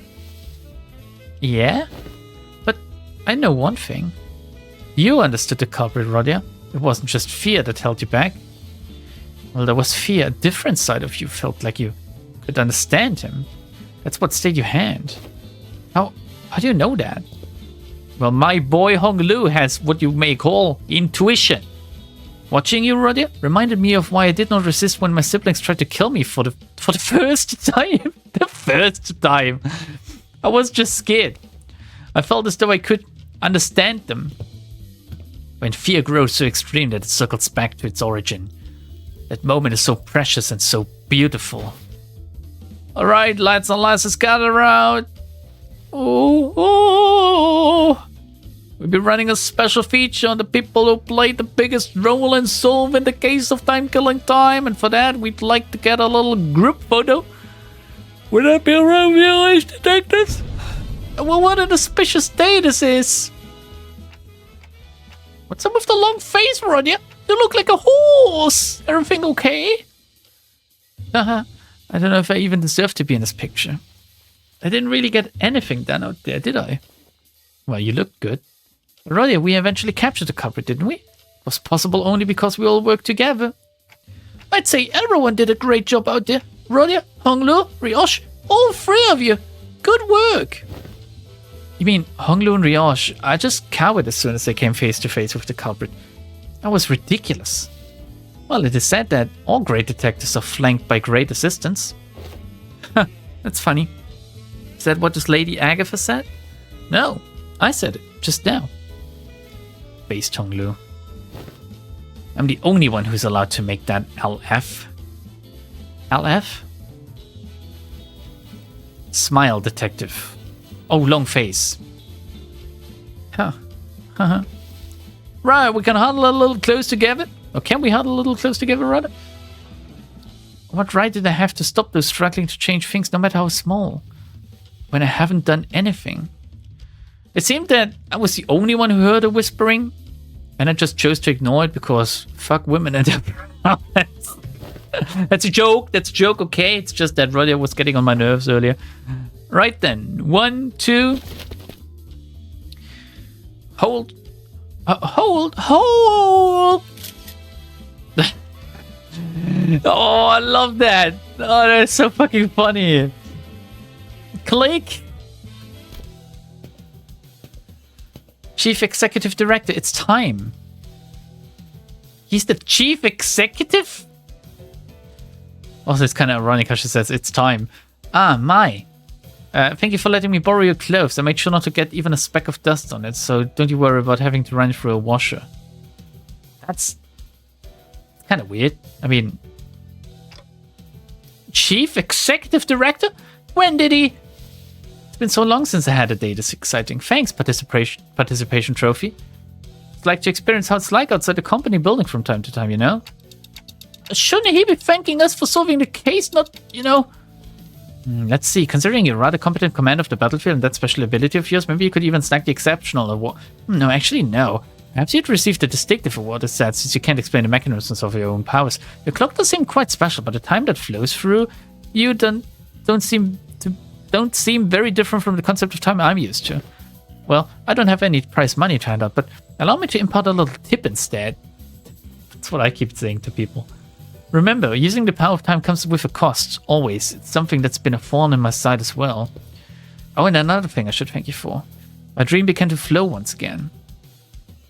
Yeah? But I know one thing. You understood the culprit, Rodia. It wasn't just fear that held you back. Well, there was fear. A different side of you felt like you could understand him. That's what stayed your hand. How do you know that? Well, my boy Hong Lu has what you may call intuition. Watching you, Rodia, reminded me of why I did not resist when my siblings tried to kill me for the first time. The first time. I was just scared. I felt as though I could understand them. When fear grows so extreme that it circles back to its origin. That moment is so precious and so beautiful. Alright, lads and lasses, gather around. We'll be running a special feature on the people who played the biggest role in solving the case of time-killing time, and for that we'd like to get a little group photo. Would that be alright with you, ladies detectives? Well, what an auspicious day this is! What's up with the long face, Rodia? You look like a horse! Everything okay? I don't know if I even deserve to be in this picture. I didn't really get anything done out there, did I? Well, you look good. Rodia, we eventually captured the culprit, didn't we? It was possible only because we all worked together. I'd say everyone did a great job out there. Rodia, Honglu, Riosh, all three of you. Good work. You mean Honglu and Riosh? I just cowered as soon as they came face to face with the culprit. That was ridiculous. Well, it is said that all great detectives are flanked by great assistants. That's funny. Is that what this lady Agatha said? No, I said it just now. Based Honglu. I'm the only one who's allowed to make that LF. LF? Smile, detective. Oh, long face. Huh. Right, we can huddle a little close together. Or can we huddle a little close together, rather? What right did I have to stop those struggling to change things, no matter how small? When I haven't done anything. It seemed that I was the only one who heard a whispering. And I just chose to ignore it because fuck women and their problems. That's a joke, okay? It's just that Rodia was getting on my nerves earlier. Right then, 1, 2. Hold. Hold. Oh, I love that. Oh, that's so fucking funny. Click. Chief Executive Director, it's time. He's the Chief Executive? Also, it's kind of ironic how she says, it's time. Ah, my. Thank you for letting me borrow your clothes. I made sure not to get even a speck of dust on it, so don't you worry about having to run it through a washer. That's kind of weird. I mean, Chief Executive Director? When did he? It's been so long since I had a day this exciting. Thanks, participation trophy. I'd like to experience how it's like outside the company building from time to time, you know? Shouldn't he be thanking us for solving the case, not, you know? Let's see, considering your rather competent command of the battlefield and that special ability of yours, maybe you could even snag the exceptional award. No, actually, no. Perhaps you'd receive the distinctive award instead, since you can't explain the mechanisms of your own powers. Your clock does seem quite special, but the time that flows through you don't seem very different from the concept of time I'm used to. Well, I don't have any prize money to hand out, but allow me to impart a little tip instead. That's what I keep saying to people. Remember, using the power of time comes with a cost, always. It's something that's been a thorn in my side as well. Oh, and another thing I should thank you for. My dream began to flow once again.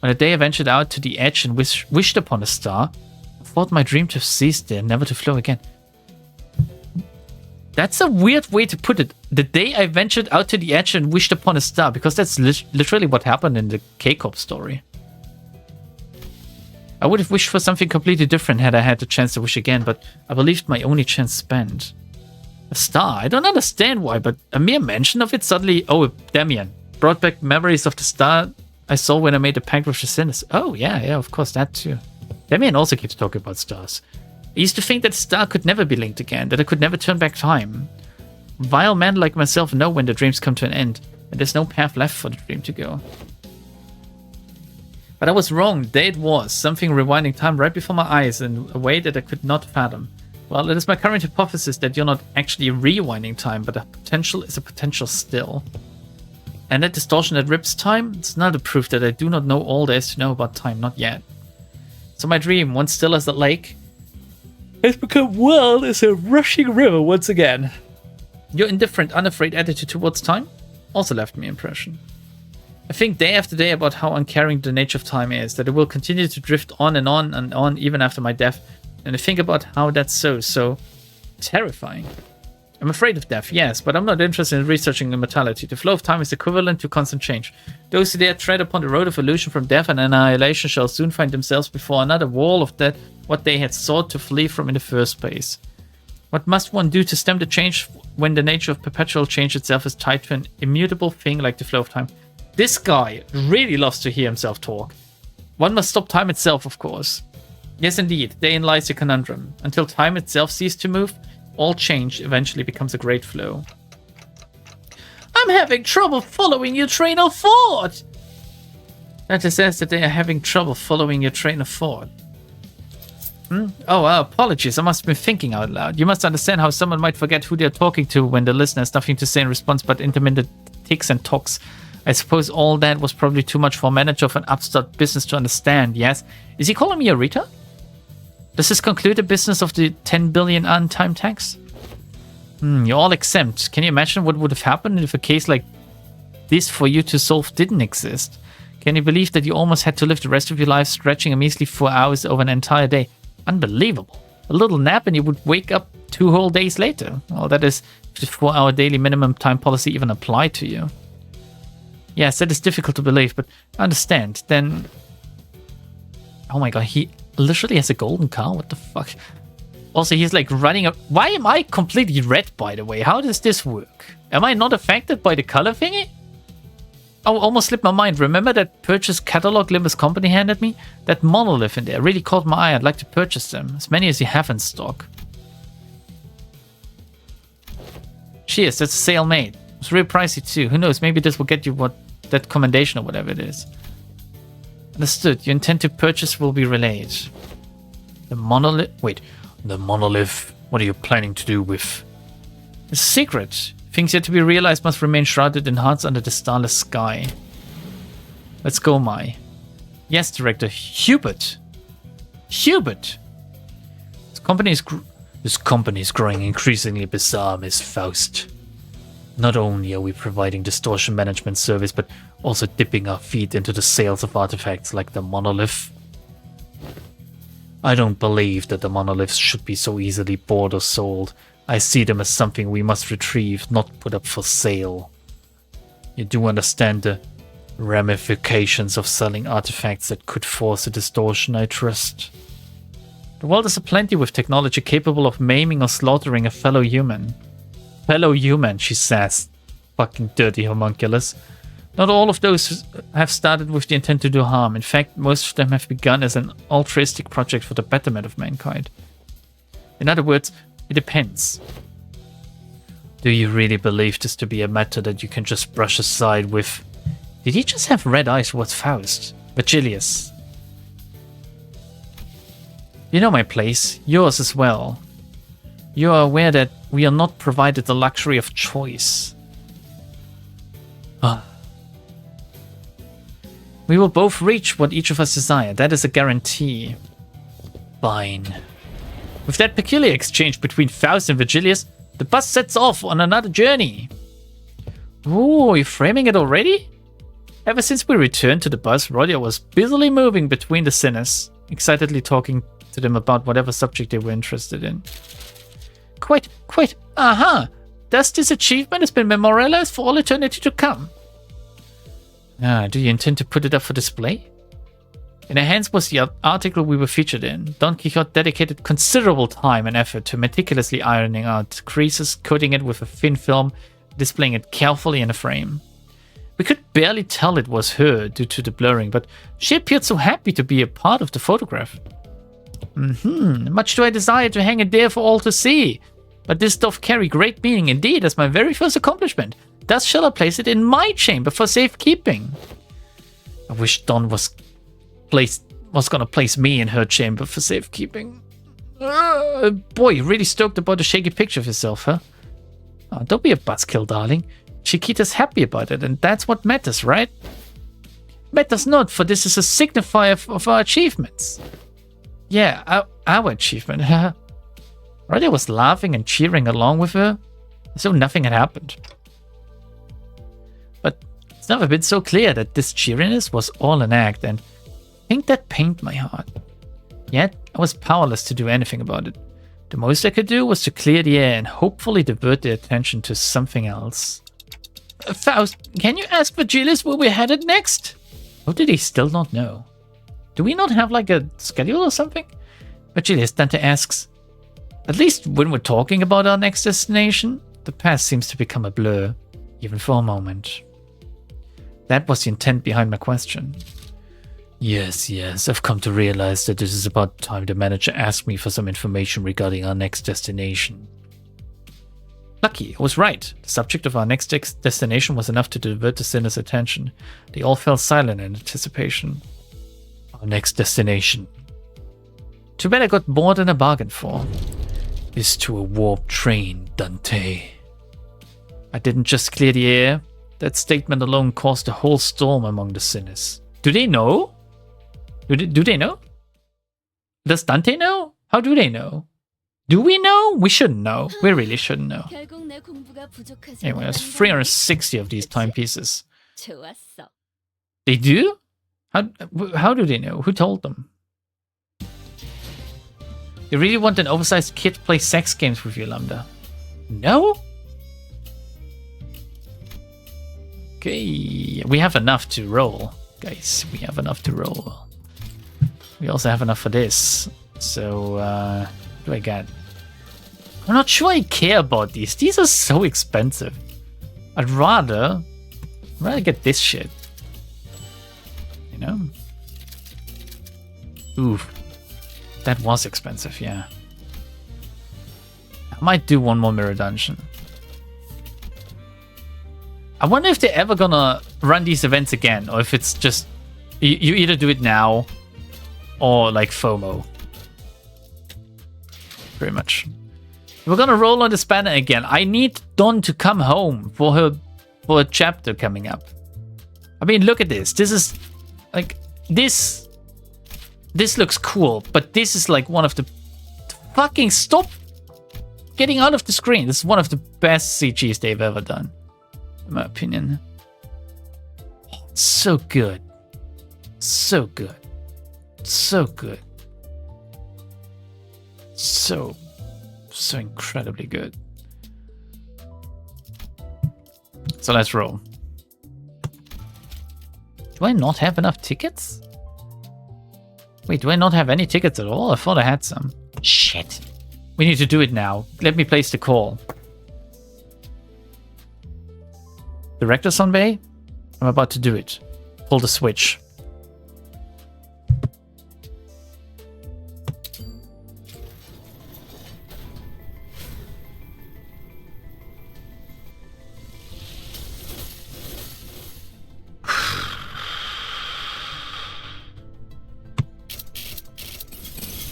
On the day I ventured out to the edge and wished upon a star, I thought my dream to have ceased there, never to flow again. That's a weird way to put it. The day I ventured out to the edge and wished upon a star, because that's literally what happened in the K-Corp story. I would have wished for something completely different had I had the chance to wish again, but I believed my only chance spent. A star? I don't understand why, but a mere mention of it suddenly... Oh, Damien. Brought back memories of the star I saw when I made the pact with the sinners. Oh, yeah, of course, that too. Damien also keeps talking about stars. I used to think that a star could never be linked again, that I could never turn back time. Vile men like myself know when their dreams come to an end, and there's no path left for the dream to go. But I was wrong. There it was, something rewinding time right before my eyes in a way that I could not fathom. Well, it is my current hypothesis that you're not actually rewinding time, but a potential is a potential still. And that distortion that rips time, it's not a proof that I do not know all there is to know about time, not yet. So my dream, once still as a lake, has become wild as a rushing river once again. Your indifferent, unafraid attitude towards time also left me impression. I think day after day about how uncaring the nature of time is, that it will continue to drift on and on and on even after my death, and I think about how that's so terrifying. I'm afraid of death, yes, but I'm not interested in researching immortality. The flow of time is equivalent to constant change. Those who dare tread upon the road of illusion from death and annihilation shall soon find themselves before another wall of that what they had sought to flee from in the first place. What must one do to stem the change when the nature of perpetual change itself is tied to an immutable thing like the flow of time? This guy really loves to hear himself talk. One must stop time itself, of course. Yes, indeed, therein lies the conundrum. Until time itself ceases to move, all change eventually becomes a great flow. I'm having trouble following your train of thought! That says that they are having trouble following your train of thought. Oh, apologies, I must have been thinking out loud. You must understand how someone might forget who they're talking to when the listener has nothing to say in response but intermittent ticks and talks. I suppose all that was probably too much for a manager of an upstart business to understand, yes? Is he calling me a retard? Does this conclude the business of the 10 billion untime tax? You're all exempt. Can you imagine what would have happened if a case like this for you to solve didn't exist? Can you believe that you almost had to live the rest of your life stretching a measly 4 hours over an entire day? Unbelievable. A little nap and you would wake up 2 whole days later. Well, that is if the 4-hour daily minimum time policy even applied to you. Yes, that is difficult to believe, but I understand. Then... Oh my god, he literally has a golden car? What the fuck? Also, he's like running up... Why am I completely red, by the way? How does this work? Am I not affected by the color thingy? Oh, almost slipped my mind. Remember that purchase catalog Limbus company handed me? That monolith in there really caught my eye. I'd like to purchase them. As many as you have in stock. Cheers, that's a sale made. It's real pricey too. Who knows, maybe this will get you that commendation or whatever it is. Understood. Your intent to purchase will be relayed. The monolith... Wait. The monolith. What are you planning to do with? It's a secret. Things yet to be realized must remain shrouded in hearts under the starless sky. Let's go, Mai. Yes, Director. Hubert. Hubert! This company is growing increasingly bizarre, Miss Faust. Not only are we providing distortion management service, but also dipping our feet into the sales of artifacts like the monolith. I don't believe that the monoliths should be so easily bought or sold. I see them as something we must retrieve, not put up for sale. You do understand the ramifications of selling artifacts that could force a distortion, I trust. The world is aplenty with technology capable of maiming or slaughtering a fellow human. Fellow human, she says. Fucking dirty homunculus. Not all of those have started with the intent to do harm. In fact, most of them have begun as an altruistic project for the betterment of mankind. In other words, it depends. Do you really believe this to be a matter that you can just brush aside with... Did he just have red eyes towards Faust? Virgilius. You know my place. Yours as well. You are aware that we are not provided the luxury of choice. We will both reach what each of us desire. That is a guarantee. Fine. With that peculiar exchange between Faust and Virgilius, the bus sets off on another journey. Ooh, you're framing it already? Ever since we returned to the bus, Rodia was busily moving between the sinners, excitedly talking to them about whatever subject they were interested in. Quite, aha! Thus this achievement has been memorialized for all eternity to come. Do you intend to put it up for display? In her hands was the article we were featured in. Don Quixote dedicated considerable time and effort to meticulously ironing out creases, coating it with a thin film, displaying it carefully in a frame. We could barely tell it was her due to the blurring, but she appeared so happy to be a part of the photograph. Much do I desire to hang it there for all to see, but this doth carry great meaning indeed as my very first accomplishment. Thus shall I place it in my chamber for safekeeping. I wish Don was gonna place me in her chamber for safekeeping. Boy, you're really stoked about the shaky picture of yourself, huh? Oh, don't be a buzzkill, darling. Chiquita's happy about it, and that's what matters, right? Matters not, for this is a signifier of our achievements. Yeah, our achievement. Rodia was laughing and cheering along with her, as though nothing had happened. But it's never been so clear that this cheeriness was all an act, and I think that pained my heart. Yet, I was powerless to do anything about it. The most I could do was to clear the air and hopefully divert their attention to something else. Faust, can you ask Virgilius where we're headed next? How did he still not know? Do we not have like a schedule or something? Virgilius, Dante asks. At least when we're talking about our next destination, the past seems to become a blur, even for a moment. That was the intent behind my question. Yes, I've come to realize that this is about time the manager asked me for some information regarding our next destination. Lucky, I was right. The subject of our next destination was enough to divert the sinners' attention. They all fell silent in anticipation. Our next destination. Too bad I got more than I bargained for. Is to a warp train, Dante. I didn't just clear the air. That statement alone caused a whole storm among the sinners. Do they know? Do they know? Does Dante know? How do they know? Do we know? We shouldn't know. We really shouldn't know. Anyway, there's 360 of these timepieces. They do? How do they know? Who told them? You really want an oversized kid to play sex games with you, Lambda? No? Okay, we have enough to roll. Guys, we have enough to roll. We also have enough for this. So, what do I get? I'm not sure I care about these. These are so expensive. I'd rather get this shit. You know? Oof. That was expensive, yeah. I might do one more mirror dungeon. I wonder if they're ever gonna run these events again, or if it's just you either do it now or like FOMO. Pretty much. We're gonna roll on this banner again. I need Dawn to come home for a chapter coming up. I mean, look at this. This is like this looks cool, but this is like one of the fucking stop getting out of the screen. This is one of the best CGs they've ever done, in my opinion. So good. So good. So good. so incredibly good. So let's roll. Do I not have enough tickets? Wait, do I not have any tickets at all? I thought I had some. Shit. We need to do it now. Let me place the call. Director's on bay? I'm about to do it. Pull the switch.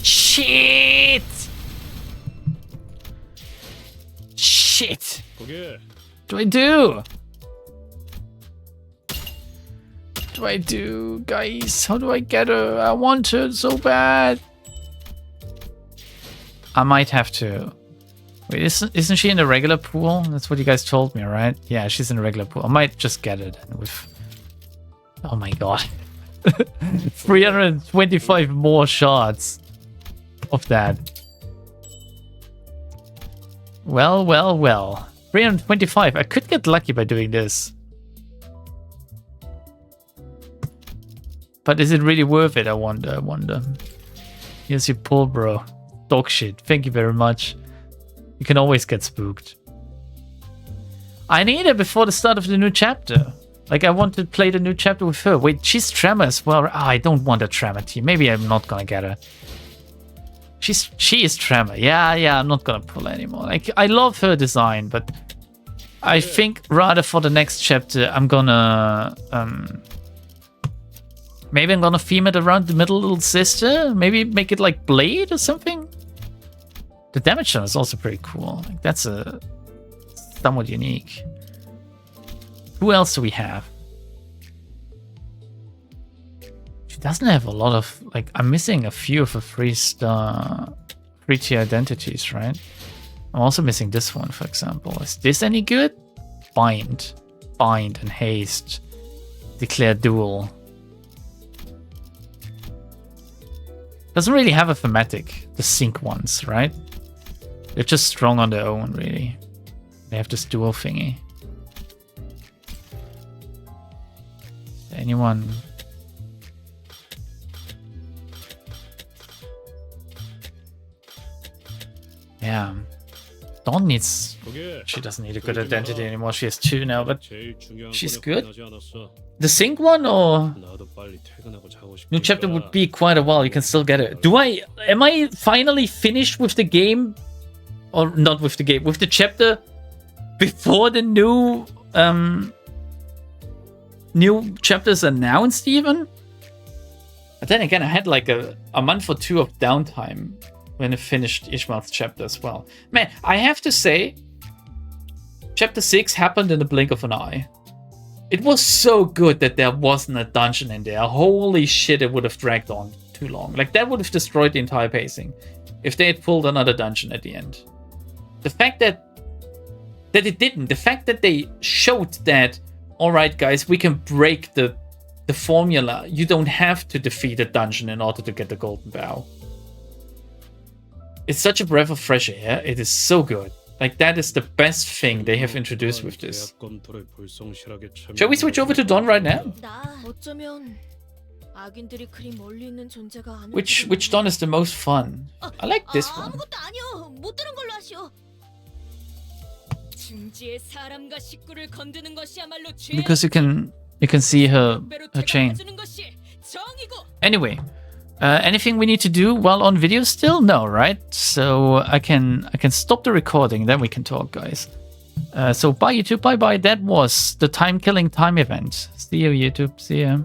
Shit! Shit! 거기 What do I do? What do I do, guys? How do I get her? I want her so bad. I might have to. Wait, isn't she in the regular pool? That's what you guys told me, right? Yeah, she's in the regular pool. I might just get it with. Oh my god. 325 more shots of that. Well, well, well. 325. I could get lucky by doing this. But is it really worth it? I wonder. Here's your pull, bro. Dog shit. Thank you very much. You can always get spooked. I need it before the start of the new chapter. Like, I want to play the new chapter with her. Wait, she's Tremor as well. I don't want a Tremor team. Maybe I'm not gonna get her. She is Tremor. Yeah, I'm not gonna pull anymore. Like, I love her design, but I think rather for the next chapter, I'm gonna maybe I'm gonna theme it around the middle little sister. Maybe make it like Blade or something. The damage zone is also pretty cool. Like, that's a somewhat unique. Who else do we have? She doesn't have a lot of, like, I'm missing a few of the 3-tier identities, right? I'm also missing this one, for example. Is this any good? Bind, and haste. Declare duel. Doesn't really have a thematic, the sync ones, right? They're just strong on their own, really. They have this duel thingy. Anyone? Yeah. Dawn needs... She doesn't need a good identity anymore. She has 2 now, but she's good. The sync one or... New chapter would be quite a while. You can still get it. Am I finally finished with the game? Or not with the game, with the chapter before the new chapters announced even? But then again, I had like a month or 2 of downtime when I finished Ishmael's chapter as well. Man, I have to say, chapter 6 happened in the blink of an eye. It was so good that there wasn't a dungeon in there. Holy shit, it would have dragged on too long. Like, that would have destroyed the entire pacing if they had pulled another dungeon at the end. The fact that it didn't, the fact that they showed that, all right, guys, we can break the formula. You don't have to defeat a dungeon in order to get the golden bow. It's such a breath of fresh air. It is so good. Like, that is the best thing they have introduced with this. Shall we switch over to Dawn right now? Which Dawn is the most fun? I like this one. Because you can see her chain. Anyway, anything we need to do while on video still? No, right? So I can stop the recording, then we can talk, guys. So bye YouTube, bye. That was the time killing time event. See you YouTube, see ya.